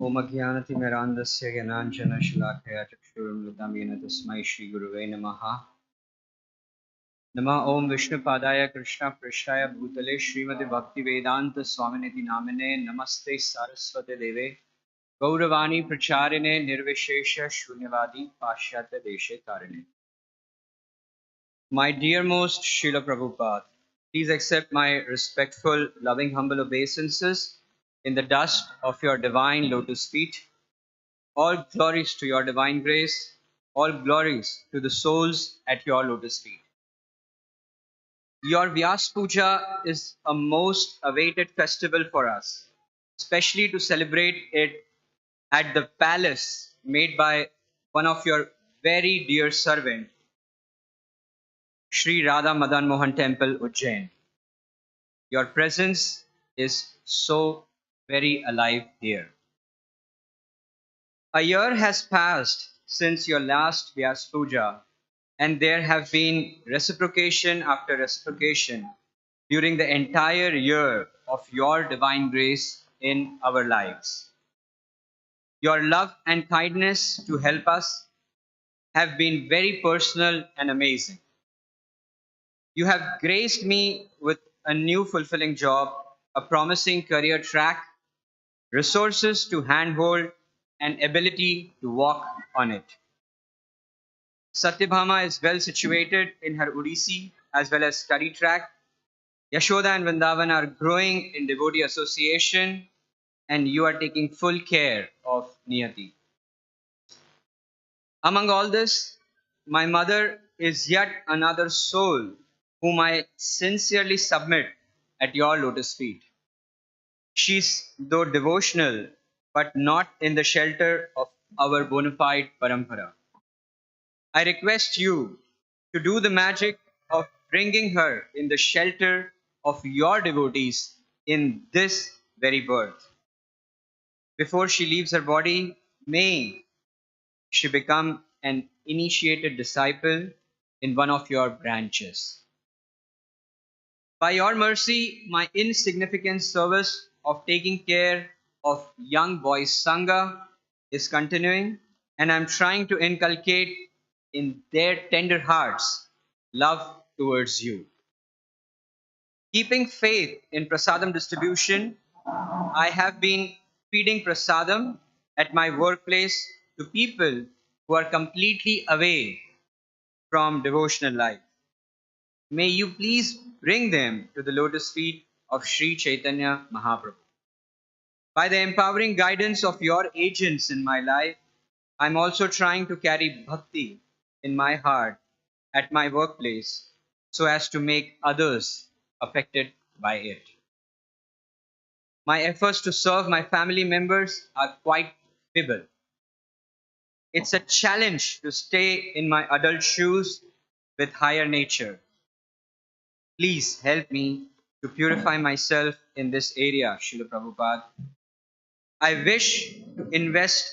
E: ओम अज्ञानतिमिरान्धस्य ज्ञानाञ्जनशलाकया चक्षुरुन्मिलितं येन तस्मै श्रीगुरुवे नमः। नमः ओम विष्णुपादाय कृष्णपृष्ठाय भूतले श्रीमति भक्तिवेदांत स्वामिनिधि नामिने नमस्ते सारस्वते देवे गौरवाणी प्रचारिणे निर्विशेष शून्यवादी पाश्चात्य देशे तारिणे। My dear most Srila Prabhupada, please accept my respectful, loving, humble obeisances in the dust of your divine lotus feet. All glories to your divine grace, all glories to the souls at your lotus feet. Your Vyasa Puja is a most awaited festival for us, especially to celebrate it at the palace made by one of your very dear servant, Sri Radha Madan Mohan Temple, Ujjain. Your presence is so very alive here. A year has passed since your last Vyasa Puja, and there have been reciprocation after reciprocation during the entire year of your divine grace in our lives. Your love and kindness to help us have been very personal and amazing. You have graced me with a new fulfilling job, a promising career track, resources to handhold, and ability to walk on it. Satyabhama is well situated in her Odissi as well as study track. Yashoda and Vrindavan are growing in devotee association, and you are taking full care of Niyati. Among all this, my mother is yet another soul whom I sincerely submit at your lotus feet. She's though devotional, but not in the shelter of our bona fide parampara. I request you to do the magic of bringing her in the shelter of your devotees in this very birth. Before she leaves her body, may she become an initiated disciple in one of your branches. By your mercy, my insignificant service of taking care of young boys' Sangha is continuing, and I'm trying to inculcate in their tender hearts love towards you. Keeping faith in prasadam distribution, I have been feeding prasadam at my workplace to people who are completely away from devotional life. May you please bring them to the lotus feet of Sri Chaitanya Mahaprabhu. By the empowering guidance of your agents in my life, I'm also trying to carry bhakti in my heart at my workplace so as to make others affected by it. My efforts to serve my family members are quite feeble. It's a challenge to stay in my adult shoes with higher nature. Please help me to purify myself in this area, Srila Prabhupada. I wish to invest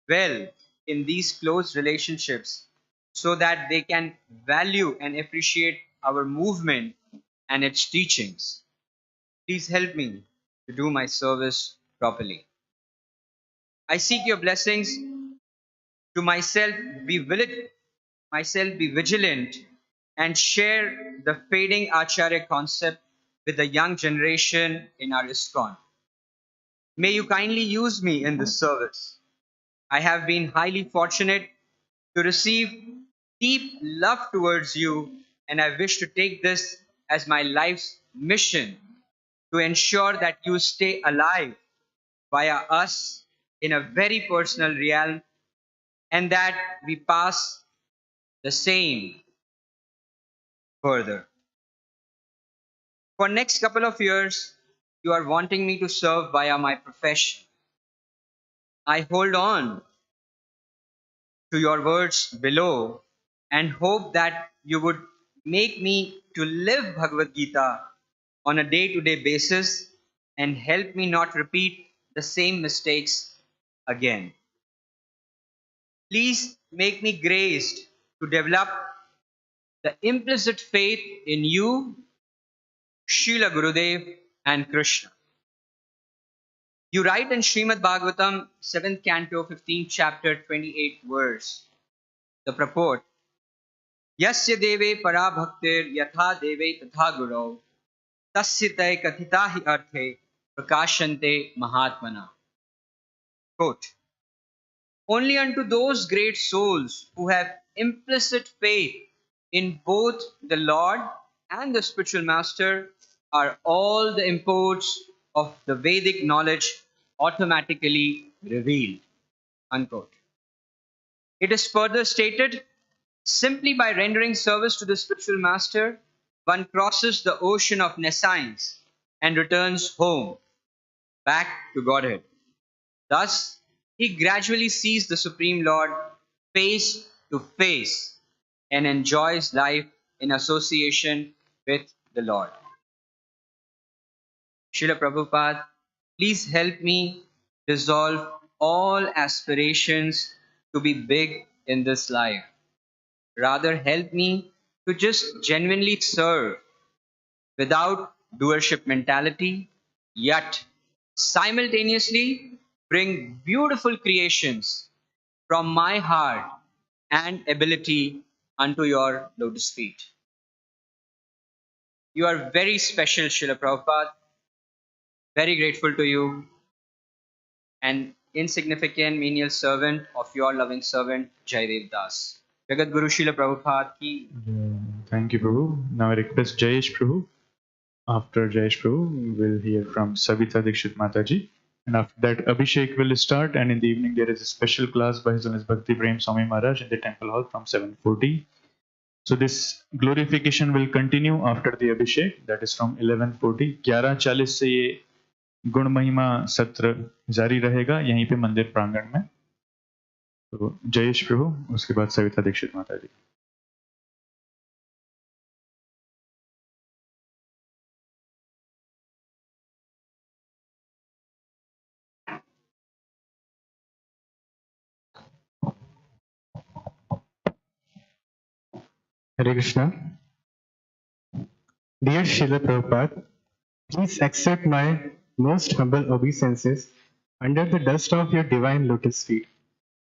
E: well in these close relationships so that they can value and appreciate our movement and its teachings. Please help me to do my service properly. I seek your blessings to myself be vigilant and share the fading Acharya concept with the young generation in our Iskcon. May you kindly use me in this service. I have been highly fortunate to receive deep love towards you, and I wish to take this as my life's mission to ensure that you stay alive via us in a very personal realm and that we pass the same further. For next couple of years, you are wanting me to serve via my profession. I hold on to your words below and hope that you would make me to live Bhagavad Gita on a day-to-day basis and help me not repeat the same mistakes again. Please make me graced to develop the implicit faith in you, Srila Gurudev, and Krishna. You write in Srimad Bhagavatam, 7th canto, 15th chapter, 28th verse, the purport, Yasya deve para bhaktir yatha deve tatha guru tasya te kathita hi arthe prakashante mahatmana. Quote, only unto those great souls who have implicit faith in both the Lord and the spiritual master are all the imports of the Vedic knowledge automatically revealed. Unquote. It is further stated, simply by rendering service to the spiritual master, one crosses the ocean of nescience and returns home, back to Godhead. Thus, he gradually sees the Supreme Lord face to face and enjoys life in association with the Lord. Srila Prabhupada, please help me dissolve all aspirations to be big in this life. Rather, help me to just genuinely serve without doership mentality, yet simultaneously bring beautiful creations from my heart and ability unto your lotus feet. You are very special, Srila Prabhupada. Very grateful to you. An insignificant menial servant of your loving servant, Jaidev Das. Jagat Guru Srila Prabhupada ki.
C: Thank you, Prabhu. Now I request Jayesh Prabhu. After Jayesh Prabhu, we'll hear from Savita Dikshit Mataji. And after that, Abhishek will start, and in the evening there is a special class by His Holiness Bhakti Prem Swami Maharaj in the temple hall from 7:40. So this glorification will continue after the Abhishek, that is from 11:40. 11:40 से ये गुण महिमा सत्र जारी रहेगा यहीं पे मंदिर प्रांगण में. तो जयेश प्रभु, उसके बाद सविता दीक्षित माता जी.
R: Hare Krishna. Dear Srila Prabhupada, please accept my most humble obeisances under the dust of your divine lotus feet,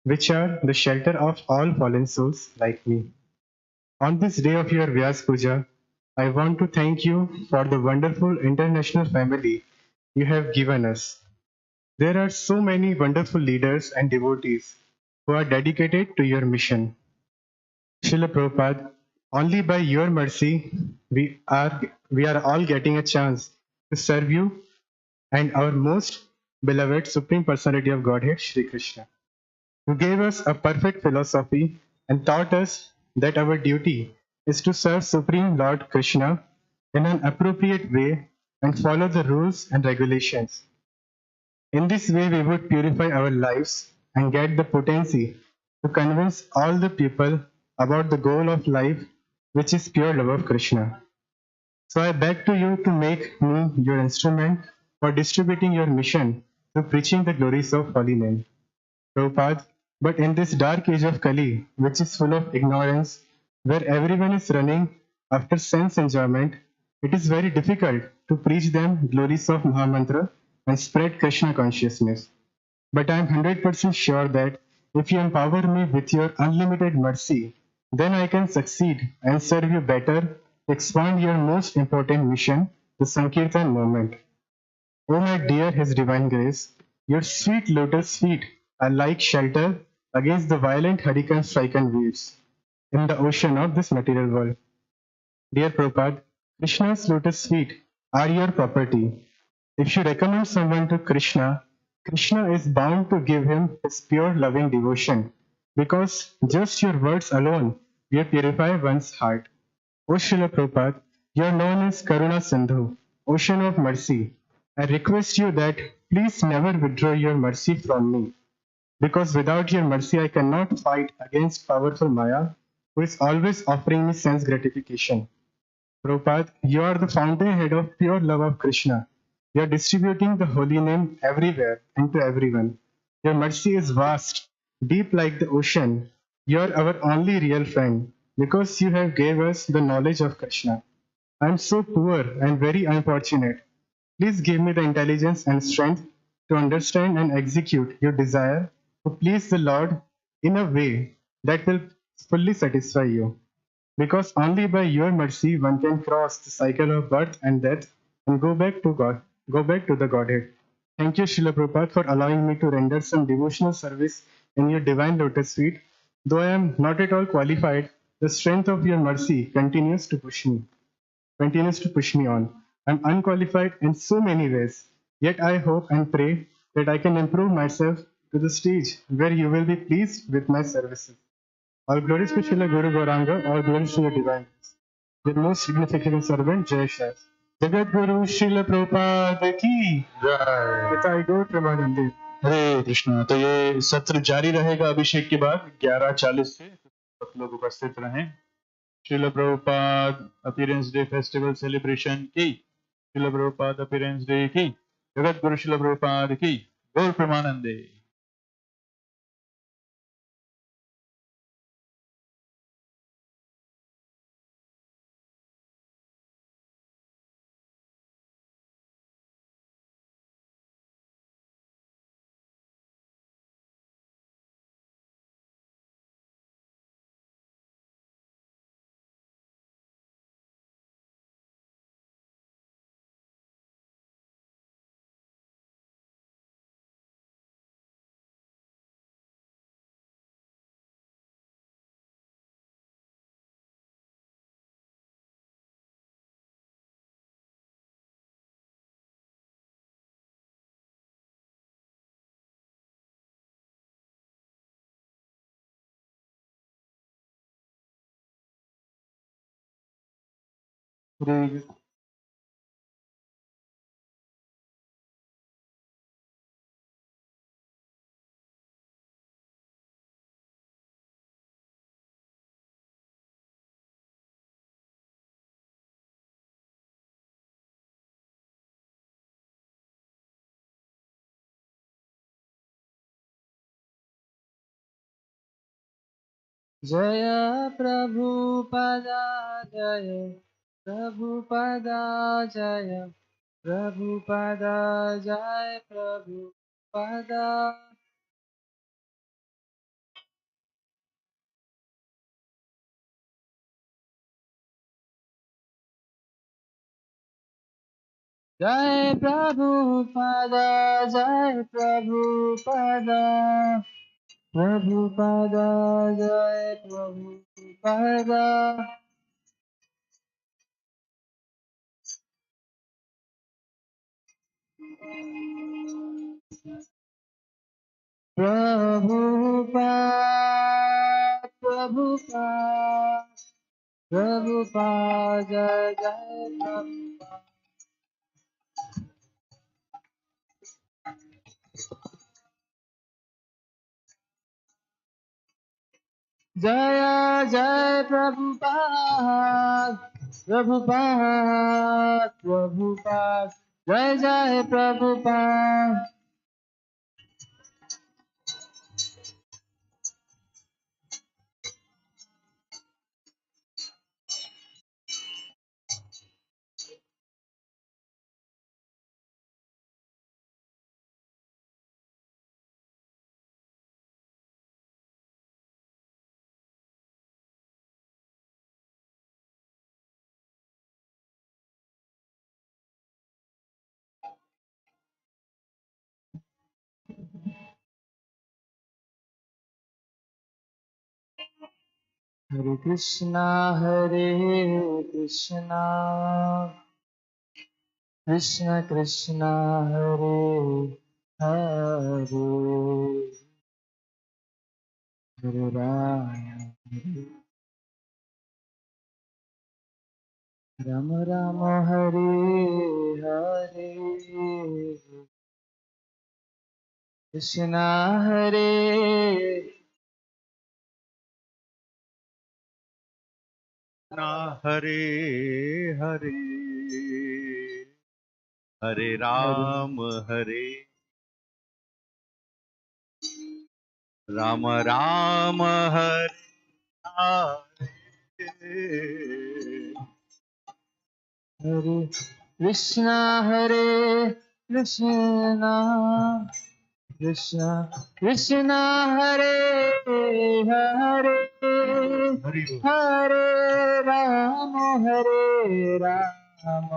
R: which are the shelter of all fallen souls like me. On this day of your Vyasa Puja, I want to thank you for the wonderful international family you have given us. There are so many wonderful leaders and devotees who are dedicated to your mission. Srila Prabhupada, only by your mercy we are all getting a chance to serve you and our most beloved Supreme Personality of Godhead, Shri Krishna. You gave us a perfect philosophy and taught us that our duty is to serve Supreme Lord Krishna in an appropriate way and follow the rules and regulations. In this way, we would purify our lives and get the potency to convince all the people about the goal of life, which is pure love of Krishna. So I beg to you to make me your instrument for distributing your mission through preaching the glories of holy name. Prabhupada, but in this dark age of Kali, which is full of ignorance, where everyone is running after sense enjoyment, it is very difficult to preach them glories of Mahamantra and spread Krishna consciousness. But I am 100% sure that if you empower me with your unlimited mercy, then I can succeed and serve you better to expand your most important mission, the Sankirtan movement. O my dear His Divine Grace, your sweet lotus feet are like shelter against the violent hurricane stricken waves in the ocean of this material world. Dear Prabhupada, Krishna's lotus feet are your property. If you recommend someone to Krishna, Krishna is bound to give him his pure loving devotion because just your words alone will purify one's heart. O Srila Prabhupada, you are known as Karuna Sindhu, ocean of mercy. I request you that please never withdraw your mercy from me, because without your mercy I cannot fight against powerful Maya, who is always offering me sense gratification. Prabhupada, you are the fountainhead of pure love of Krishna. You are distributing the holy name everywhere and to everyone. Your mercy is vast, deep like the ocean. You are our only real friend because you have gave us the knowledge of Krishna. I am so poor and very unfortunate. Please give me the intelligence and strength to understand and execute your desire to please the Lord in a way that will fully satisfy you. Because only by your mercy one can cross the cycle of birth and death and go back to God, go back to the Godhead. Thank you, Srila Prabhupada, for allowing me to render some devotional service in your divine lotus feet. Though I am not at all qualified, the strength of your mercy continues to push me on. I'm unqualified in so many ways, yet I hope and pray that I can improve myself to the stage where you will be pleased with my services. All glories to Srila Guru Gauranga, all glories to your divine grace. Your most significant servant, Jai Shah. Jagat Guru Srila Prabhupada की
C: जय.
R: पिता गो प्रमानंदे.
C: हरे कृष्णा. तो ये सत्र जारी रहेगा अभिषेक के बाद 11:40 से. सब लोग उपस्थित रहें. Srila Prabhupada Appearance Day Festival Celebration की. Srila Prabhupada Appearance Day की. जगत गुरु Srila Prabhupada की. गौर प्रमानंदे.
K: जय प्रभुपदा जय प्रभुपदा जय प्रभुपदा जय प्रभुपदा जय प्रभुपदा जय प्रभुपदा प्रभुपदा जय प्रभुपदा प्रभुपाद प्रभुपाद प्रभुपाद जय जय प्रभुपाद जय जय प्रभुपाद प्रभुपाद प्रभुपाद जय जय प्रभुपाद हरे Krishna Krishna Krishna Hare Hare Hare Ram Ram Hare Hare Krishna Hare
S: Hare Hare Hare
K: Hare
S: Ram Ram Hare Hare
K: Hare Krishna Krishna Krishna Krishna Hare Hare Hare Ram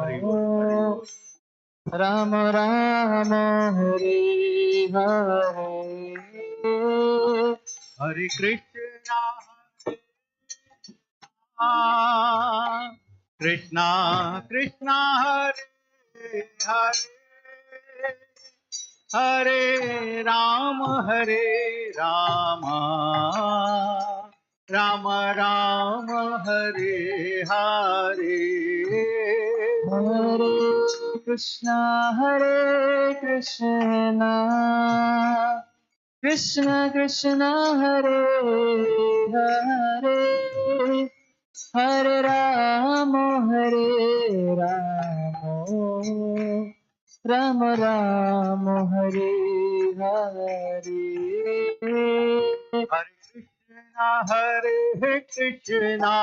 K: Ram Ram Hare Hare
S: Hare Krishna Krishna Krishna Hare Hare Hare Ram Ram Ram Hare Hare
K: Hare Krishna Krishna Krishna Hare Hare Hare Ram Ram Ram Hare Hare
S: Hare Krishna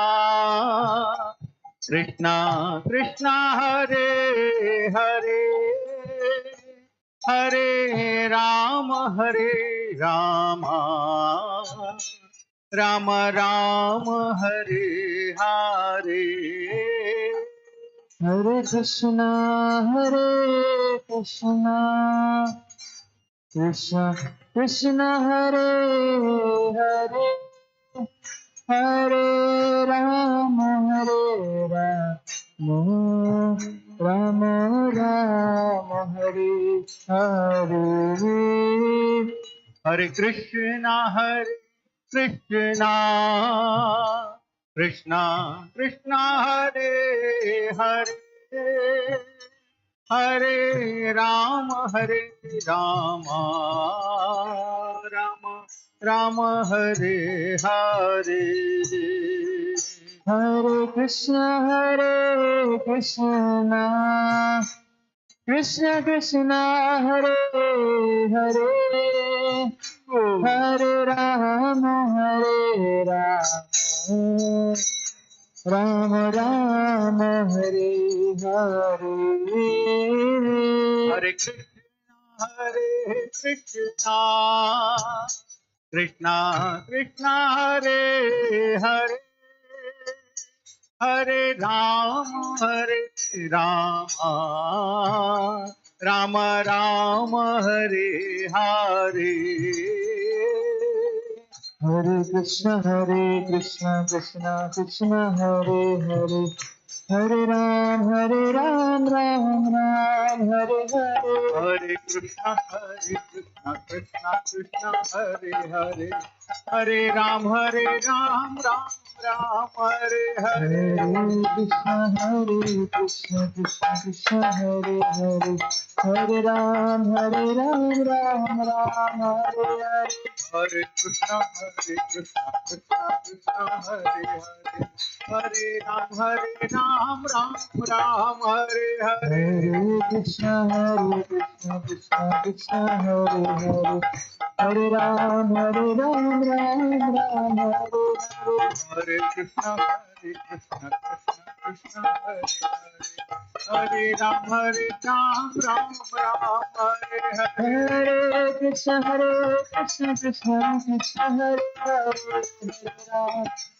S: Krishna Krishna Hare Hare Hare Ram Ram Ram Hare Hare
K: Hare Krishna Krishna Krishna Hare Hare Hare Ram Ram Ram Hare Hare
S: Hare Krishna Krishna Krishna Hare Hare Hare Rama Rama Rama Hare Hare.
H: Hare Krishna, Krishna Krishna, Hare Hare, Hare Rama, Rama Rama, Hare Hare.
S: Hare Krishna Krishna Krishna Hare Hare Hare Rama Rama Rama Hare Hare.
H: Hare Krishna, Krishna Krishna, Hare Hare, Hare Ram, Ram Ram, Hare Hare.
S: Hare Krishna, Krishna Krishna, Hare Hare, Hare Ram, Ram Hare Hare.
H: Hare Krishna, Krishna Krishna, Hare Hare, Hare Ram, Ram Ram, Hare Hare.
S: Hare Krishna, Krishna Krishna, Hare Hare, Hare Ram, Ram Hare Hare.
H: Hare Krishna, Krishna Krishna, Hare Hare, Hare Ram, Ram Ram, Hare Hare.
S: Hare Krishna, Krishna Krishna, Hare Hare, Hare Ram, Ram Hare Hare.
H: Hare Krishna, Krishna Krishna, Hare Hare, Hare Ram, Ram Hare Hare.
S: Hare Krishna, Krishna Krishna, Hare Hare,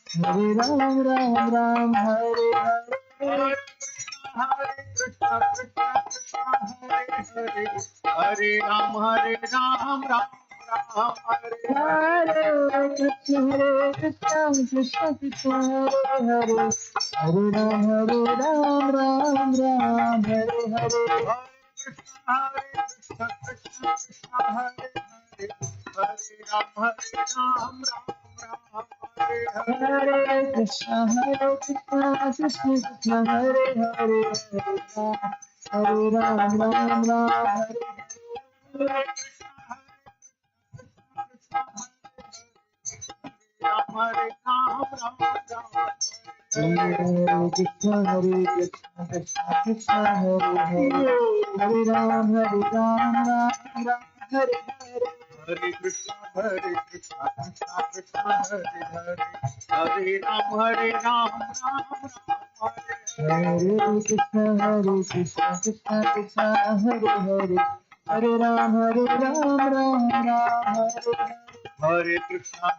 S: Hare Ram, Ram Hare Hare.
H: Hare Krishna, Krishna Krishna, Hare Hare, Hare Ram, Ram Hare Hare.
S: Hare Krishna, Krishna Krishna, Hare Hare, Hare Ram, Ram Hare Hare.
H: Hare Krishna, Krishna Krishna, Hare Hare, Hare Ram, Ram Hare Hare. Hare Krishna, Krishna Krishna, Hare Hare, Hare Ram, Ram Hare Hare.
S: Hare Krishna, Krishna Krishna, Hare Hare, Hare Ram, Ram
H: Hare Krishna, Krishna Krishna, Hare Hare, Hare Ram, Ram Hare Hare.
S: Hare Krishna,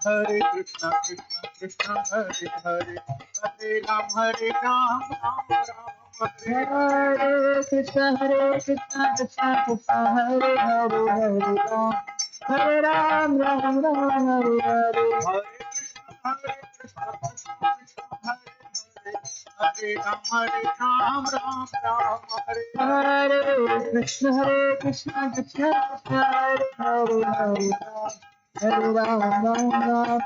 S: Krishna Krishna, Hare Hare, Hare Ram, Ram Hare Hare.
H: Hare Krishna, Krishna Krishna, Hare Hare, Hare Ram, Ram Hare Hare.
S: Hare Ram, Ram Hare
H: Hare Krishna, Krishna Krishna, Hare Hare, Hare Ram, Ram Hare Hare.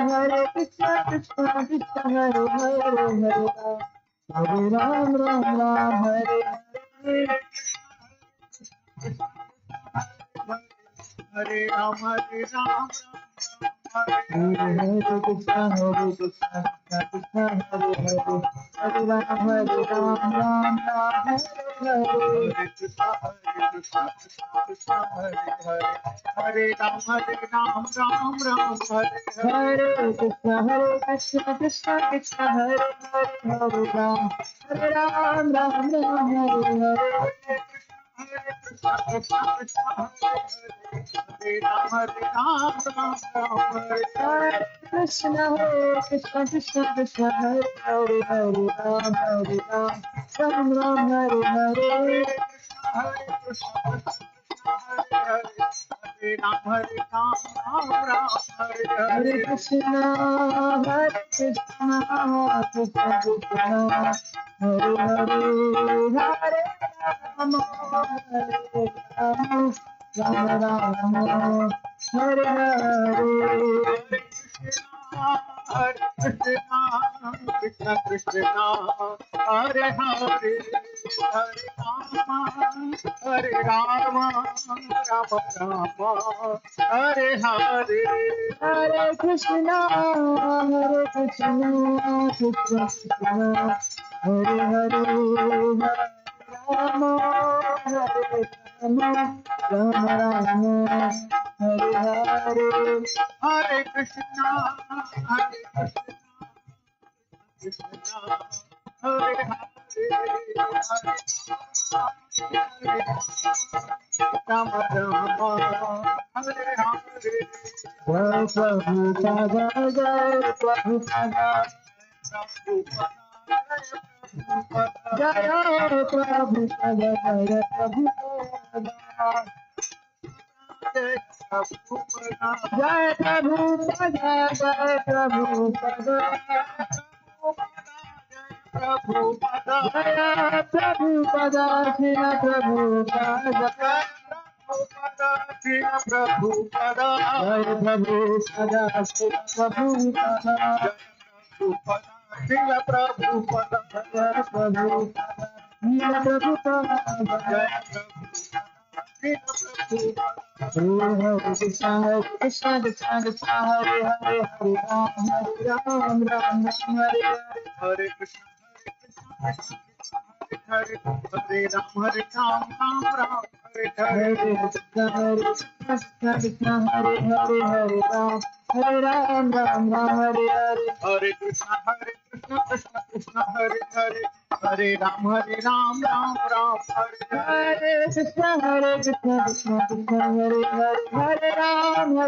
H: Hare Krishna, Krishna Krishna, Hare Hare, Hare Ram, Ram Hare Hare.
S: Hare Ram, Ram
H: Hare Krishna, Krishna Krishna, Hare Hare, Hare Ram, Ram Hare Hare.
S: Hare Krishna, Krishna Krishna, Hare Hare, Hare Ram, Ram Hare Hare.
H: Hare Krishna, Krishna Krishna, Hare Hare, Hare Ram, Ram Hare Hare.
S: Hare Krishna, Krishna Krishna, Hare Hare, Hare Ram, Hare Hare.
H: Krishna, Krishna Krishna, Hare Hare, Hare Ram, Ram Hare Hare.
S: Hare Krishna, Hare Ram, Ram Hare Hare.
H: Hare Krishna, Krishna Krishna, Hare Hare, Hare
S: Krishna Krishna, Hare Hare, Hare Rama, Hare Rama, Rama Rama, Hare Hare, Hare Krishna, Krishna Krishna, Hare Hare, Rama, Hare Rama, Rama Rama, Hare Hare, Hare Krishna, Hare Krishna, Hare Hare, Rama Rama, Hare Hare. Jai Prabhupada, Jai Prabhupada, Jai Prabhupada, Jai Prabhupada. Jai Prabhupada, Jai Prabhupada, Prabhupada, Jai Prabhupada, Srila Prabhupada, Srila Prabhupada, Jai Prabhupada, Srila Prabhupada, Srila Prabhupada, Jai Prabhupada, Srila Prabhupada, Jai Hare Krishna, Hare Krishna, Krishna Krishna, Hare Hare, Hare Ram, Ram Ram, Hare Hare, Hare Krishna, Hare Hare, Hare Ram, Ram Ram, Hare Hare, Hare Krishna, Krishna Krishna, Hare Hare, Hare Ram, Ram Ram, Hare Hare, Hare Krishna, Krishna Krishna, Hare Hare, Hare Ram, Ram Ram, Hare Hare, Krishna, Krishna Krishna, Hare Hare, Hare Ram, Ram Ram, Hare Hare,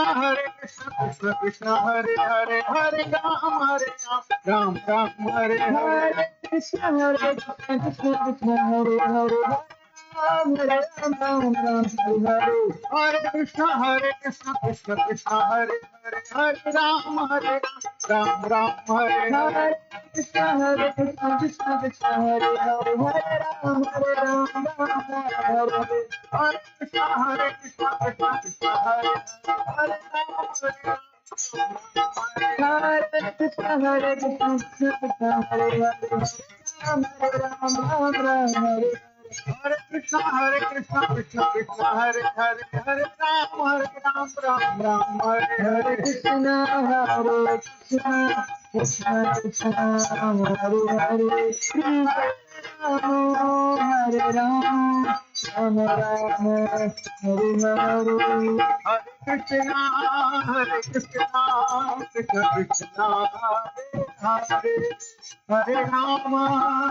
S: Hare Krishna, Krishna Krishna, Hare Hare, Hare Ram, Ram Ram, Hare Hare, Krishna, Krishna Krishna, Hare Hare, Hare Ram, Ram Ram, Hare Hare, Hare Krishna, Krishna Krishna, Hare Hare, Hare Ram, Ram Ram, Hare Hare, Krishna, Krishna Krishna, Hare Hare, Hare Ram, Ram Ram, Hare Hare, Hare Krishna, Krishna Krishna, Hare Hare, Hare Ram, Hare Krishna, Krishna Krishna, Hare Hare, Hare Ram, Ram Ram, Hare Hare Krishna, Krishna Krishna, Hare Hare, Hare Ram, Ram Ram, Hare Hare, Krishna, Krishna Krishna, Hare Hare, Hare Ram, Ram Ram, Hare Hare, Hare Krishna, Krishna Krishna, Hare Hare, Hare Rama,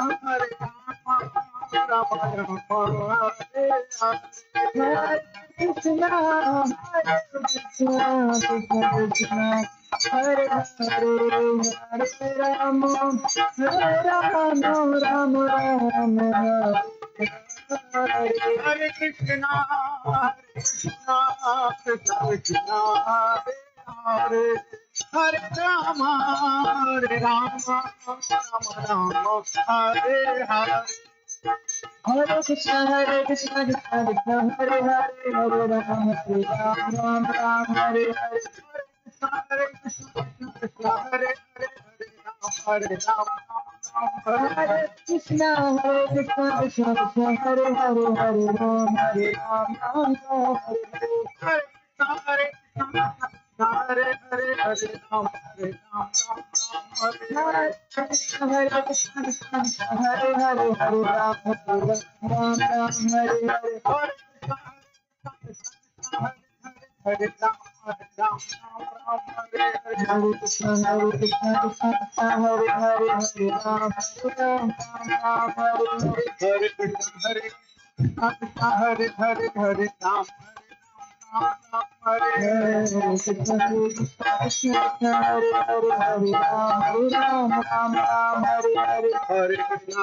S: Hare Rama, Rama Rama, Hare Hare, Krishna, Krishna Krishna, Hare Hare, Hare Rama, Hare Rama, Rama Rama, Hare Krishna, Krishna Krishna, Hare Hare Rama, Hare Rama, Rama Rama, Hare Hare. Hare Krishna, Krishna Krishna, Hare Hare, Hare Rama, Hare Ram, Ram Hare Hare. Hare Krishna, Krishna Hare Hare, Hare Ram, Hare Krishna, Krishna Krishna, Hare Hare, Hare Ram, Ram Ram, Hare Hare. Hare Hare, Hare Ram, Hare Krishna, Krishna Krishna, Hare Hare, Hare Ram, Ram Ram, Hare Hare. Hare Ram, Ram Hare Hare. Hare Krishna, Krishna Krishna, Hare Hare, Hare Ram, Ram Hare Hare. Hare Krishna, Krishna Hare Hare, Hare Ram, Hare Hare. Krishna, Krishna Krishna, Hare Hare, Hare Ram, Ram Hare Hare. Hare Krishna,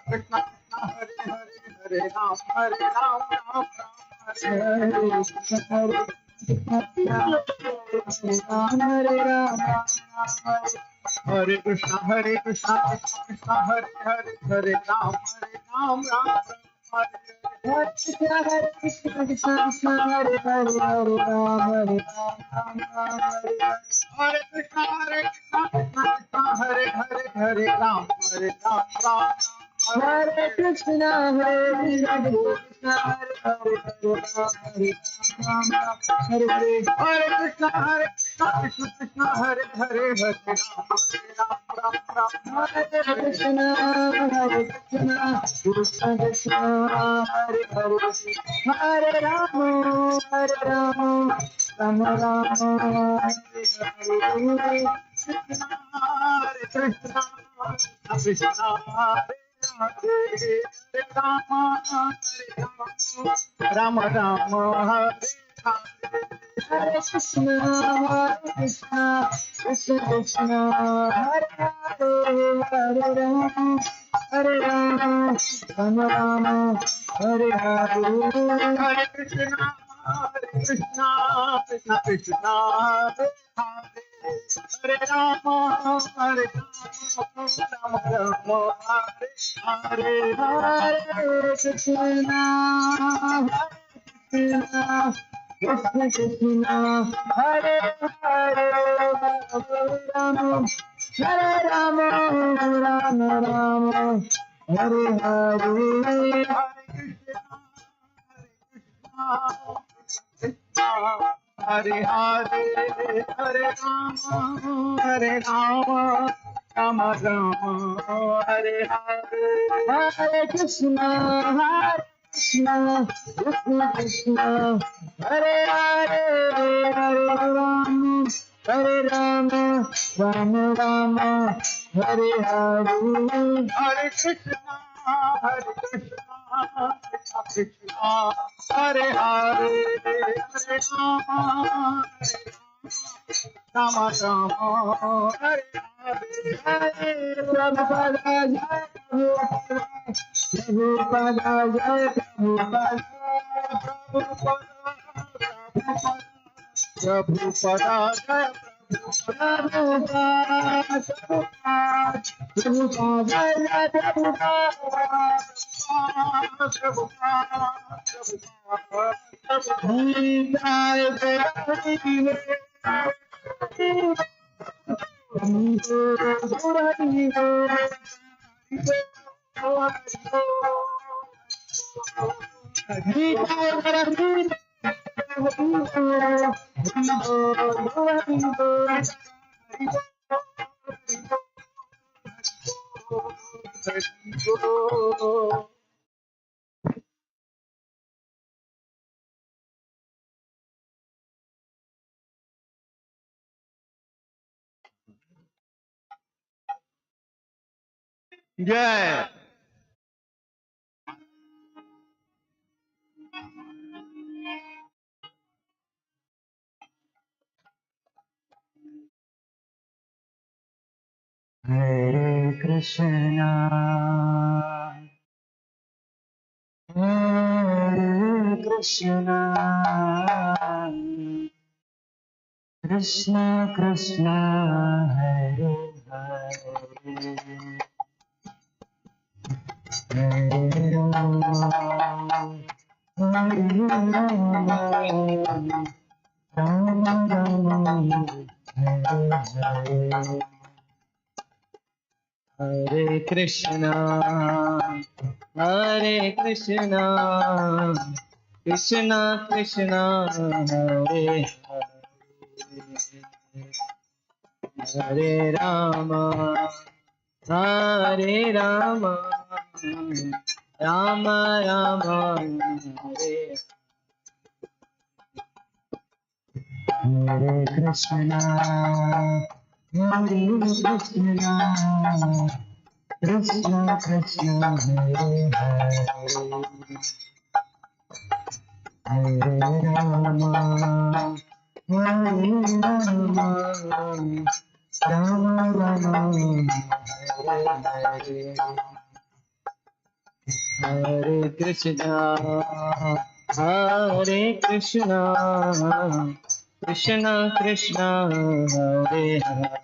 S: Krishna Hare Hare, Hare Ram, Ram Hare Hare. Hare Ram, Hare Ram, Hare Krishna, Krishna Krishna, Hare Hare, Hare Ram, Ram Ram. Hare Krishna, Krishna Krishna, Hare Hare, Hare Ram, Ram Ram, Hare Hare. Hare Krishna, Krishna Krishna, Hare Hare, Hare Ram, Ram. Hare Krishna, Krishna Krishna, Hare Hare, Hare Ram, Hare Hare. Hare Krishna, Krishna Krishna, Hare Hare, Hare Ram, Hare Krishna, Krishna Krishna, Hare Hare, Hare Ram, Ram Ram, Hare Hare. Hare Krishna, Krishna Ram Ram, Hare Hare Krishna, Krishna Krishna, Hare Hare, Hare Ram, Ram Ram, Hare Hare. Hare Krishna, Krishna Krishna, Hare Hare Rama, Hare Rama, Rama Hare Hare. Hare Krishna, Krishna Krishna, Hare Hare, Hare Rama, Rama Rama, Hare Hare. Hare Hare, Hare Rama, Rama Rama, Hare Hare. Hare Krishna, Krishna Krishna, Hare Hare, Hare Rama, Rama Rama, Hare Hare. Hare Krishna, Krishna, Hare Hare, Hare Rama, Rama, Hare Hare. Prabhupada, Prabhupada, Prabhupada, Jai. Hare Krishna, Hare Krishna, Krishna Krishna, Hare Hare, Hare Rama, Hare Rama, Rama Rama, Hare Hare. Hare Krishna, Krishna Krishna, Hare Hare, Hare Rama, Hare Rama, Rama Rama, Hare Hare Krishna, Hare Krishna, Krishna Krishna, Hare Hare, Hare Rama, Hare Rama, Rama Rama, Hare Hare. Hare Krishna, Hare Krishna, Krishna Krishna, Hare Hare,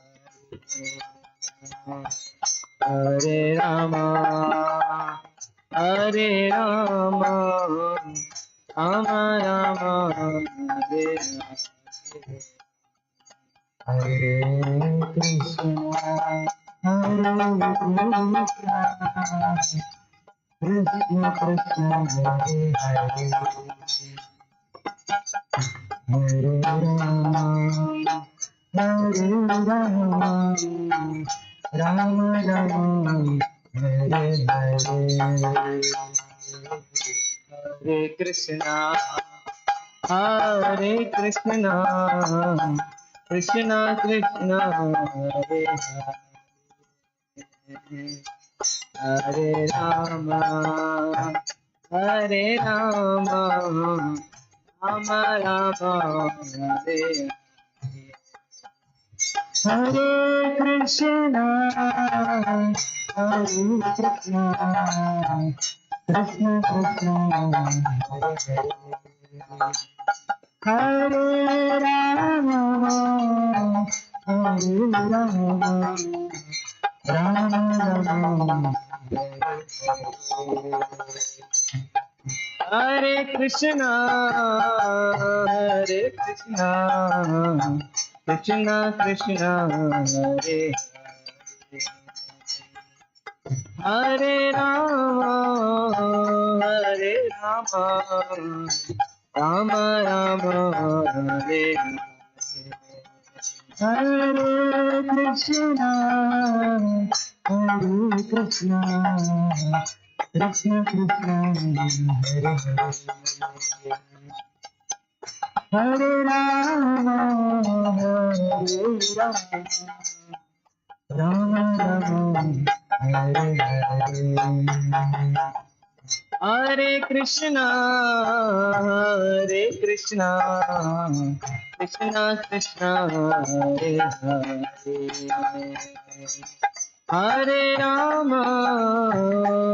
S: Hare Rama, Hare Rama, Rama Rama, Hare Hare. Hare Krishna, Hare Krishna, Krishna Krishna, Hare Hare, Hare Rama, Hare Rama, Rama Rama, Hare Hare. Hare Krishna, Hare Krishna, Krishna Krishna, Hare Hare, Hare Rama, Hare Rama, Rama Rama, Hare Hare Krishna, Hare Krishna, Krishna Krishna, Hare Hare, Hare Rama, Hare Rama, Rama Rama, Hare Krishna, Hare Krishna, Krishna Krishna, Hare Hare Rama, Hare Rama, Rama Rama, Hare Hare Krishna, Hare Krishna, Krishna Krishna, Hare Hare Rama, Hare Rama, Rama Rama, Hare Hare. Hare Krishna, Hare Krishna, Krishna Krishna, Hare Hare. Hare Rama,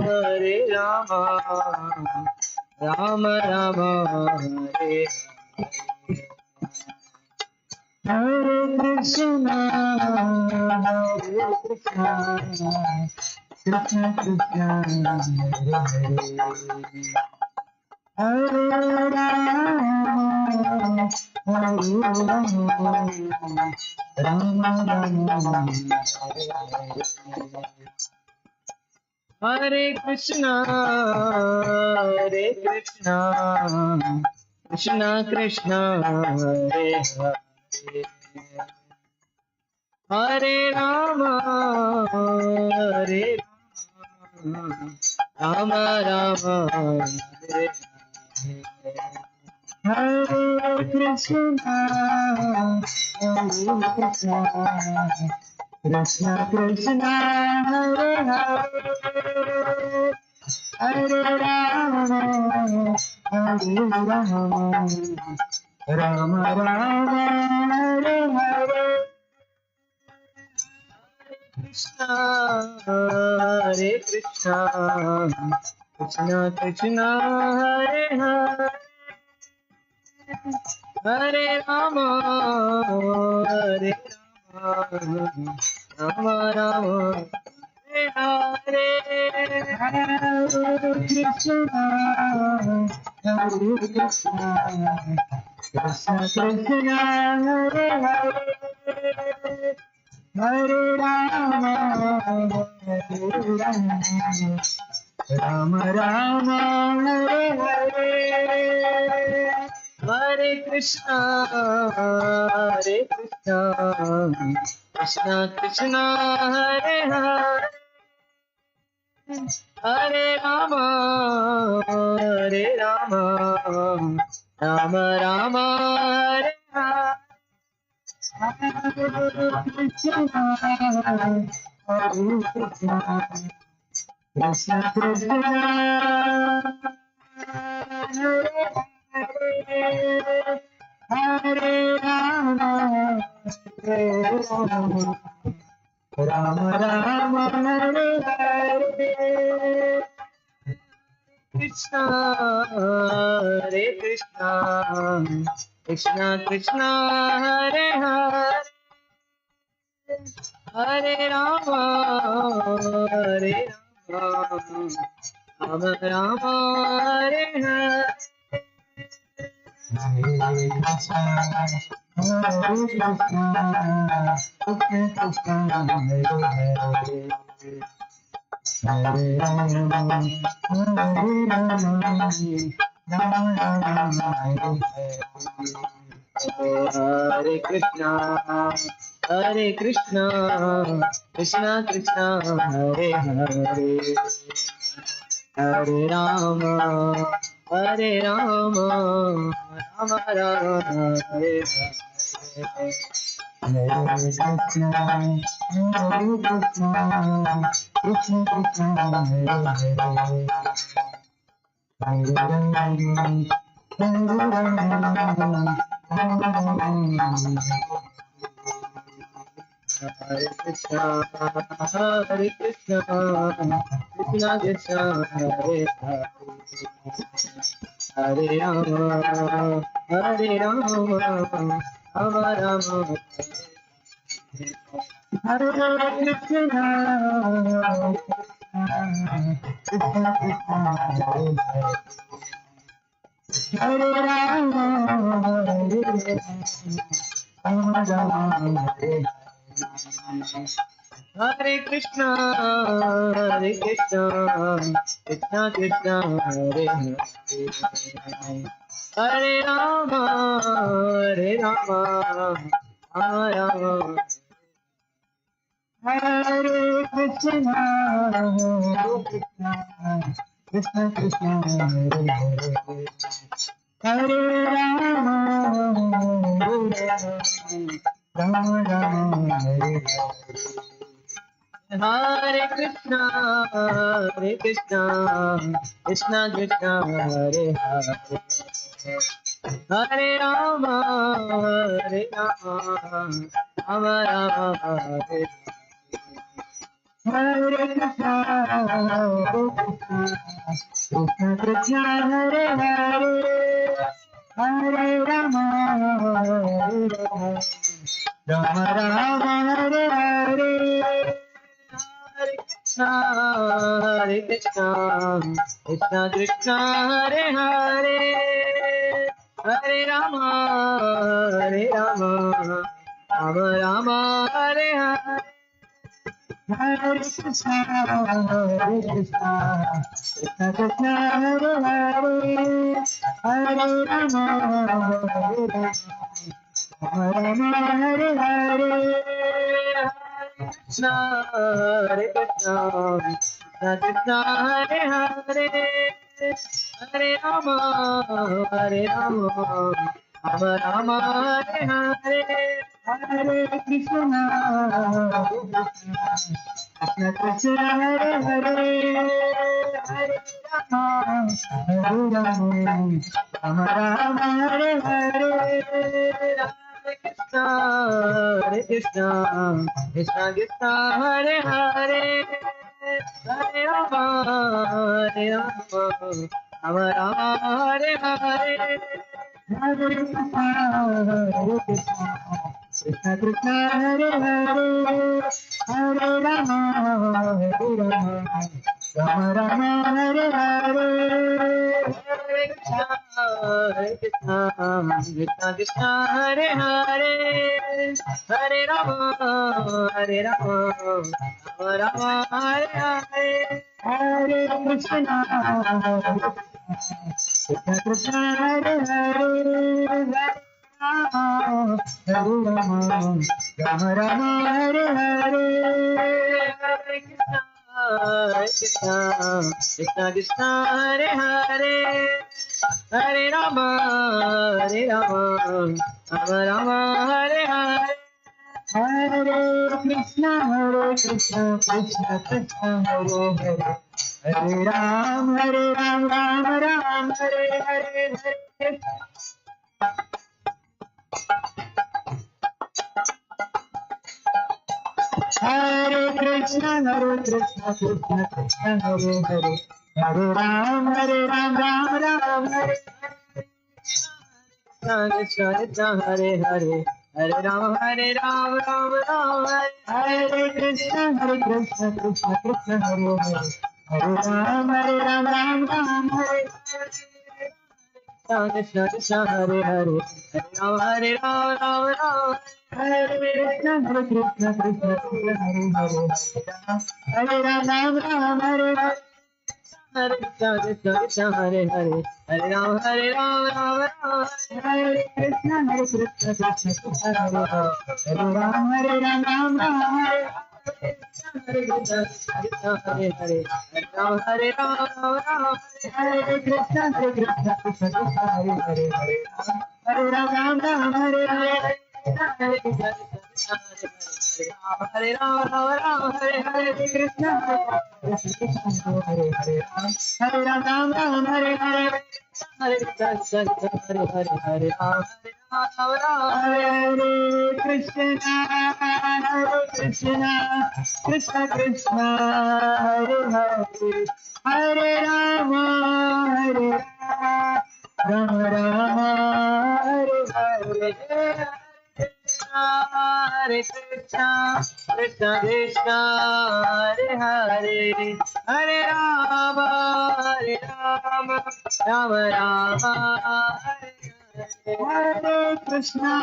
S: Hare Rama, Rama Rama, Hare Hare Krishna, Hare Krishna, Krishna Krishna, Hare Hare Rama, Hare Rama, Rama Rama, Hare Krishna, Hare Krishna, Krishna Krishna, Hare Hare. Hare Rama, Hare Rama, Rama Rama, Hare Hare Krishna, Hare Krishna, Krishna Krishna, Hare Hare, Hare Rama, Hare Rama, Rama Rama, Hare Hare. Krishna, Hare Krishna, Krishna Krishna, Hare Hare, Hare Rama, Hare Rama, Rama Rama, Hare Hare, Hare Krishna, Hare Krishna, Krishna Krishna, Hare Hare, Hare Rama, Hare Rama, Rama Rama, Hare Hare, Hare Krishna, Hare Krishna, Krishna Krishna, Hare Hare, Hare Rama, Hare Rama, Rama Rama, Hare Hare. Hare Krishna, Hare Krishna, Krishna Krishna, Hare Hare, Hare Rama, Hare Rama, Rama Rama, Hare Hare. Krishna, Hare Krishna, Krishna Krishna, Hare Hare,
K: Hare Rama, Hare Rama, Rama Rama, Hare Hare. Hare Krishna, Hare Krishna, Krishna Krishna, Hare Hare, Hare Rama, Hare Rama, Rama Rama, Hare Hare. Hare Krishna, Hare Krishna, Krishna Krishna, Hare Hare, Hare Rama, Hare Rama, Rama Rama, Hare Hare. Hare Krishna, Hare Krishna, Krishna Krishna, Hare Hare, Hare Rama, Hare Rama, Hare Krishna, Hare Krishna, Krishna Krishna, Hare Hare, Hare Rama, Hare Rama, Rama Rama, Hare Krishna, Krishna Krishna, Hare Hare. Hare Rama, Hare Rama, Rama Rama, Hare Hare Krishna, Hare Krishna, Krishna Krishna, Hare Hare, Hare Rama, Hare Rama, Rama Rama, Hare Krishna, Hare Krishna, Krishna Krishna, Hare Hare, Hare Rama, Hare Rama, Rama Rama, Hare Hare. Hare Krishna, Hare Krishna, Krishna Krishna, Hare Hare, Hare Rama, Hare Rama, Rama Rama, Hare Hare Krishna, Hare Krishna, Krishna Krishna, Hare Hare, Hare Rama, Hare Rama, Rama Rama, Hare Hare. Hare Krishna, Hare Krishna, Krishna Krishna, Hare Hare, Hare Rama, Hare Rama, Rama Rama, Hare Hare. Hare Krishna, Hare Krishna, Krishna Krishna, Hare Hare, Hare Rama, Hare Rama, Rama Rama, Hare Hare. Krishna, Hare Krishna, Krishna Krishna, Hare Hare, Hare Rama, Hare Rama, Rama Rama, Hare Hare, Hare Krishna, Hare Krishna, Krishna Krishna, Hare Hare, Hare Rama, Hare Rama, Rama Rama, Hare Hare. Krishna, Hare Krishna, Krishna Krishna, Hare Hare, Hare Rama, Hare Rama, Rama Rama, Hare Hare, Hare Krishna, Hare Krishna, Krishna Krishna, Hare Hare, Hare Rama, Hare Rama, Rama Rama, Hare Hare, Hare Krishna, Hare Krishna, Krishna Krishna, Hare Hare, Hare Rama, Hare Rama, Rama Rama, Hare Hare, Hare Krishna, Krishna Krishna, Hare Hare, Hare Rama, Hare Rama, Rama Rama, Hare Hare, Hare Krishna, Hare Krishna, Krishna Krishna, Hare Hare, Hare Rama, Hare Rama, Rama Rama, Hare Hare, Hare Krishna, Krishna Krishna, Hare Hare, Hare Ram, Ram Ram, Hare Hare, Hare. Hare Krishna, Krishna Krishna, Hare Hare, Hare Ram, Ram Ram, Hare Hare, Krishna Krishna, Hare Hare,
S: Hare Rama, Rama Rama, Hare Krishna, Krishna Krishna, Hare Hare. Hare Ram, Ram Ram, Hare Krishna, Krishna, Hare Hare. Hare Ram, Ram, Hare Krishna, Krishna Krishna, Hare Hare. Hare Ram, Ram, Hare Hare. Hare Krishna, Krishna Krishna, Hare Hare. Hare Ram, Ram, Hare Krishna, Krishna Krishna, Hare Hare. Hare Ram, Ram, Hare Hare Krishna, Krishna Hare Hare. Hare Ram, Hare Krishna, Krishna Krishna, Hare Hare. Hare Ram, Hare Hare. Hare Krishna, Hare Ram, Hare Krishna, Krishna Hare Hare. Hare Ram, Hare Hare. Hare Krishna, Hare Hare. Hare Ram, Hare Krishna, Hare Krishna, Krishna Krishna, Hare Hare. Hare Rama, Hare Rama, Rama Rama, Hare Hare. Hare Krishna, Krishna Krishna, Hare Hare. Hare Rama, Rama Rama, Hare Krishna,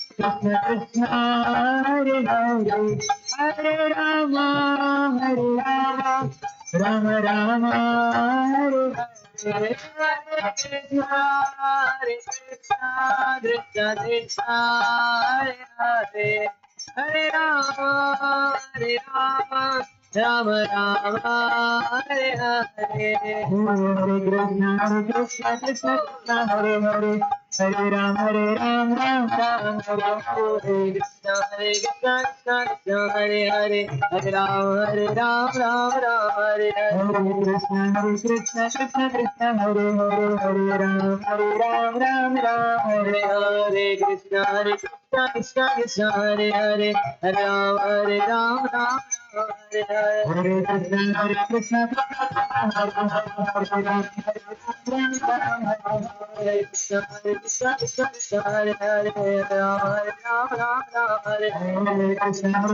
S: Krishna Krishna, Hare Hare. Hare Rama, Rama Rama, Hare Hare. Hare Krishna, Krishna Krishna, Hare Hare. Hare Rama, Rama Rama, Hare Hare. Hare Krishna, Krishna Krishna, Hare Hare. Hare Rama, Rama Rama, Hare Krishna, Krishna Krishna, Hare Hare. Hare Rama, Rama Rama, Hare Hare. Hare Krishna, Krishna Krishna, Hare Hare. Hare Rama, Rama Hare Hare. Krishna, Krishna Krishna, Hare Hare. Hare Rama, Rama Hare Hare. Hare Krishna, Hare Krishna,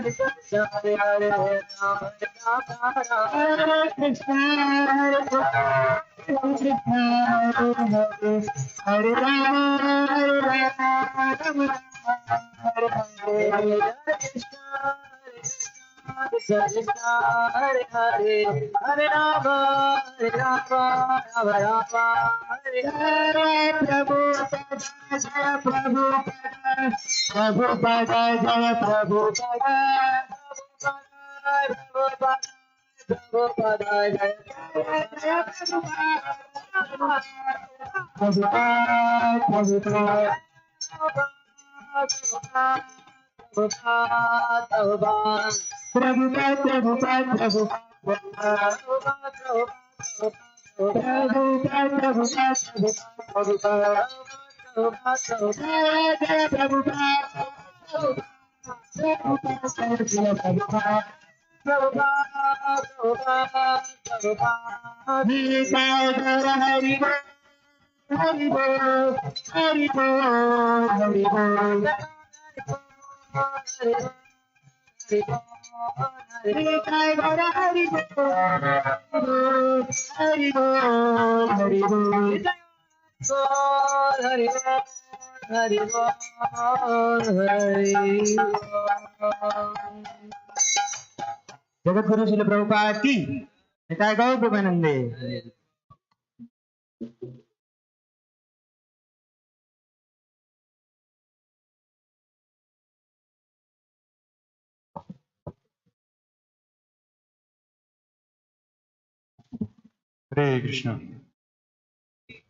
S: Krishna Krishna, Hare Hare. Hare Rama, Hare Hare. Krishna, Krishna Krishna, Hare Hare. Hare Rama, Hare Hare Krishna, Hare Hare, Hare Krishna, Hare Krishna, Hare Rama, Hare Rama, Hare Krishna, Krishna, Hare Hare, Hare Rama, Rama Rama, Hare Prabhupada, Jaya Prabhupada, Prabhupada, Jaya Prabhupada, Prabhupada, Jaya Prabhupada, Prabhupada, Jagat Guru Srila Prabhupada की निताय गौर प्रेमानंदे।
C: हरे कृष्णा।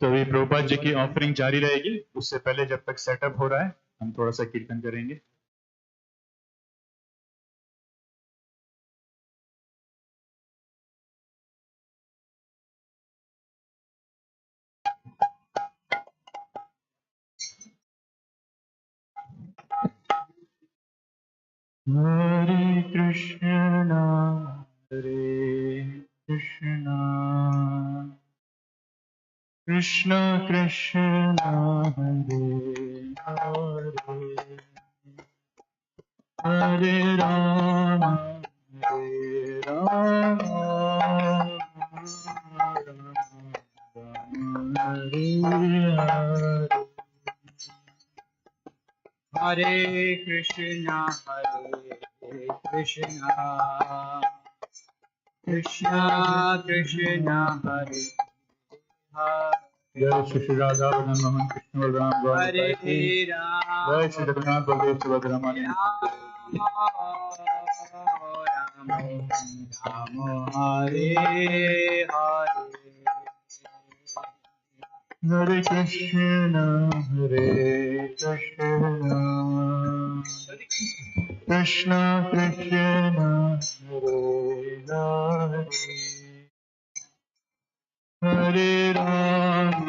C: तो अभी प्रभुपाद जी की offering जारी रहेगी। उससे पहले जब तक सेटअप हो रहा है हम थोड़ा सा कीर्तन करेंगे। हरे कृष्णा हरे Krishna, Krishna Krishna, Hare Hare, Hare Rama, Hare Rama, Hare Hare. Hare Krishna, Krishna Krishna, Hare Hare. Jai Shri Radha Mohan Krishna Balram Hare Ram. Jai Shri Raghunath Baladev Subhadra Mani. Ram Hare Hare. Hare Krishna, Krishna Krishna, Hare Hare, Hare Rama,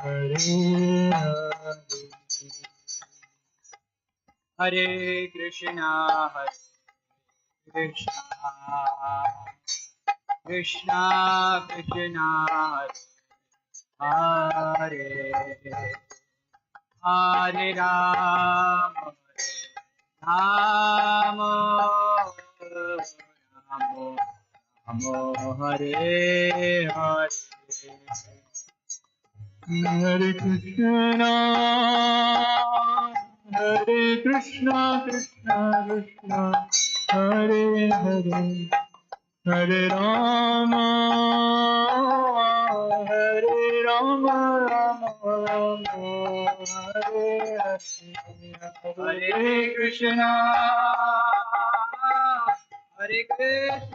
C: Hare Hare. Hare Krishna, Krishna Krishna, Hare Hare Rama, Rama Rama, Hare Hare. Hare Krishna, Krishna Krishna, Hare Hare, Hare Rama, Rama Rama, Hare Hare. Hare Krishna,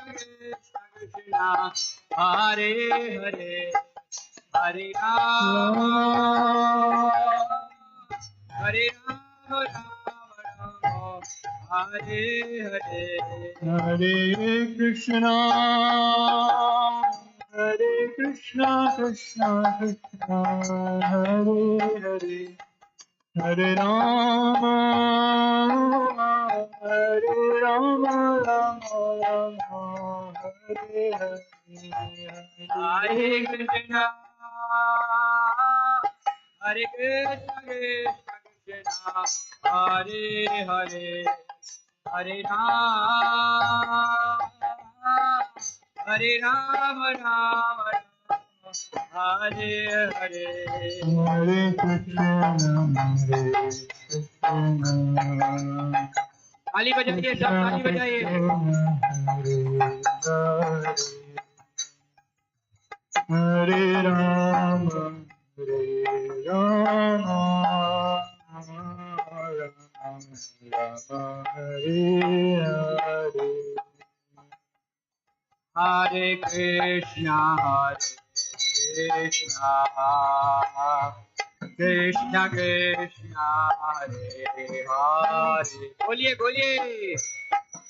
C: Krishna Krishna, Hare Hare, Hare Rama, Rama Rama, Hare Hare. Hare Krishna, Krishna Krishna, Hare Hare, Hare Rama, Rama Rama, Hare Hare. Hare Krishna, Krishna Krishna, Hare Hare, Hare Rama, Rama Hare Hare. Hare Krishna, ताली बजाइए सब, ताली बजाइए. Hare Rama, Rama Rama, Hare Hare. Hare Krishna, Krishna Krishna Krishna, Hare Hare. बोलिए बोलिए.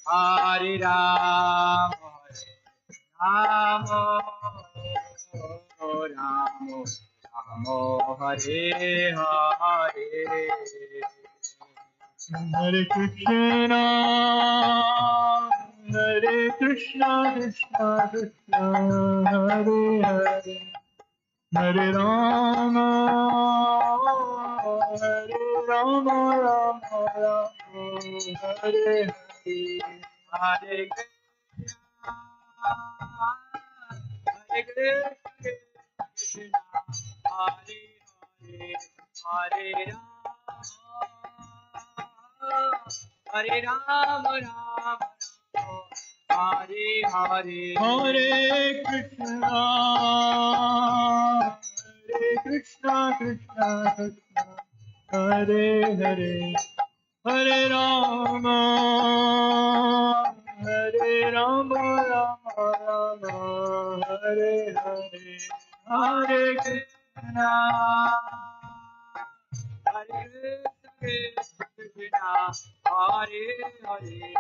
C: Hare Ram, Ram Ram, Hare Hare. Hare Krishna, Krishna Krishna, Hare Hare, Hare Rama, Rama Rama, Hare Hare. Hare Krishna, Krishna, Hare Hare, Hare Rama, Rama Hare Hare. Hare Krishna, Krishna Krishna, Hare Hare, Hare Rama, Rama Rama, Hare Hare. Hare Krishna, Krishna, Hare Hare,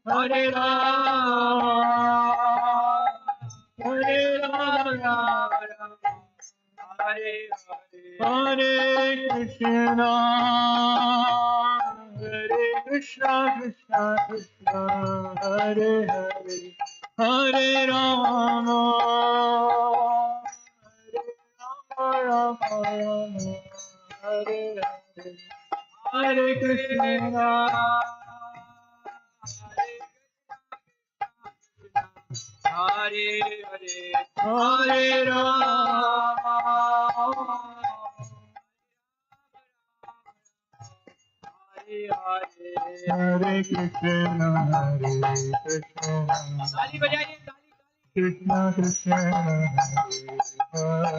C: Hare Rama, Rama Hare Hare. Hare Krishna,
S: Krishna Krishna Krishna Hare Hare Hare Rama Rama Rama Hare Hare Hare Krishna Hare Hare Hare Rama Hare Krishna Hare Krishna Krishna Krishna Hare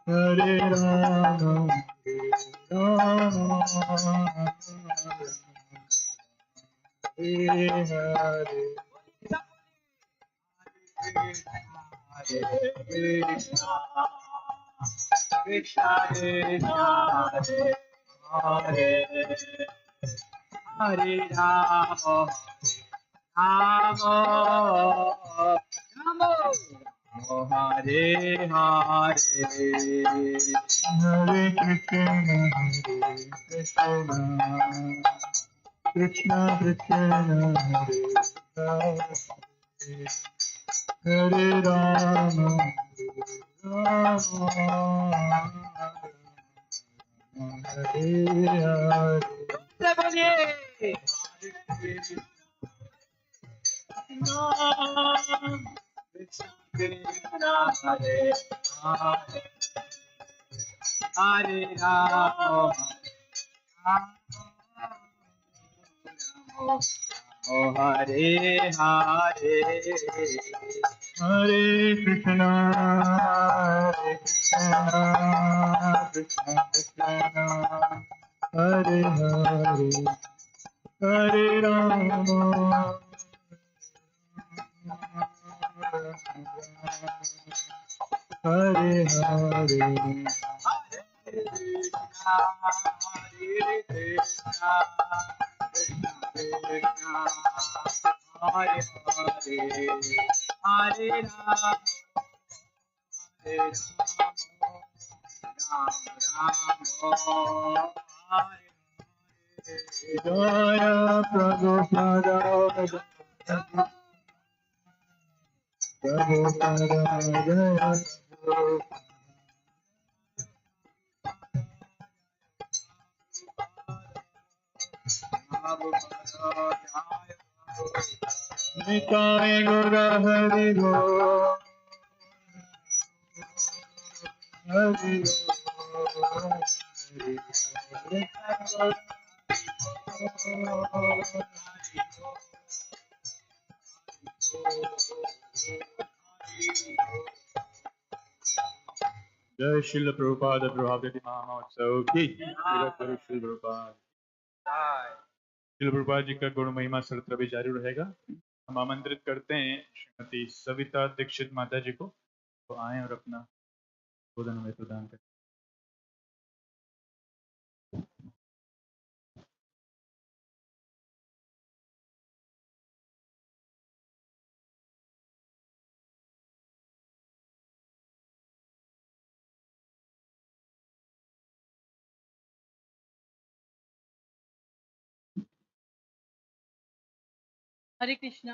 S: Hare Rama Rama Hare Hare Krishna Krishna Hare Hare Hare Rama Rama Rama Hare Hare Hare Krishna Krishna Krishna Hare Hare Hare Rama Rama Hare Hare बोलिए Krishna Hare Hare Hare Rama Oh Hare Hare Hare Krishna Krishna Krishna Hare Hare Hare Rama Hare Hare Hare Krishna Krishna Hare Hare Hare Rama Hare Rama Hare Jaya Prabhupada Prabhupada Jaya Nitai Gora Hari Go Hari Go Jai Srila Prabhupada Prabhupada Mahotsav की जगत गुरु श्री प्रभुपाद श्रील प्रभुपाद जी का गुण महिमा सत्र भी जारी रहेगा। हम आमंत्रित करते हैं श्रीमती सविता दीक्षित माता जी को तो आए और अपना बोधन में प्रदान करें।
T: हरे कृष्णा।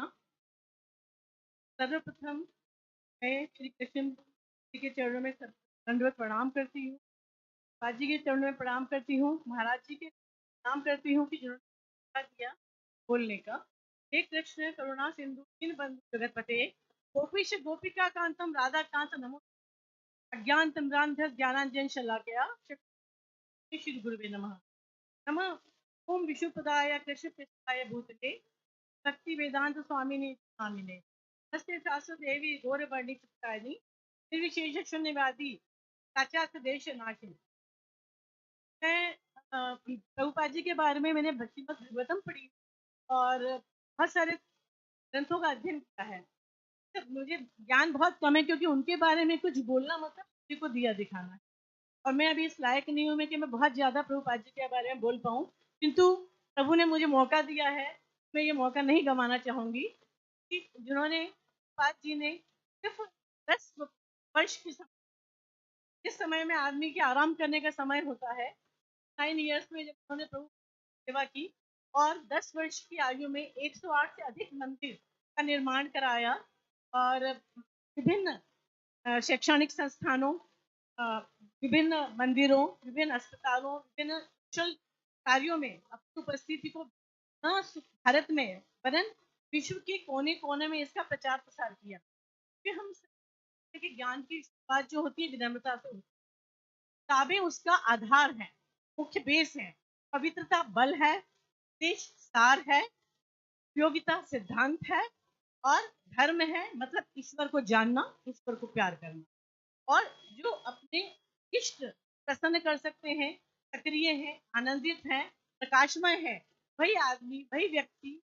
T: सर्वप्रथम मैं श्री कृष्ण जी के चरणों में दंडवत प्रणाम करती हूँ। बाजी के चरणों में प्रणाम करती हूँ। महाराज जी के प्रणाम करती हूँ कि जिन्होंने मौका दिया बोलने का। हे कृष्ण करुणा सिंधु दीनबंधु जगतपते गोपीश गोपिका कांतम राधा कांत नमो अज्ञान तमरांध ज्ञानांजन शलाकया श्री गुरुवे नमः। नमः ओम विष्णुपदाय कृष्ण पृष्ठाय भूतले भक्ति वेदांत स्वामिने स्वामिने नमस्ते शास्त्र देवी गौर वर्णि चित्तायनी निर्विशेष शून्यवादी साक्षात देश नाशिनी। मैं प्रभुपाद जी के बारे में मैंने श्रीमद भागवतम पढ़ी और बहुत सारे ग्रंथों का अध्ययन किया है। मुझे ज्ञान बहुत कम है क्योंकि उनके बारे में कुछ बोलना मतलब किसी को दिया दिखाना है और मैं अभी इस लायक नहीं हूँ मैं कि मैं बहुत ज़्यादा प्रभुपाद जी के बारे में बोल पाऊँ, किंतु प्रभु ने मुझे मौका दिया है, मैं ये मौका नहीं गंवाना चाहूँगी कि जिन्होंने प्रभुपाद जी ने सिर्फ 10 वर्ष के समय, जिस समय में आदमी के आराम करने का समय होता है 9 ईयर्स में जब उन्होंने प्रभु की सेवा की और 10 वर्ष की आयु में 108 से अधिक मंदिर का निर्माण कराया और विभिन्न शैक्षणिक संस्थानों, विभिन्न मंदिरों, विभिन्न अस्पतालों, विभिन्न सोशल कार्यों में अपनी उपस्थिति को न भारत में वरन विश्व के कोने कोने में इसका प्रचार प्रसार किया। फिर हम कि ज्ञान की बात जो होती है विनम्रता से, किताबें उसका आधार है, मुख्य बेस है, पवित्रता बल है, देश सार है, उपयोगिता सिद्धांत है और धर्म है, मतलब ईश्वर को जानना, ईश्वर को प्यार करना। और जो अपने इष्ट प्रसन्न कर सकते हैं, सक्रिय हैं, आनंदित हैं, प्रकाशमय है, वही आदमी, वही व्यक्ति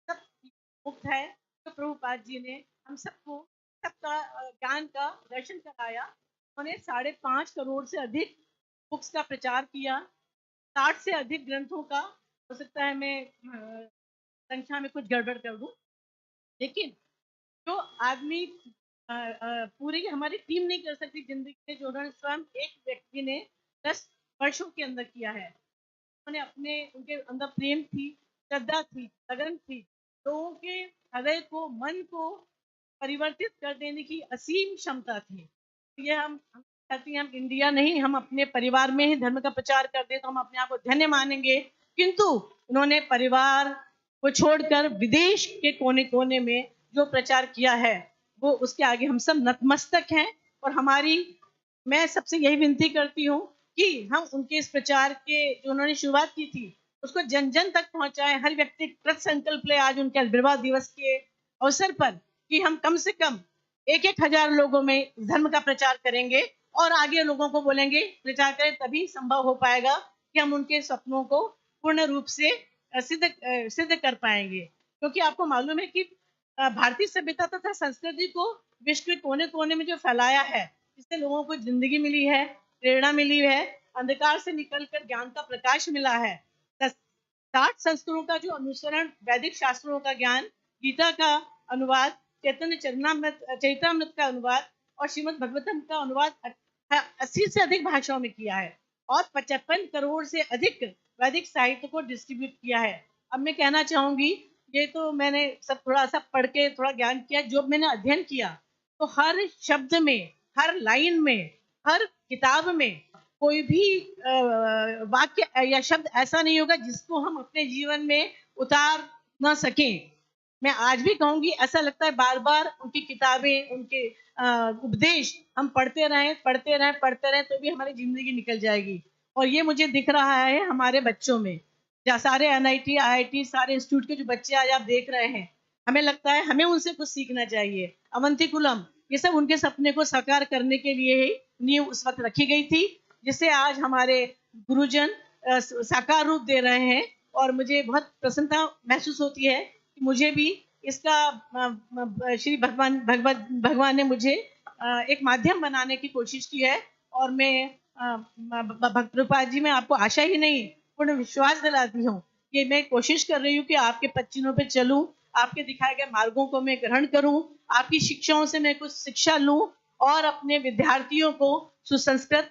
T: सब मुक्त है। तो प्रभुपाद जी ने हम सबको सबका ज्ञान का दर्शन कराया। उन्होंने 5.5 करोड़ से अधिक बुक्स का प्रचार किया, 60 से अधिक ग्रंथों का। हो सकता है मैं संख्या में कुछ गड़बड़ कर दूं, लेकिन जो आदमी पूरी हमारी टीम नहीं कर सकती जिंदगी में, जो उन्होंने स्वयं एक व्यक्ति ने 10 वर्षों के अंदर किया है। उन्होंने अपने उनके अंदर प्रेम थी, श्रद्धा थी, लगन थी, लोगों के हृदय को, मन को परिवर्तित कर देने की असीम क्षमता थी। ये हम कहते हैं, हम इंडिया नहीं, हम अपने परिवार में ही धर्म का प्रचार कर दे तो हम अपने आप को धन्य मानेंगे, किंतु उन्होंने परिवार को छोड़कर विदेश के कोने कोने में जो प्रचार किया है वो उसके आगे हम सब नतमस्तक हैं। और मैं सबसे यही विनती करती हूँ कि हम उनके इस प्रचार के जो उन्होंने शुरुआत की थी उसको जन जन तक पहुंचाएं। हर व्यक्ति कृत संकल्प ले आज उनके आविर्भाव दिवस के अवसर पर कि हम कम से कम 1-1 हजार लोगों में धर्म का प्रचार करेंगे और आगे लोगों को बोलेंगे, प्रचार करें, तभी संभव हो पाएगा कि हम उनके सपनों को पूर्ण रूप से सिद्ध कर पाएंगे। क्योंकि आपको मालूम है कि भारतीय सभ्यता तथा संस्कृति को विश्व के कोने कोने में जो फैलाया है, इससे लोगों को जिंदगी मिली है, प्रेरणा मिली है, अंधकार से निकलकर ज्ञान का प्रकाश मिला है। 60 संस्कृतों का जो अनुसरण, वैदिक शास्त्रों का ज्ञान, गीता का अनुवाद, चैतन्य चरितामृत का अनुवाद और श्रीमद भगवतम का अनुवाद 80 से अधिक भाषाओं में किया है और 55 करोड़ से अधिक वैदिक साहित्य को डिस्ट्रीब्यूट किया है। अब मैं कहना चाहूंगी, ये तो मैंने सब थोड़ा सा पढ़ के थोड़ा ज्ञान किया, जो मैंने अध्ययन किया तो हर शब्द में, हर लाइन में, हर किताब में कोई भी वाक्य या शब्द ऐसा नहीं होगा जिसको हम अपने जीवन में उतार ना सकें। मैं आज भी कहूंगी, ऐसा लगता है बार बार उनकी किताबें, उनके उपदेश हम पढ़ते रहें तो भी हमारी जिंदगी निकल जाएगी। और ये मुझे दिख रहा है हमारे बच्चों में, जहाँ सारे NIT, IIT, सारे इंस्टीट्यूट के जो बच्चे आज आप देख रहे हैं, हमें लगता है हमें उनसे कुछ सीखना चाहिए। अवंतिकुलम, ये सब उनके सपने को साकार करने के लिए ही नींव उस वक्त रखी गई थी, जिसे आज हमारे गुरुजन साकार रूप दे रहे हैं। और मुझे बहुत प्रसन्नता महसूस होती है कि मुझे भी इसका श्री भगवान ने मुझे एक माध्यम बनाने की कोशिश की है। और मैं भक्त प्रभुपाद जी में आपको आशा ही नहीं, पूर्ण विश्वास दिलाती हूँ कि मैं कोशिश कर रही हूँ कि आपके पच्चीनों पे चलूं, आपके दिखाए गए मार्गों को मैं ग्रहण करूं, आपकी शिक्षाओं से मैं कुछ शिक्षा लूं और अपने विद्यार्थियों को सुसंस्कृत,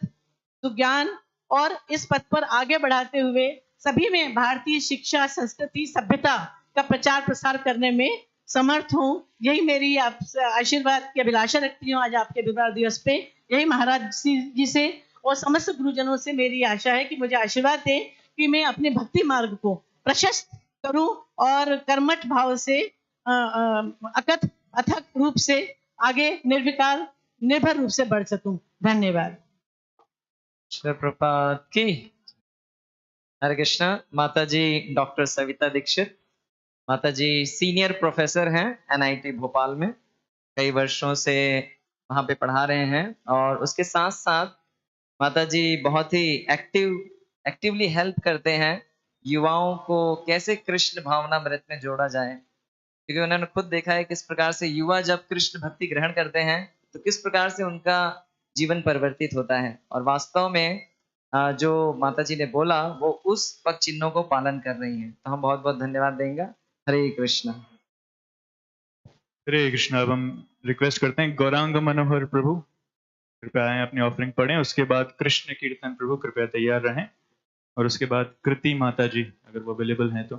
T: सुज्ञान और इस पथ पर आगे बढ़ाते हुए सभी में भारतीय शिक्षा, संस्कृति, सभ्यता का प्रचार प्रसार करने में समर्थ हूँ। यही मेरी आप आशीर्वाद की अभिलाषा रखती हूँ आज आपके विवाह दिवस पे। यही महाराज जी से और समस्त गुरुजनों से मेरी आशा है कि मुझे आशीर्वाद दें कि मैं अपने भक्ति मार्ग को प्रशस्त करूं और कर्मठ भाव से अकथ अथक रूप से आगे निर्विकार निर्भर रूप से बढ़ सकूं। धन्यवाद।
K: श्री प्रभुपाद की हरे कृष्णा। माता जी डॉक्टर सविता दीक्षित, माता जी सीनियर प्रोफेसर हैं NIT भोपाल में, कई वर्षों से वहाँ पे पढ़ा रहे हैं और उसके साथ साथ माता जी बहुत ही एक्टिवली हेल्प करते हैं युवाओं को कैसे कृष्ण भावनामृत में जोड़ा जाए, क्योंकि उन्होंने खुद देखा है किस प्रकार से युवा जब कृष्ण भक्ति ग्रहण करते हैं तो किस प्रकार से उनका जीवन परिवर्तित होता है। और वास्तव में जो माता जी ने बोला वो उस पद चिन्हों को पालन कर रही हैं, तो हम बहुत बहुत धन्यवाद देंगे। हरे कृष्णा।
C: हरे कृष्णा। अब हम रिक्वेस्ट करते हैं गौरांग मनोहर प्रभु कृपया आए, अपनी ऑफरिंग पढ़ें, उसके बाद कृष्ण कीर्तन प्रभु कृपया तैयार रहें। और उसके बाद कृति माता जी अगर वो अवेलेबल हैं तो।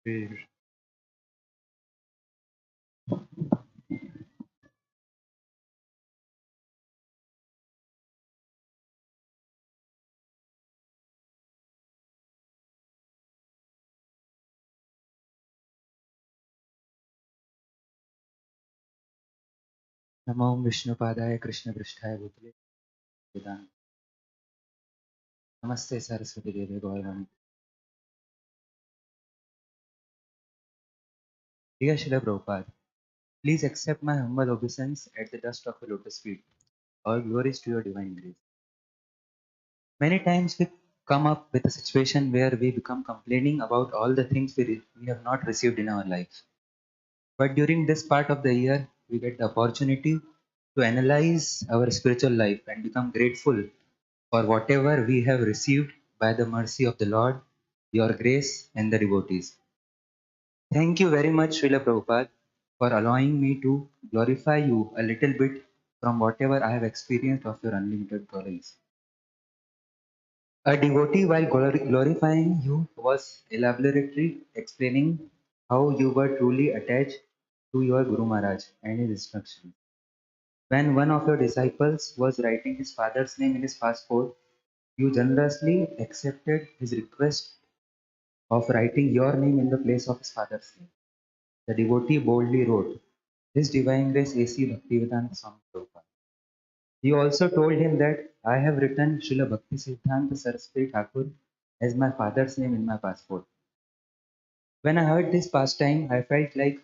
C: फिर
J: नमो विष्णुपादाय कृष्णपृष्ठाय भूतले वेदांत। नमस्ते सरस्वती देवी गौरवाणी। Dear Srila Prabhupada, please accept my humble obeisance at the dust of your lotus feet. All glories to your divine grace. Many times we come up with a situation where we become complaining about all the things we have not received in our life. But during this part of the year, we get the opportunity to analyze our spiritual life and become grateful for whatever we have received by the mercy of the Lord, your grace, and the devotees. Thank you very much, Srila Prabhupada, for allowing me to glorify you a little bit from whatever I have experienced of your unlimited glories. A devotee, while glorifying you, was elaborately explaining how you were truly attached to your Guru Maharaj and his instructions. When one of your disciples was writing his father's name in his passport, you generously accepted his request of writing your name in the place of his father's name. The devotee boldly wrote, His Divine Grace A.C. Bhaktivedanta Swami Prabhupada. He also told him that I have written Srila Bhakti Siddhanta Saraswati Thakur as my father's name in my passport. When I heard this pastime, I felt like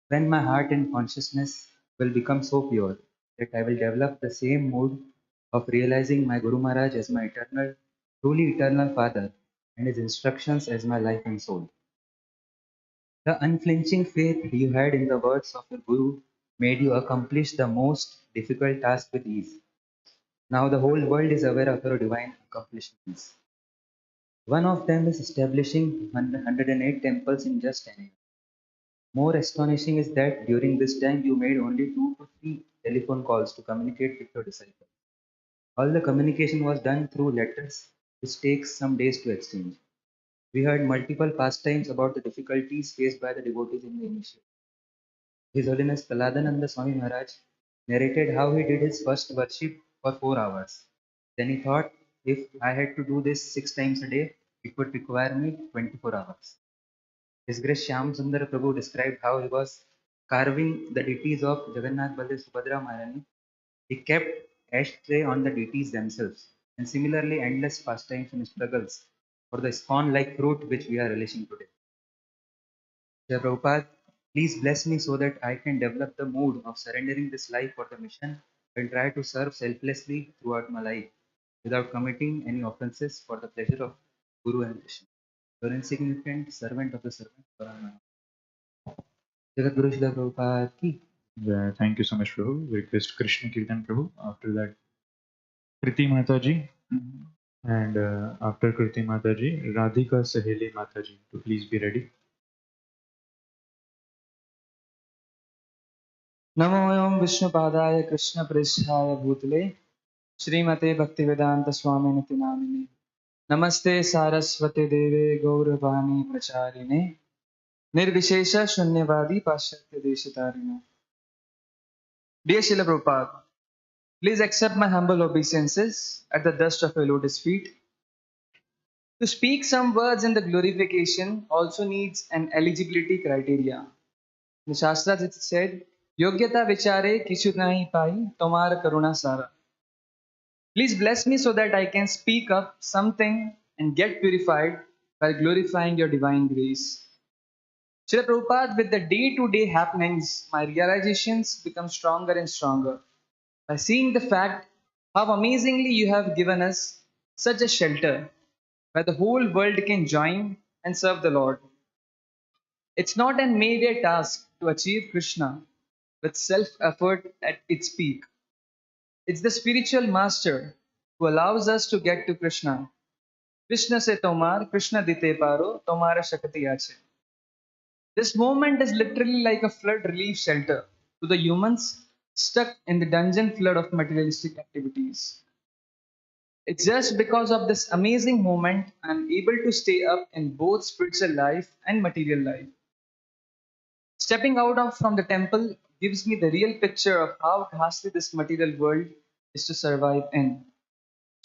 J: when my heart and consciousness will become so pure that I will develop the same mood of realizing my Guru Maharaj as my eternal, truly eternal Father and his instructions as my life and soul. The unflinching faith you had in the words of your Guru made you accomplish the most difficult task with ease. Now the whole world is aware of your divine accomplishments. One of them is establishing 108 temples in just 10 years. More astonishing is that during this time you made only 2 to 3 telephone calls to communicate with your disciples. All the communication was done through letters, which takes some days to exchange. We heard multiple pastimes about the difficulties faced by the devotees in the initiative. His Holiness Paladananda Swami Maharaj narrated how he did his first worship for 4 hours. Then he thought, if I had to do this 6 times a day, it would require me 24 hours. His Grace Shyam Sundar Prabhu described how he was carving the deities of Jagannath Baldev Subhadra Maharani. He kept ashtray on the deities themselves, and similarly endless pastimes and struggles for the Iskcon like fruit which we are relishing today. Dear Prabhupada, please bless me so that I can develop the mood of surrendering this life for the mission and try to serve selflessly throughout my life without committing any offenses for the pleasure of Guru and Krishna. Your insignificant servant of the servant. Jagat Guru Srila Prabhupada ki.
C: yeah, thank you so much, Prabhu. We request Krishna Kirtan Prabhu. After that, Kriti Mataji. And after Kriti Mataji, Radhika Saheli Mataji to please be ready.
H: नमो एवं विष्णुपादाय कृष्णपृष्ठाय भूतले श्रीमते भक्तिवेदांत स्वामिनिति नामिने नमस्ते सारस्वते देवे गौरवाणी प्रचारिणे निर्विशेष शून्यवादी पाश्चात्य देशतारिणे. Dear Srila Prabhupada, please accept my humble obeisances at the dust of your lotus feet. To speak some words in the glorification also needs an eligibility criteria. The Shastras it said, Yogyata vichare kishu nahi pai, tomar karuna sara. Please bless me so that I can speak up something and get purified by glorifying your divine grace. Srila Prabhupada, with the day-to-day happenings, my realizations become stronger and stronger. By seeing the fact how amazingly you have given us such a shelter where the whole world can join and serve the Lord. It's not an mayday task to achieve Krishna with self-effort at its peak. It's the spiritual master who allows us to get to Krishna. Krishna se tomar, Krishna dite paro, tomara shakti ache. This moment is literally like a flood relief shelter to the humans
U: stuck in the dungeon flood of materialistic activities. It's just because of this amazing moment I'm able to stay up in both spiritual life and material life. Stepping out of from the temple gives me the real picture of how ghastly this material world is to survive in.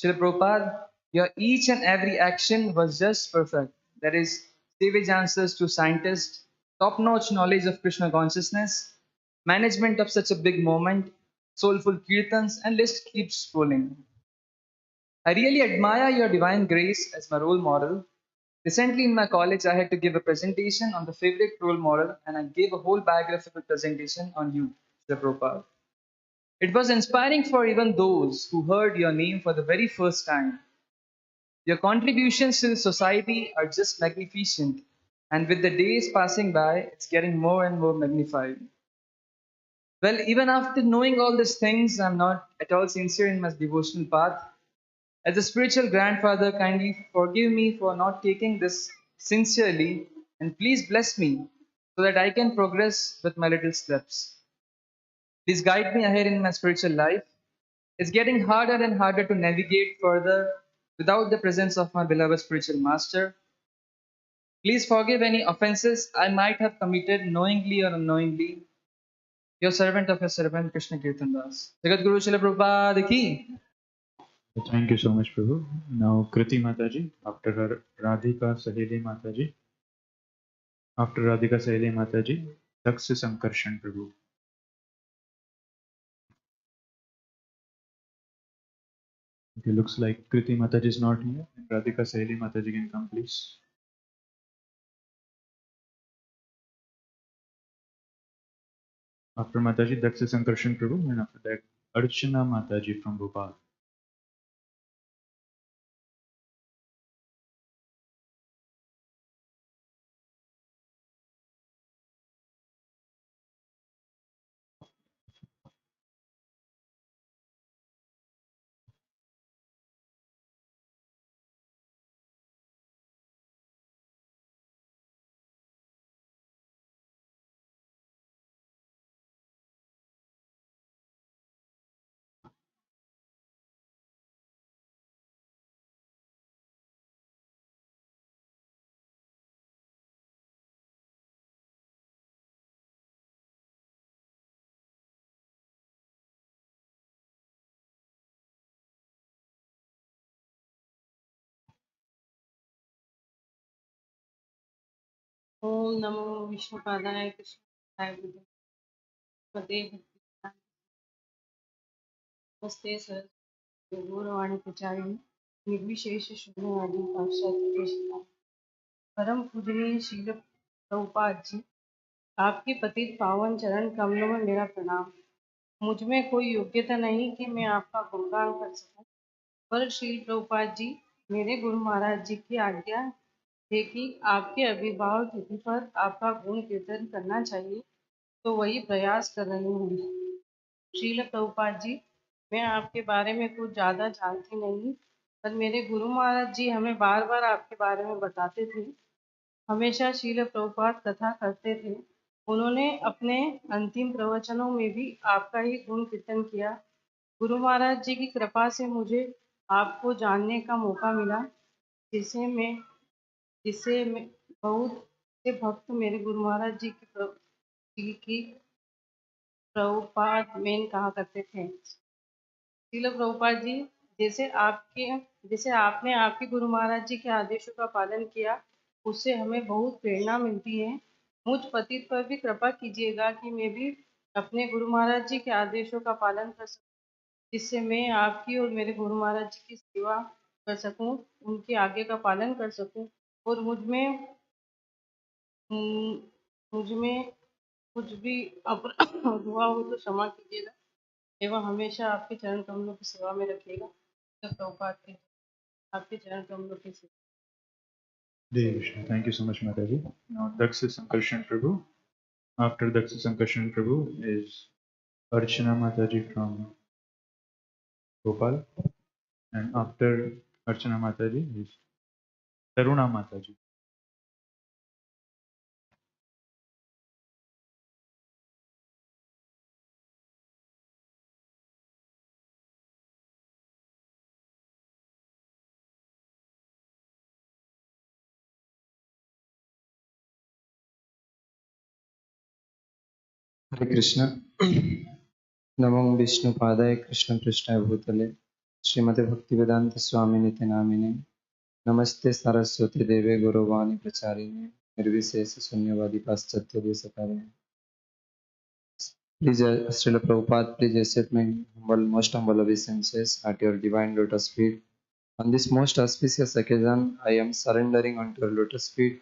U: Srila Prabhupada, your each and every action was just perfect. That is, savage answers to scientists, top-notch knowledge of Krishna consciousness, management of such a big moment, soulful kirtans, and list keeps scrolling. I really admire your divine grace as my role model. Recently in my college, I had to give a presentation on the favorite role model, and I gave a whole biographical presentation on you, Srila Prabhupada. It was inspiring for even those who heard your name for the very first time. Your contributions to the society are just magnificent, and with the days passing by, it's getting more and more magnified. Well, even after knowing all these things, I'm not at all sincere in my devotional path. As a spiritual grandfather, kindly forgive me for not taking this sincerely, and please bless me so that I can progress with my little steps. Please guide me ahead in my spiritual life. It's getting harder and harder to navigate further without the presence of my beloved spiritual master. Please forgive any offenses I might have committed knowingly or unknowingly. Your servant of your servant, Krishna Kirtandas. Jagat Guru Srila Prabhupada ki.
C: Thank you so much, Prabhu. Now, Kriti Mataji, after her Radhika Saheli Mataji. After Radhika Saheli Mataji, Daksh Sankarshan Prabhu. Okay, looks like Kriti Mataji is not here. Radhika Saheli Mataji can come, please. After Mataji, Daksh Sankarshan Prabhu, and after that, Archana Mataji from Bhopal.
T: ओम नमो विष्णुपादाय कृष्णाय पदे नमस्ते sir गौरवाणी प्रचारिणी निर्विशेष शून्यवादी पाश्चात्य परम पूजनीय श्रील प्रभुपाद जी, आपके पतित पावन चरण कमलों में मेरा प्रणाम। मुझ में कोई योग्यता नहीं कि मैं आपका गुणगान कर सकूं, पर श्रील प्रभुपाद जी, मेरे गुरु महाराज जी की आज्ञा है कि आपके अभिभावक तिथि पर आपका गुण कीर्तन करना चाहिए, तो वही प्रयास कर रही हूँ। श्रील प्रभुपाद जी, मैं आपके बारे में कुछ ज़्यादा जानती नहीं, पर मेरे गुरु महाराज जी हमें बार बार आपके बारे में बताते थे। हमेशा श्रील प्रभुपाद कथा करते थे। उन्होंने अपने अंतिम प्रवचनों में भी आपका ही गुण कीर्तन किया। गुरु महाराज जी की कृपा से मुझे आपको जानने का मौका मिला, जिसे मैं बहुत से भक्त मेरे गुरु महाराज जी की प्रभुपाद मेन कहा करते थे। श्रील प्रभुपाद जी, जैसे आपने आपके गुरु महाराज जी के आदेशों का पालन किया, उससे हमें बहुत प्रेरणा मिलती है। मुझ पतित पर भी कृपा कीजिएगा कि मैं भी अपने गुरु महाराज जी के आदेशों का पालन कर सकूं, जिससे मैं आपकी और मेरे गुरु महाराज जी की सेवा कर सकूं, उनकी आज्ञा का पालन कर सकूं, और मुझ में कुछ भी अपराध हुआ हो तो क्षमा कीजिएगा एवं हमेशा आपके चरण कमलों की सेवा में रखिएगा। तो प्रभुपाद के आपके चरण कमलों की सेवा।
C: Dear Krishna, thank you so much, Mataji. Now, Daksh Sankarshan Prabhu. After Daksh Sankarshan Prabhu is Archana Mataji from Bhopal. And after Archana Mataji is Taruna Mataji.
H: हरे कृष्ण। नमो विष्णुपादाय कृष्ण पृष्ठाय भूतले श्रीमते भक्तिवेदांत स्वामी नित्य नामिने नमस्ते सरस्वती देवे गौरवाणी प्रचारिणे निर्विशेष शून्यवादी पाश्चात्य देशकारिणे। Please, Srila Prabhupada, please accept my most humble obeisances at your divine lotus feet. On this most auspicious occasion, I am surrendering unto your lotus feet.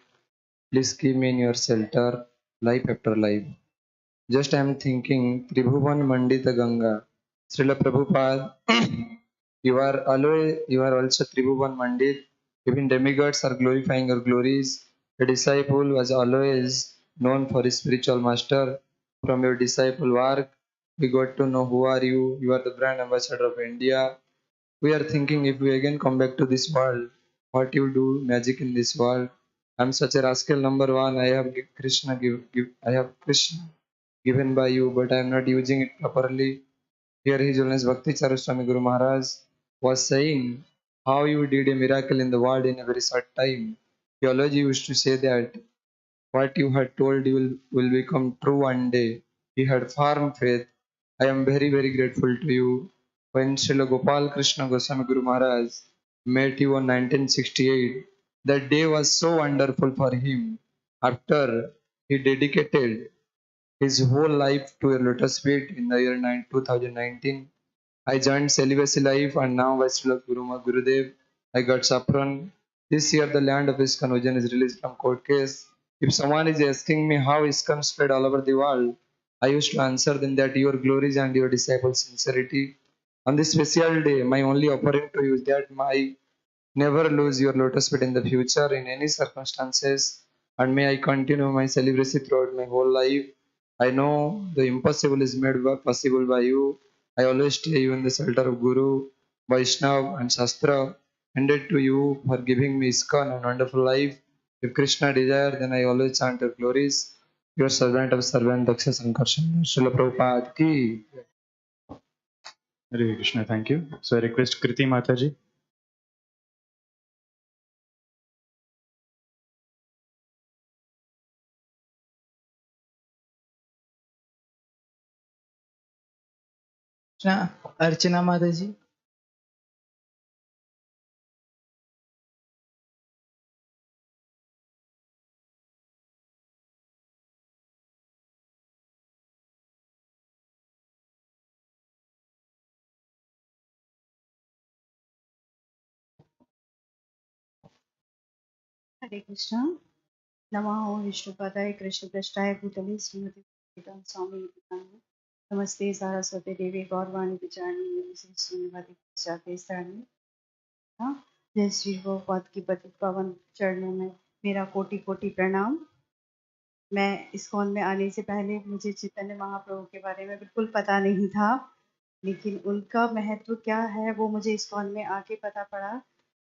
H: Please keep me in your shelter, life after life. Just I am thinking, Tribhuvan Mandita Ganga, Srila Prabhupada, you are also Tribhuvan Mandit. Even demigods are glorifying your glories. A disciple was always known for his spiritual master. From your disciple work, we got to know who are you. You are the brand ambassador of India. We are thinking if we again come back to this world, what you do magic in this world. I'm such a rascal number one. I have Krishna given by you, but I am not using it properly. Here His Holiness Bhakti Charu Swami Guru Maharaj was saying how you did a miracle in the world in a very short time. Theology used to say that what you had told you will become true one day. He had firm faith. I am very, very grateful to you. When Srila Gopal Krishna Goswami Guru Maharaj met you on 1968, that day was so wonderful for him. After he dedicated his whole life to your lotus feet in the year 2019, I joined celibacy life and now by Srila Gurudev, I got saffron. This year the land of Iskcon Ujjain is released from court case. If someone is asking me how Iskcon spread all over the world, I used to answer them that your glories and your disciples' sincerity. On this special day, my only offering to you is that I never lose your lotus feet in the future in any circumstances, and may I continue my celibacy throughout my whole life. I know the impossible is made possible by you. I always stay you in the shelter of Guru, Vaishnav, and Shastra, handed to you for giving me Iskcon and wonderful life. If Krishna desire, then I always chant your glories. Your servant of servant, Daksha Sankarshan, Srila Prabhupada ki.
C: Hare Krishna, thank you. So I request Kriti Mataji.
U: अर्चना माता जी।
B: हरे कृष्णा। नमो विष्णुपदाय कृष्णपृष्ठाय भूतले श्रीमती भक्तिवेदांत स्वामी नित्यानंद। नमस्ते सारस्वती देवी गौरवाणी विचारणी निर्विशेष शून्यवादी जाते स्थानी। हाँ, जय श्री प्रभुपाद की पतित पावन चरणों में मेरा कोटि कोटि प्रणाम। मैं इस्कॉन में आने से पहले मुझे चैतन्य महाप्रभु के बारे में बिल्कुल पता नहीं था, लेकिन उनका महत्व क्या है वो मुझे इस्कॉन में आके पता पड़ा।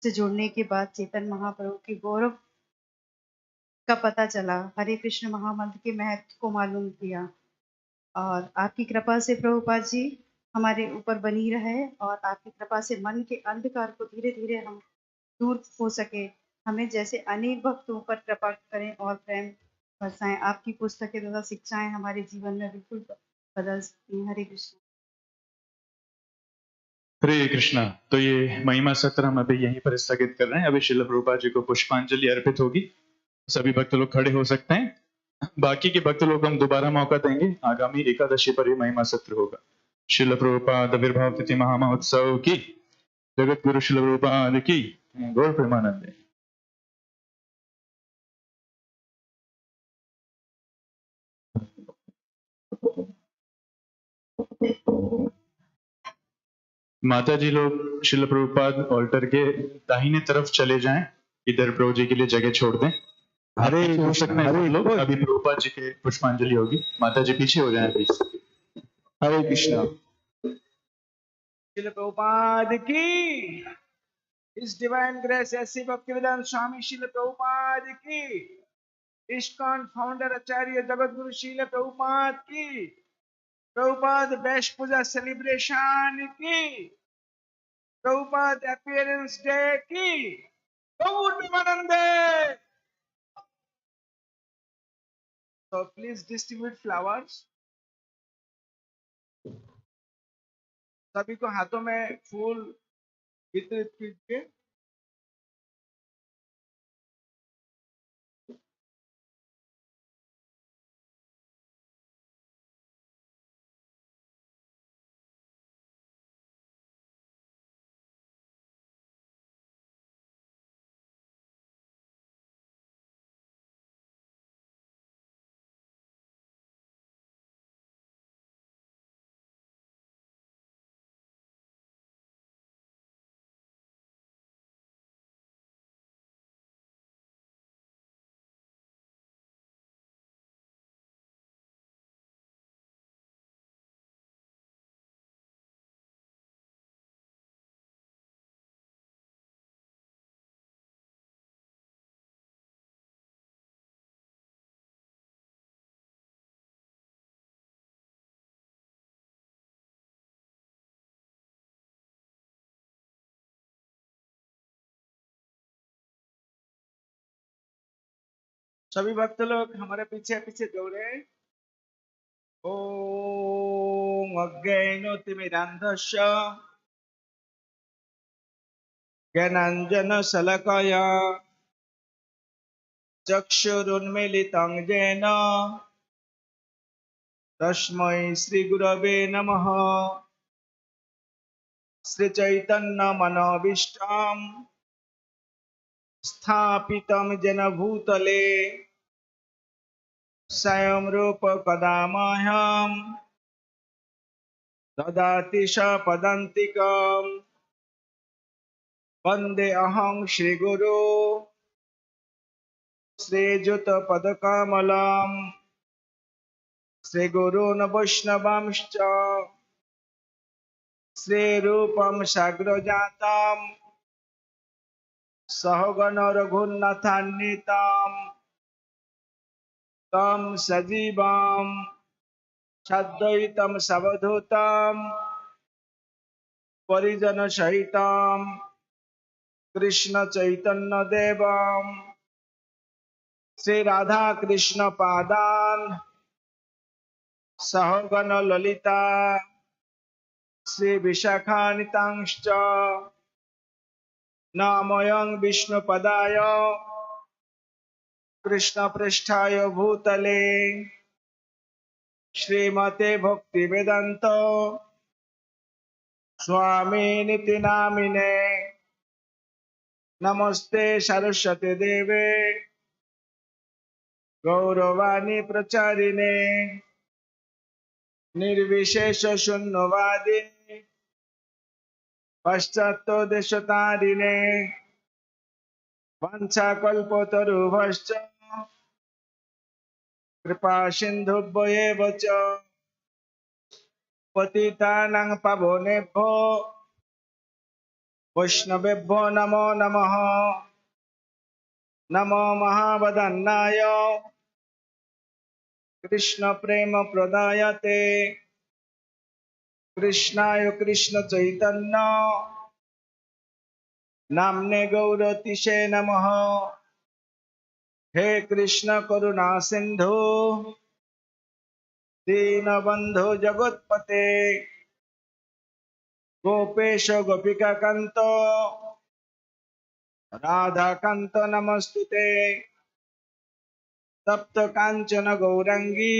B: से जुड़ने के बाद चेतन महाप्रभु के गौरव का पता चला, हरे कृष्ण महामंत्र के महत्व को मालूम किया। और आपकी कृपा से प्रभुपाद जी हमारे ऊपर बनी रहे और आपकी कृपा से मन के अंधकार को धीरे धीरे हम दूर हो सके। हमें जैसे अनेक भक्तों पर कृपा करें और प्रेम बरसाएं। आपकी पुस्तकें तथा शिक्षाएं हमारे जीवन में बिल्कुल बदल सकती हैं। हरे कृष्ण।
C: हरे कृष्णा। तो ये महिमा सत्र हम अभी यहीं पर स्थगित कर रहे हैं। अभी श्रील प्रभुपाद जी को पुष्पांजलि अर्पित होगी। सभी भक्त लोग खड़े हो सकते हैं। बाकी के भक्त लोग हम दोबारा मौका देंगे, आगामी एकादशी पर ही महिमा सत्र होगा। श्रील प्रभुपाद आविर्भाव तिथि महामहोत्सव की, जगत गुरु श्रील प्रभुपाद की, गौर प्रेमानंद। माता जी लोग श्रील प्रभुपाद ऑल्टर के दाहिने तरफ चले जाएं। इधर प्रभु जी के लिए जगह छोड़ दें। हरे हो सकते हैं लोग। अभी प्रभुपाद जी के पुष्पांजलि होगी। माता जी पीछे हो जाएं प्लीज। हरे कृष्णा।
U: श्रील प्रभुपाद की। His Divine Grace S.C. Bhaktivedanta Swami Srila Prabhupada ki, Iskcon founder Acharya Jagat Guru Srila Prabhupada ki, Prabhupada Best Puja celebration ki, Prabhupada appearance day ki, Gaur Premanande. So please distribute flowers.
S: सभी को हाथों में फूल वितरित कीजिए। सभी भक्त लोग हमारे पीछे पीछे दौड़े। ओम अज्ञानतिमिरान्धस्य ज्ञानाञ्जनशलाकया चक्षुरुन्मीलितं येन तस्मै श्रीगुरवे नमः। श्रीचैतन्यमनोभीष्टं स्थापितं येन भूतले स्वयं रूप कदा मह्यं ददाति स पदान्तिकं। वन्दे अहं श्रीगुरु श्रीयुतपदकमलं श्रीगुरून् वैष्णवांश्च श्रीरूपं साग्रजातं सहगण रघुनाथान्वितं तं सजीवं साद्वैतं सवधूतं परिजनसहितं कृष्ण चैतन्य देवं श्री राधा कृष्ण पादान सहगण ललिता श्री विशाखान्वितांश्च नामयं विष्णुपदाय कृष्ण पृष्ठाय भूतले श्रीमते भक्ति वेदांत स्वामी निति नामिने। नमस्ते सरस्वती देवे गौरवाणी प्रचारिणे निर्विशेष शून्यवादी पश्चात्तो देशतारिणे वंशाकल्पतरुभ्यश्च कृपा सिन्धुभ्येव च पतितानां पावनेभ्यो वैष्णवेभ्यो नमो नमः। नमो महावदन्नाय कृष्ण प्रेम प्रदायते कृष्णाय कृष्ण चैतन्य नामने गौरतिशे नमः। हे कृष्ण करुणा सिंधु दीनबंधु जगत्पते गोपेश गोपिका कांत राधा कांत नमस्तुते। तप्त कांचन गौरंगी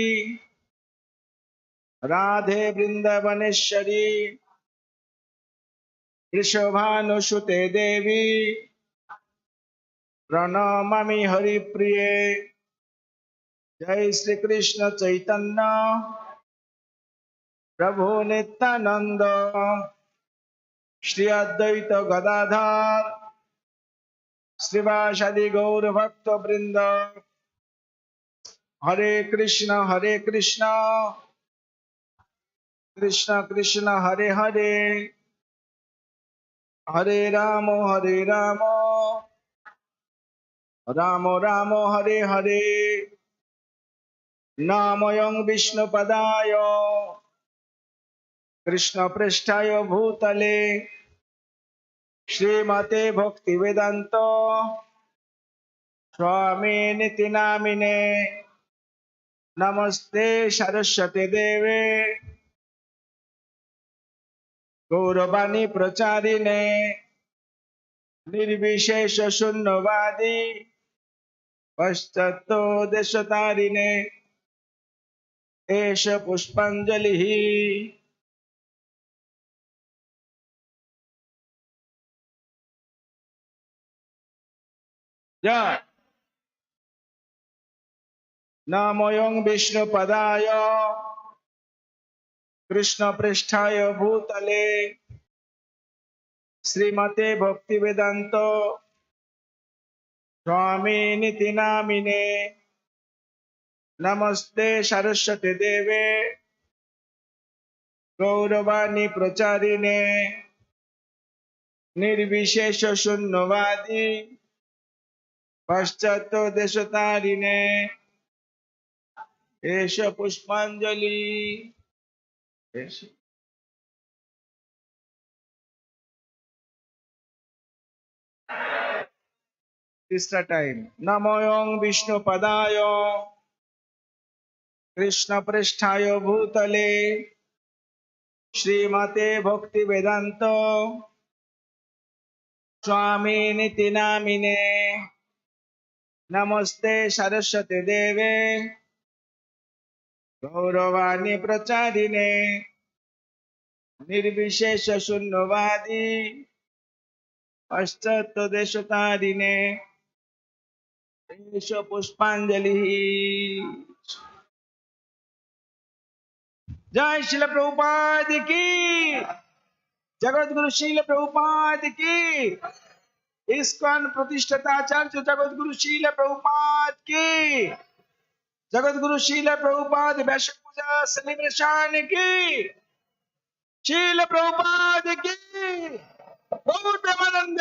S: राधे वृंदावनेश्वरी वृषभानुसुते देवी प्रणमामि हरिप्रिये। जय श्री कृष्ण चैतन्य प्रभु नित्यानंद श्री अद्वैत गदाधर श्रीवासादि गौर भक्त वृंद। हरे कृष्ण कृष्ण कृष्ण हरे हरे हरे राम राम राम हरे हरे। नामयं विष्णुपदाय कृष्ण पृष्ठाय भूतले श्रीमते भक्ति वेदांत स्वामी निति नामिने। नमस्ते सरस्वती देवे
G: गौरवाणी प्रचारिणे निर्विशेष शून्यवादी पश्चातो देशतारिणे एष पुष्पांजलिः। जय। नमोऽयं विष्णुपदाय कृष्ण पृष्ठाय भूतले श्रीमते भक्तिवेदांत स्वामी निति नामिने नमस्ते सरस्वती देवे गौरवाणी प्रचारिणे निर्विशेष शून्यवादी पश्चातो देशतारिणे एष पुष्पांजलि। तीसरा टाइम। नमोऽयं विष्णुपदाय कृष्ण पृष्ठाय भूतले श्रीमते भक्ति वेदांत स्वामी निति नामिने नमस्ते सरस्वती देवे गौरवाणी प्रचारिणे निर्विशेष शून्यवादी पश्चात देशतारिणे एष पुष्पांजलि। जय श्रील प्रभुपाद की। जगत गुरु श्रील प्रभुपाद की। इस्कॉन प्रतिष्ठाचार्य जगत गुरु श्रील प्रभुपाद की। जगत गुरु श्रील प्रभुपाद वैश्विक पूजा सेलिब्रेशन की। श्रील प्रभुपाद की। बहुत आनंद।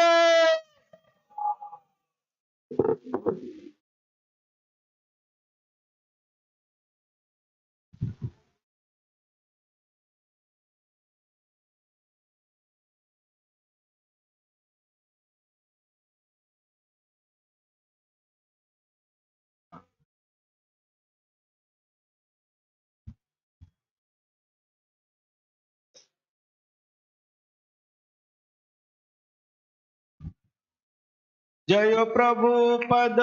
G: जय प्रभुपद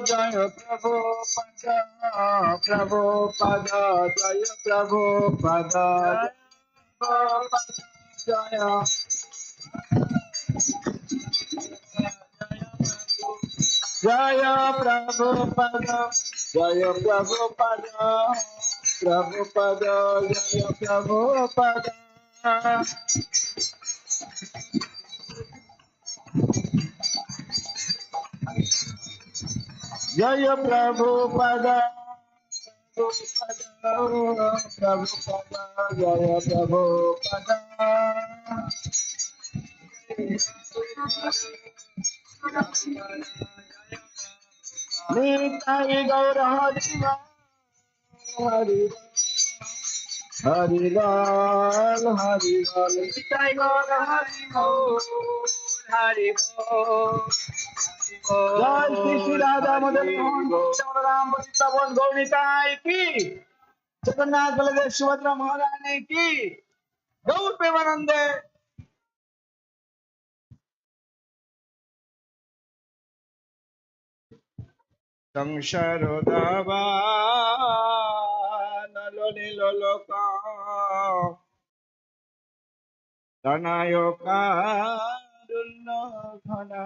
G: जय प्रभुपद प्रभुपद जय प्रभुपद जय जय प्रभुपद जय प्रभुपद प्रभुपद जय प्रभुपद जय प्रभुपद प्रभुपद जय प्रभुपद निताय गौर हरि हरि लाल निताय गौर हरि जय श्री श्री राधा मदन मोहन राम वृंदावन गौनिताय की। जगन्नाथ बलदेव सुभद्रा महारानी की। गौर प्रेमानंद। संसारो दावान नीलो लोका तनयो कारुण्य घना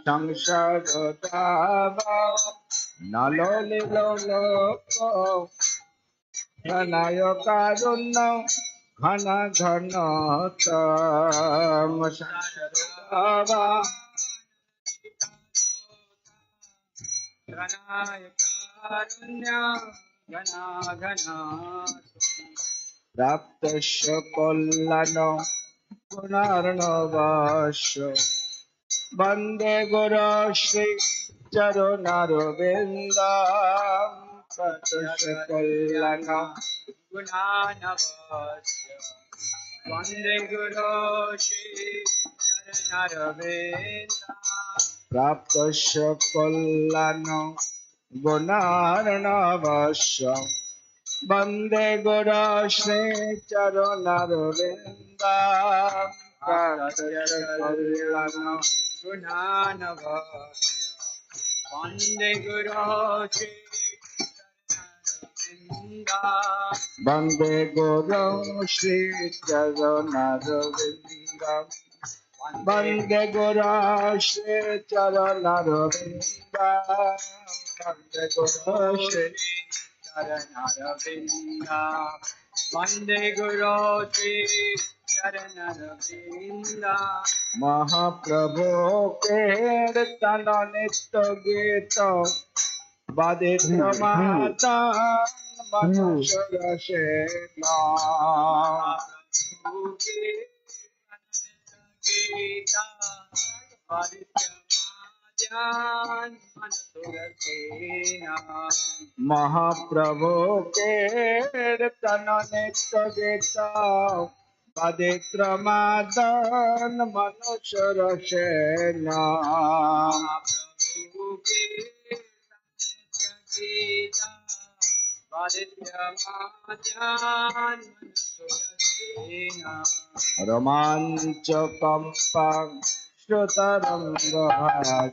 G: संसारो संसारदावा नलो लीलो लोको प्रणय कारुण्य घन घन तम संसारदावा प्रणय कारुण्य घन घन प्राप्तस्य कल्याण पुनर्नवस्य वंदे गुरु श्री चरुणारविन्दं प्राप्तस्य कल्याण गुणानवस्य
D: Vande Guru Shri Charanaravinda
G: Praptasya Kallanam Gunarnavasya Vande Guru Shri Charanaravinda Praptasya Kallanam
D: Gunanava Vande Guru Shri Charanaravinda
G: Vande Guru Shri Charanaravinda Vande Guru Shri Charanaravinda Vande Guru Shri
D: Charanaravinda Vande Guru Shri Charanaravinda
G: Mahaprabhu Kirtan Nitya Gita Vaditra Mata Manashara Shena
D: Gita Vadityamadyan Manasurasena
G: Mahaprabhu Kirtan Nitya Gita Vaditra Madan Manashara Shena
D: Gita Vadityamadyan Manasurasena
G: Romanchakam Pam Shrutarangahaj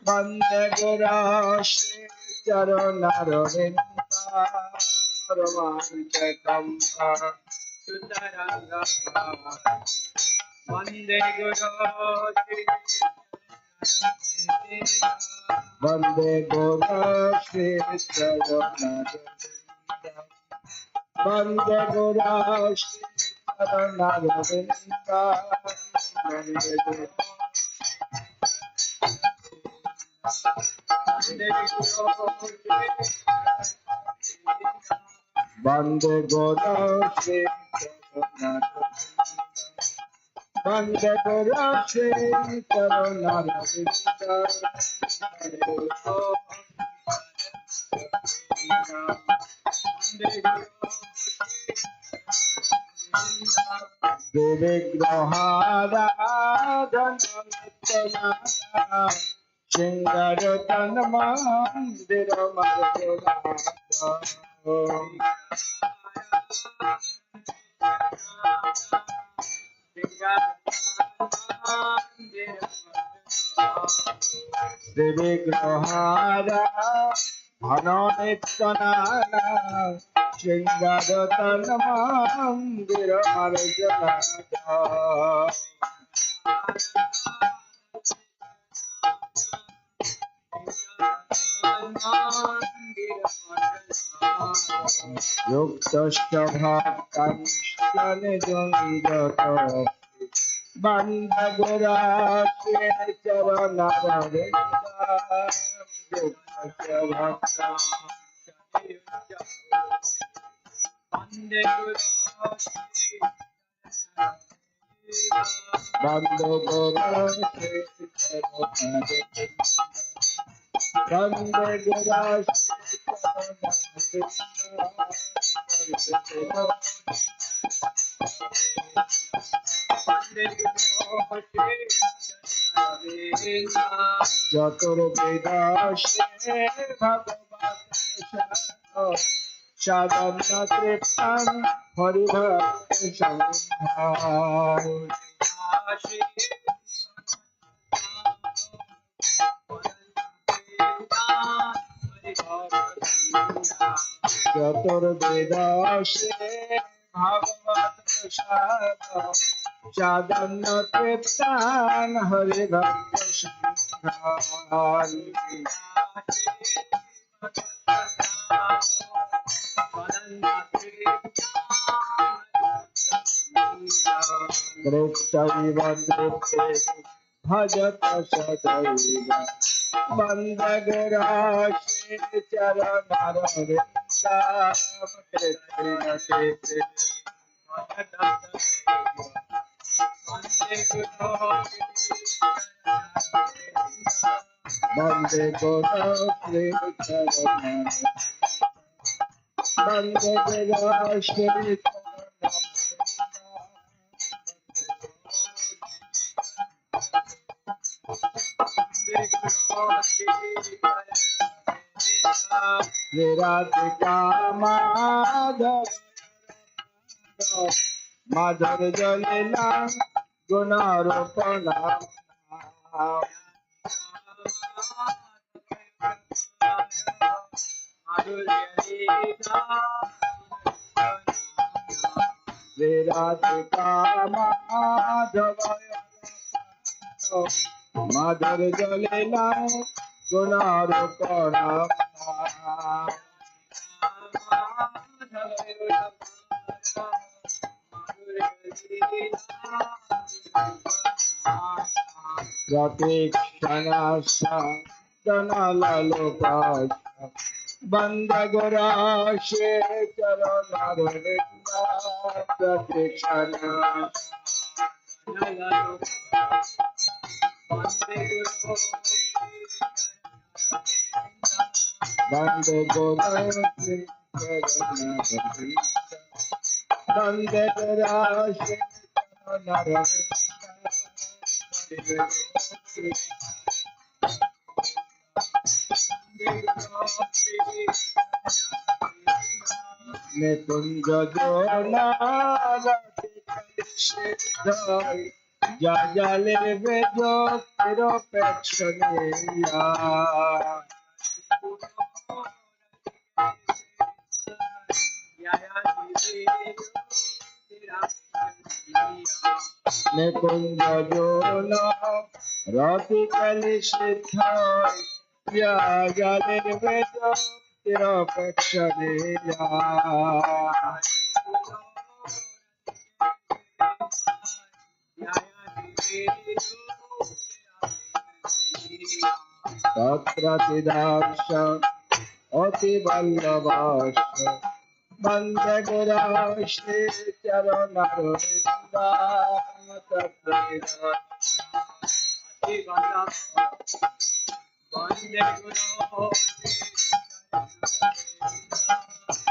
G: Vande Guru Shri Charanaravinda Romanchakam Pam
D: Sutaranga Vande Guru
G: Vande Guru Shri Charanaravinda Vande Guru Shri Charanaravinda Vande Guru Vande Guru Shri Charanaravinda Vande Guru Shri Charanaravinda Vigrahara Dhanamutana Shingarutan Mandira Margana Vigrahara Dhanamutana Shingarutan Mandira Margana Yuktasya bhaktan shani jungata Banda gura shri charanaravinda Yuktasya bhaktan Banda gura shri charanaravinda Banda gura shri charanaravinda Chaturveda Shri Bhagavatam Shadana Triptan Haribhakti Sangha Chaturveda Shri Bhagavatam Shadana Triptan Haribhakti Sangha Triptaiva Tripte Bhajata Sadaiva Bandagara Shri Charanaravinda Triptaiva Tripte Bande Gora Shri Charanaravinda Bande Gora Shri Charanaravinda
S: Radhika Madhav Madhav Jalila Gunarupana Radhika Madhav Madhav Jalila Gunarupana Pratikshana Danalaloka Bandagura Charanaravinda Pratikshana Bandagura Bandagura Nekunja Jona Jajale Vejo Piropexania Nekunja Jona Rati Kalishithai Jajale Vejo Piropexania Tatratidarsha Oti Vallabhasha Bandagurashti Charanaravinda Tatratidarsha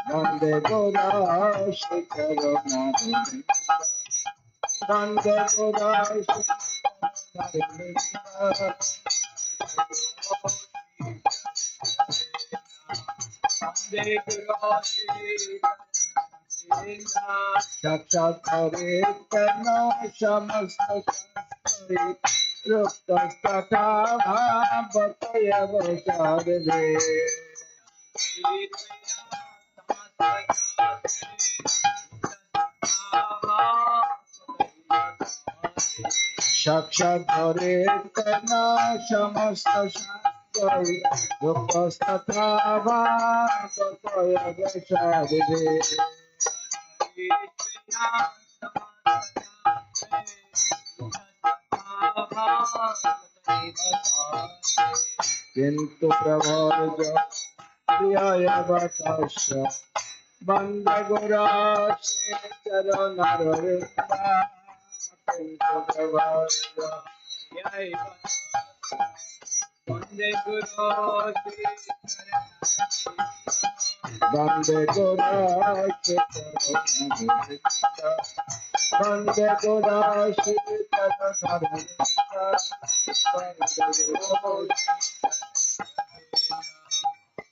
S: Bandagurashti Charanaravinda Bandagurashti Sakshatkaritana Shamastashastari Ruptastata Bhatayavasarve Sakshatkaritana Shamastashastari Ruptastata Bhatayavasarve Kintu Prabharja Priyaya Vatasya Bandagurashi Charanaravinda Kintu Prabharja Priyaya Bandagurashi Bandagurashi Charanaravinda Bandagurashi Charanaravinda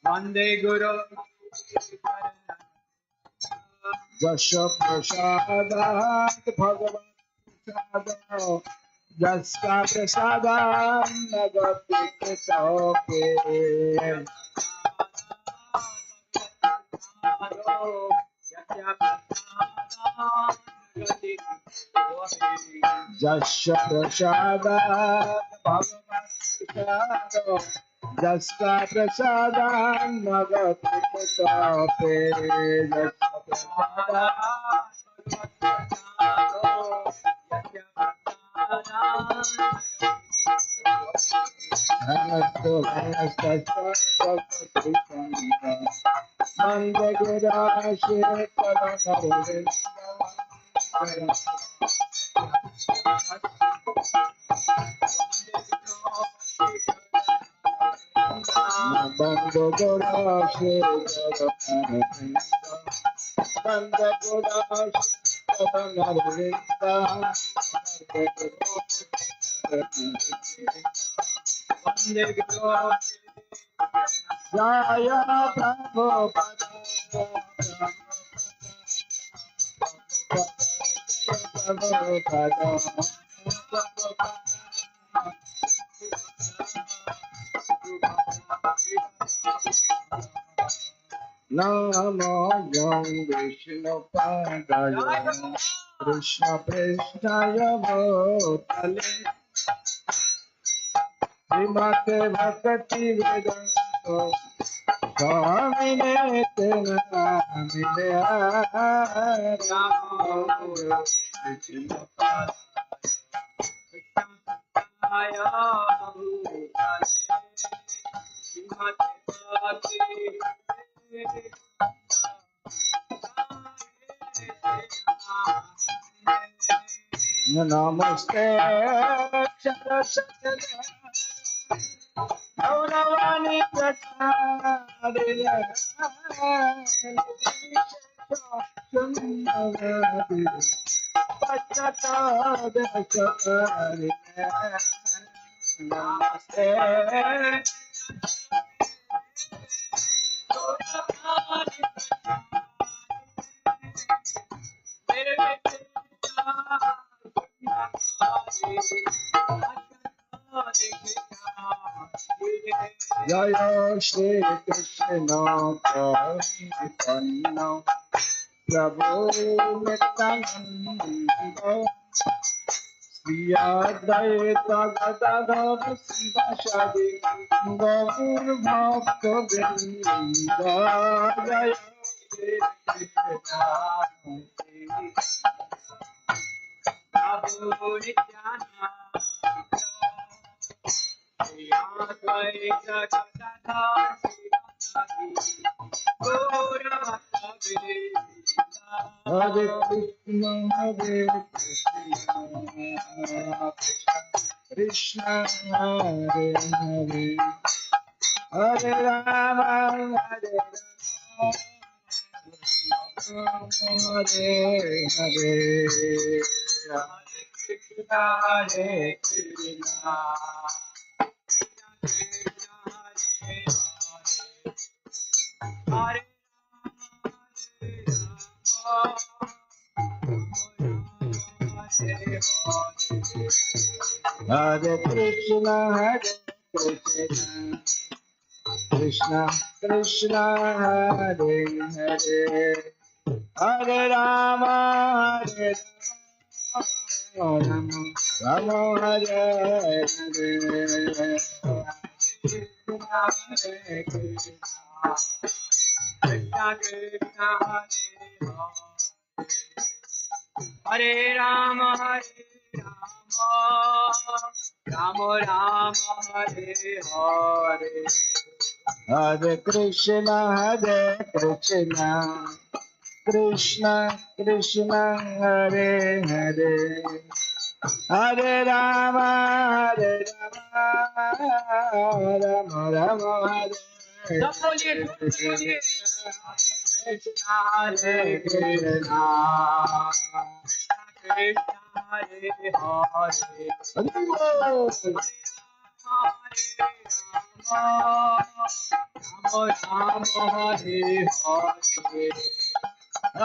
S: Vande Guru Jasya Prasadat Bhagavan Prasada Jasya Prasadan Nagati Kitape Jasya Prasadat Bhagavan Prasada Jasya Prasadan Nagati Kitape Jaya Prabhupada. Prabhupada. Namo Yom Vishnu Padaya Krishna Prestaya Bhutale Srimate Bhakti Vedanta Swami Namine Namo Yom Vishnu Namaste Saraswati Gauravani Prasadiya Sundavati Pachatada Namaste Jaya Shri Krishna Chaitanya Prabhu Nityananda Sri Advaita Gadadhara Sivasadi Gaur Bhakta Vrinda Jaya Shri Krishna Prabhu Nityananda Sri Advaita Gadadhara Sivasadi Gaur Bhakta Vrinda Hare Krishna, Hare Krishna, Krishna Hare Hare, Hare Rama, Hare Rama, Hare Hare, Hare Krishna, Hare Krishna, Hare Hare Krishna, Hare Krishna, Krishna Krishna, Hare Hare, Hare Rama, Hare Rama, Rama Hare Hare, Krishna Hare Krishna, Krishna Krishna, Hare Rama, Hare Rama, Rama Hare Hare, Hare Krishna, Hare Krishna, Krishna Krishna, Hare Hare, Hare Rama, Hare Rama, Rama Rama Hare Hare, Krishna Hare Krishna, Krishna Hare Hare, Hare Rama, Hare Hare,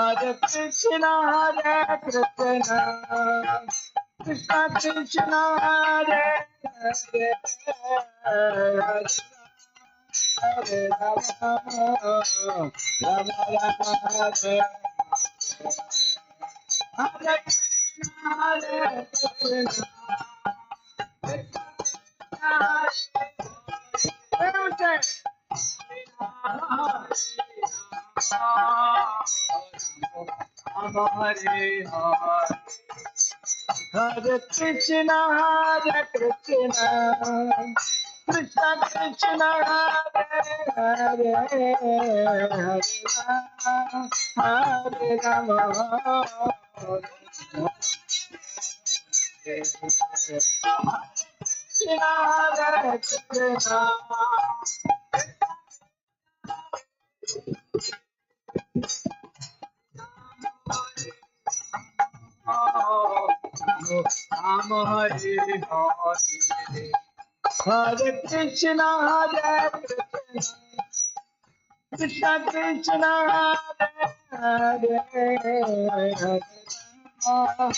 S: Hare Krishna, Hare Krishna, Krishna Krishna, Hare Hare, Hare Rama, Rama Rama, Hare Hare Krishna, Hare Krishna, Hare Krishna, Hare Krishna, Krishna Krishna, Hare Hare, Hare Rama, Krishna Hare Krishna. Rama Hare Hare, Hare Krishna, Hare Krishna, Krishna Krishna Hare Hare Hare Rama Hare Rama Hare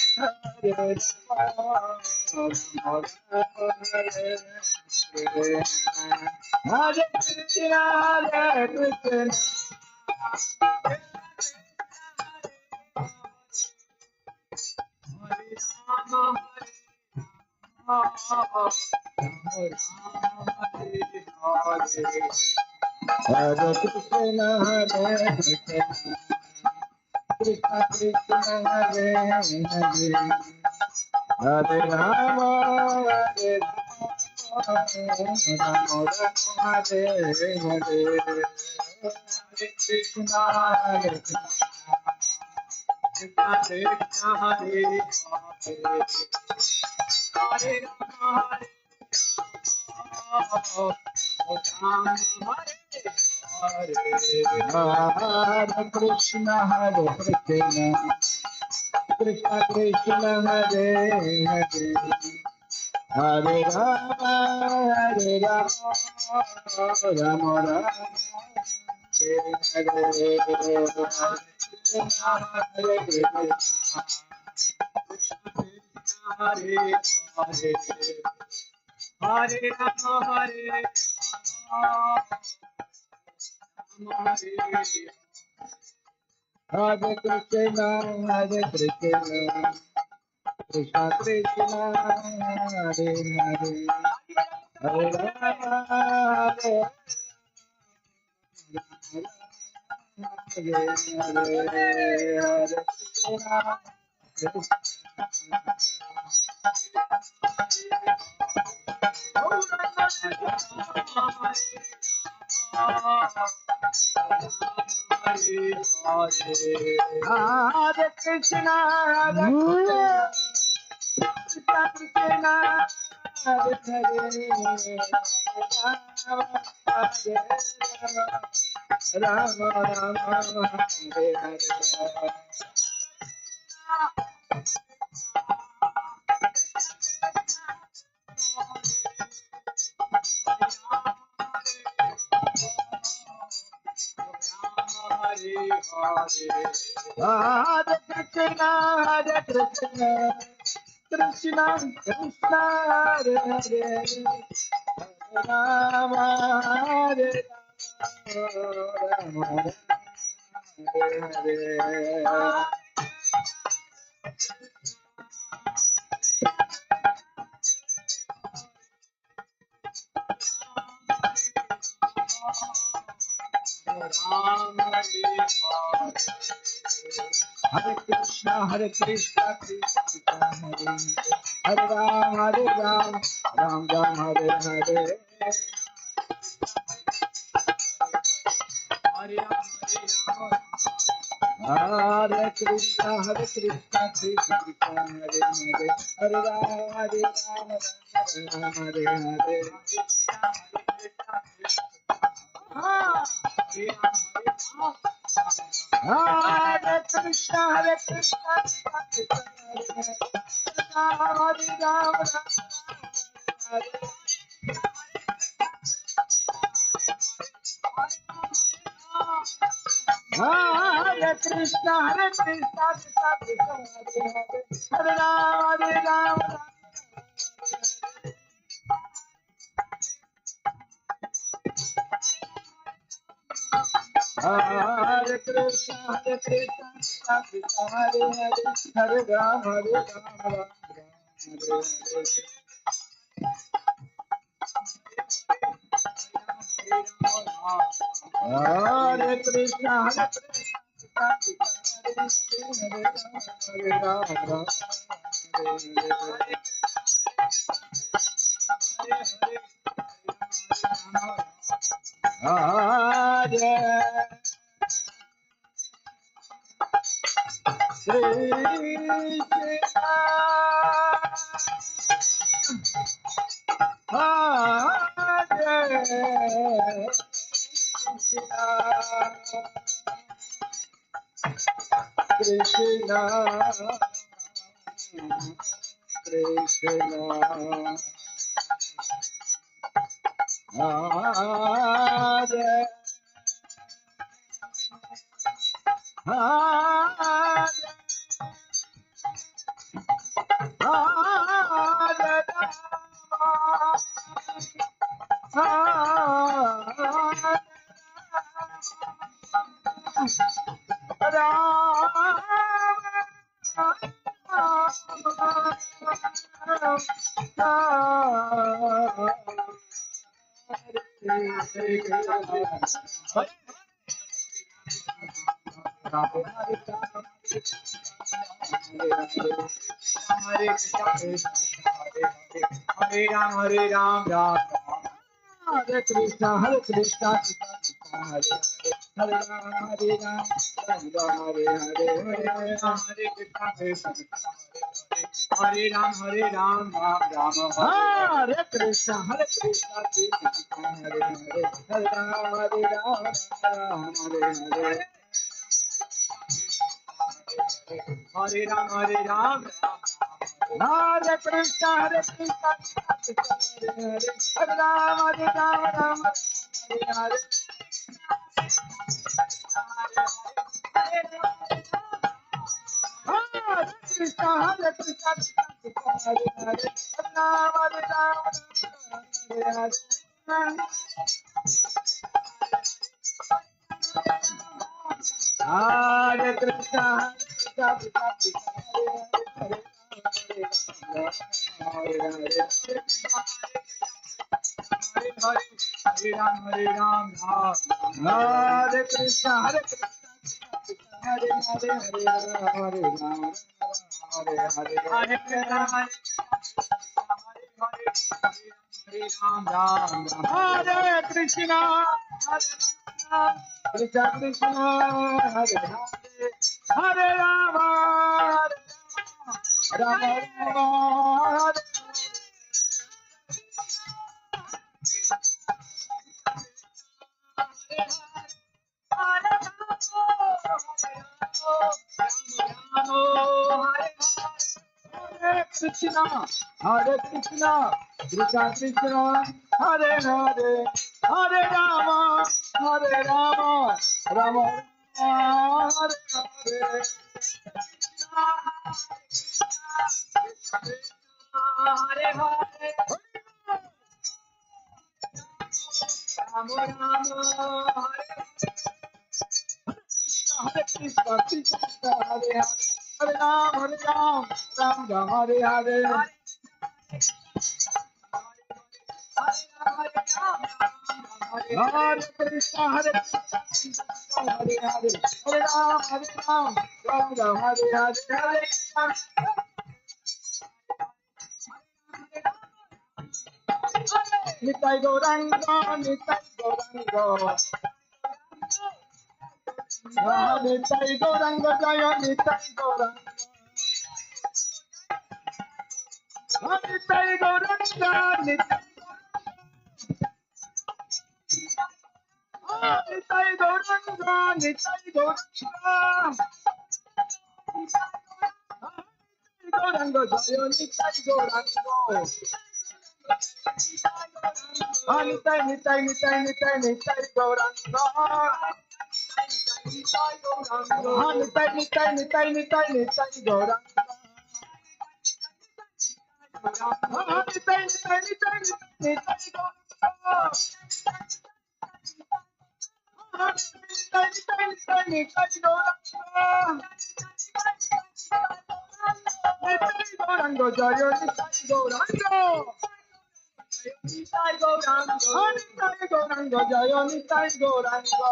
S: Krishna Hare Krishna Hare Krishna Hare Krishna Krishna Krishna Hare Hare Hare Rama Hare Rama Rama Hare Hare Hare Krishna Hare Krishna Krishna Hare Hare Hare Rama Hare Krishna Hare Krishna Krishna Krishna Hare Hare Hare Rama Hare Rama Rama Rama Hare Hare Krishna Hare Krishna Hare Hare Hare Rama Hare Rama Hare Krishna Hare Krishna Krishna Krishna Hare Hare Hare Rama Hare Hare Hare Hare Krishna Hare Krishna Hare Rama Rama Hare Hare Hare Krishna Hare Krishna Krishna Krishna Hare Hare Rama Hare Rama Hare Hare Hare Krishna Hare Krishna Krishna Krishna Hare Hare Ram Ram Ram Hare Hare Hare Krishna Hare Krishna Krishna Krishna Hare Hare Hare Ram Hare Hare Hare Krishna Hare Krishna Krishna Hare Ram Hare Krishna Hare Krishna Krishna Krishna Hare Ram Hare Krishna Hare Krishna Krishna Hare Hare Hare Ram Hare Krishna Hare Hare Krishna, Hare Ram, Hare Ram, Ram Hare Krishna, Hare Krishna, Krishna Krishna, Hare Hare Ram, Hare Ram, Ram Ram Hare Krishna, Hare Krishna, Krishna Hare Ram, Hare Ram, Hare Hare. Hare Ram, Hare Ram, Hare Krishna, Hare Krishna, Hare Ram, Hare Ram, Ram Hare Hare. Hare Krishna, Hare Krishna, Hare Hare, Hare Ram, Hare Ram, Hare Hare. Hare Krishna, Hare Krishna, Hare Hare, Hare Ram, Hare Ram, Hare Krishna, Hare Krishna, Hare Hare, Hare Ram, Hare Ram, Hare Hare, Hare Krishna, Hare Krishna, Krishna Krishna, Hare Hare, Hare Rama, Rama Rama, Hare Krishna, Hare Krishna, Krishna Krishna, Hare Hare, Hare Rama, Hare Rama, Rama Rama, Hare Hare. Hare Hare, Rama Rama, Hare Krishna, Krishna Krishna, Hare Hare, Hare Ram, Hare Ram, Ram Ram, Hare Hare. Hare Krishna, Hare Krishna, Hare Hare, Hare Ram, Hare Ram, Ram Ram, Hare Hare, Hare Nitai Gauranga, Nitai Gauranga, Nitai Gauranga, Jaya Nitai Gauranga, Nitai Gauranga, Nitai Gauranga, Nitai Gauranga, Gauranga, Jaya Nitai Gauranga. Nitai, Nitai, Nitai, Nitai, Nitai Gauranga. Nitai, Nitai, Nitai, Nitai, Nitai Gauranga. Nitai, Nitai, Nitai, Nitai Gauranga. Nitai, Nitai, Nitai, Nitai Gauranga. Nitai Gauranga, Jaya Nitai Gauranga. Nitai Gauranga, Nitai Gauranga, Jaya Nitai Gauranga.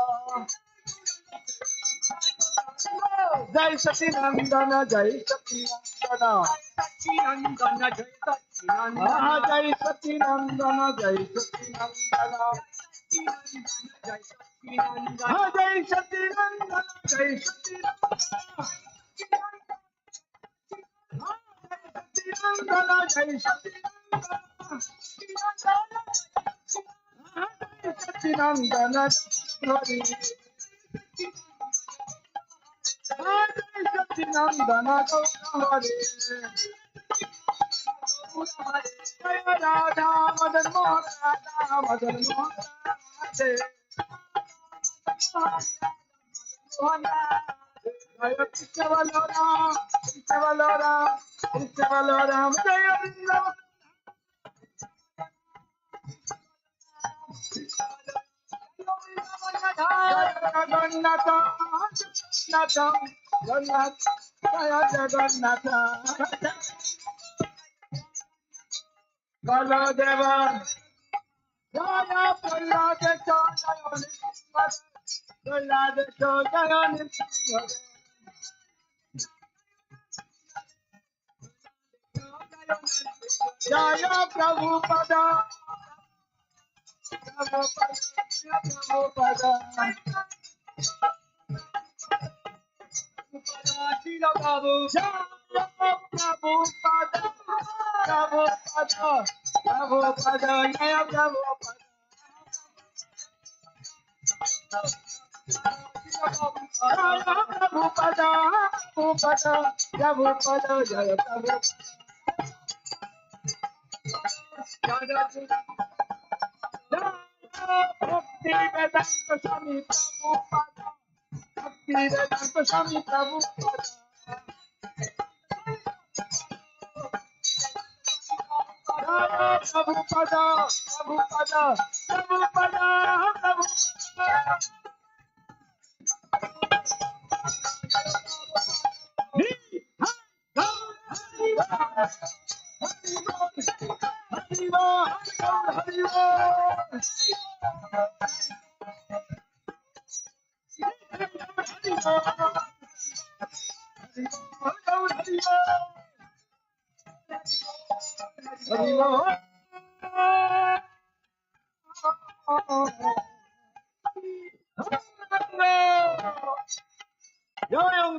S: Jai Sati Nandana, Jai Sati Nandana, Jai Sati Nandana, Jai Sati Nandana, Jai Sati Nandana, Jai Sati Nandana, Jai Sati Nandana, Jai Sati Nandana, Jai Sati Nandana, Hari. Jai Nandana, Hari. Jai Radha, Madan Mohan, Radha, Madan Mohan, Radhe. Mohan, जय कृष्ण बलराम कृष्ण बलराम कृष्ण बलराम जय वृंदावन जगन्नाथ जगन्नाथ जय जगन्नाथ बलदेव जय प्रहलाद प्रहलाद जय जय प्रभुपद प्रभुपद शील प्रभु जय प्रभुपद प्रभुपद प्रभुपद जय प्रभुपद प्रभुपद प्रभुपद प्रभुपद जय प्रभुपद भक्ति वेदांत स्वामी प्रभुपद भक्ति वेदांत स्वामी प्रभुपद प्रभुपद प्रभुपद प्रभुपद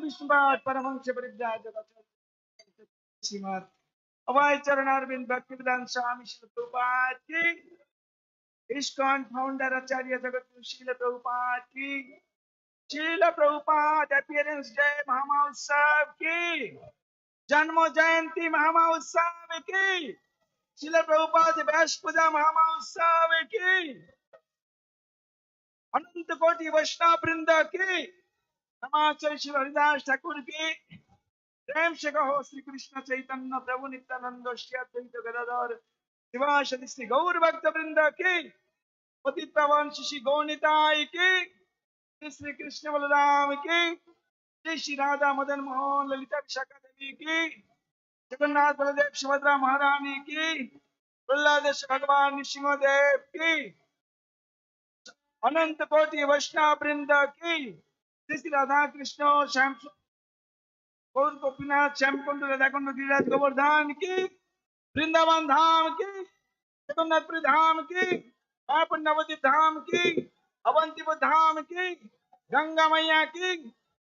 S: विष्णुपाद परमहंस परिव्राजक श्रीमद अभय चरण अरविंद भक्तिवेदांत स्वामी श्रील प्रभुपाद की इस्कॉन फाउंडर आचार्य जगत श्रील प्रभुपाद की श्रील प्रभुपाद अपीयरेंस डे महामहोत्सव की जन्म जयंती महामहोत्सव की श्रील प्रभुपाद व्यास पूजा महामहोत्सव की अनंत कोटि वैष्णव वृंद की नमाचार्य श्री हरिदास ठाकुर की प्रेम से कहो श्री कृष्ण चैतन्य प्रभु नित्यानंद श्री अद्वैत गदाधर शिवासदि श्री गौर भक्त वृंद की पतित पावन श्री गौनिताय की श्री कृष्ण बलराम की श्री राधा मदन मोहन ललिता विशाखा देवी की जगन्नाथ बलदेव सुभद्रा महारानी की प्रहलाद भगवान नृसिंहदेव की अनंत कोटि वैष्णव वृंद की श्री राधा कृष्ण श्याम गौर गोपीनाथ श्याम कुंड राधा कुंड गिरिराज गोवर्धन की वृंदावन धाम की जगन्नाथपुरी धाम की मायापुर नवदीप धाम की अवंतीपुर धाम की गंगा मैया की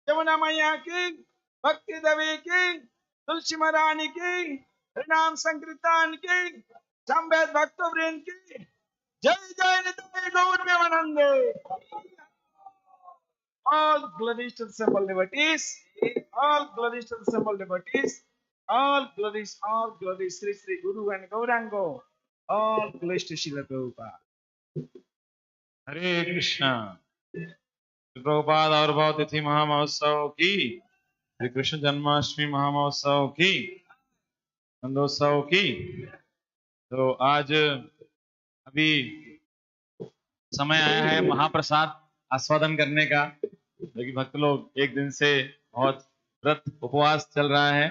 S: यमुना मैया की भक्ति देवी की तुलसी महारानी की हरिनाम संकीर्तन की संवेद भक्त वृंद की जय जय नित्य गौर प्रेमानंदे। All glories to the simple devotees, all glories to the simple devotees, all glories, Sri Sri Guru and Gaurango, all glories to Srila Prabhupada.
C: हरे कृष्णा। प्रभुपाद आविर्भाव तिथि महामहोत्सव की, श्री कृष्ण जन्माष्टमी महामहोत्सव की, नंदोत्सव की। तो आज अभी समय आया है महाप्रसाद आस्वादन करने का, क्योंकि भक्त लोग एक दिन से बहुत व्रत उपवास चल रहा है।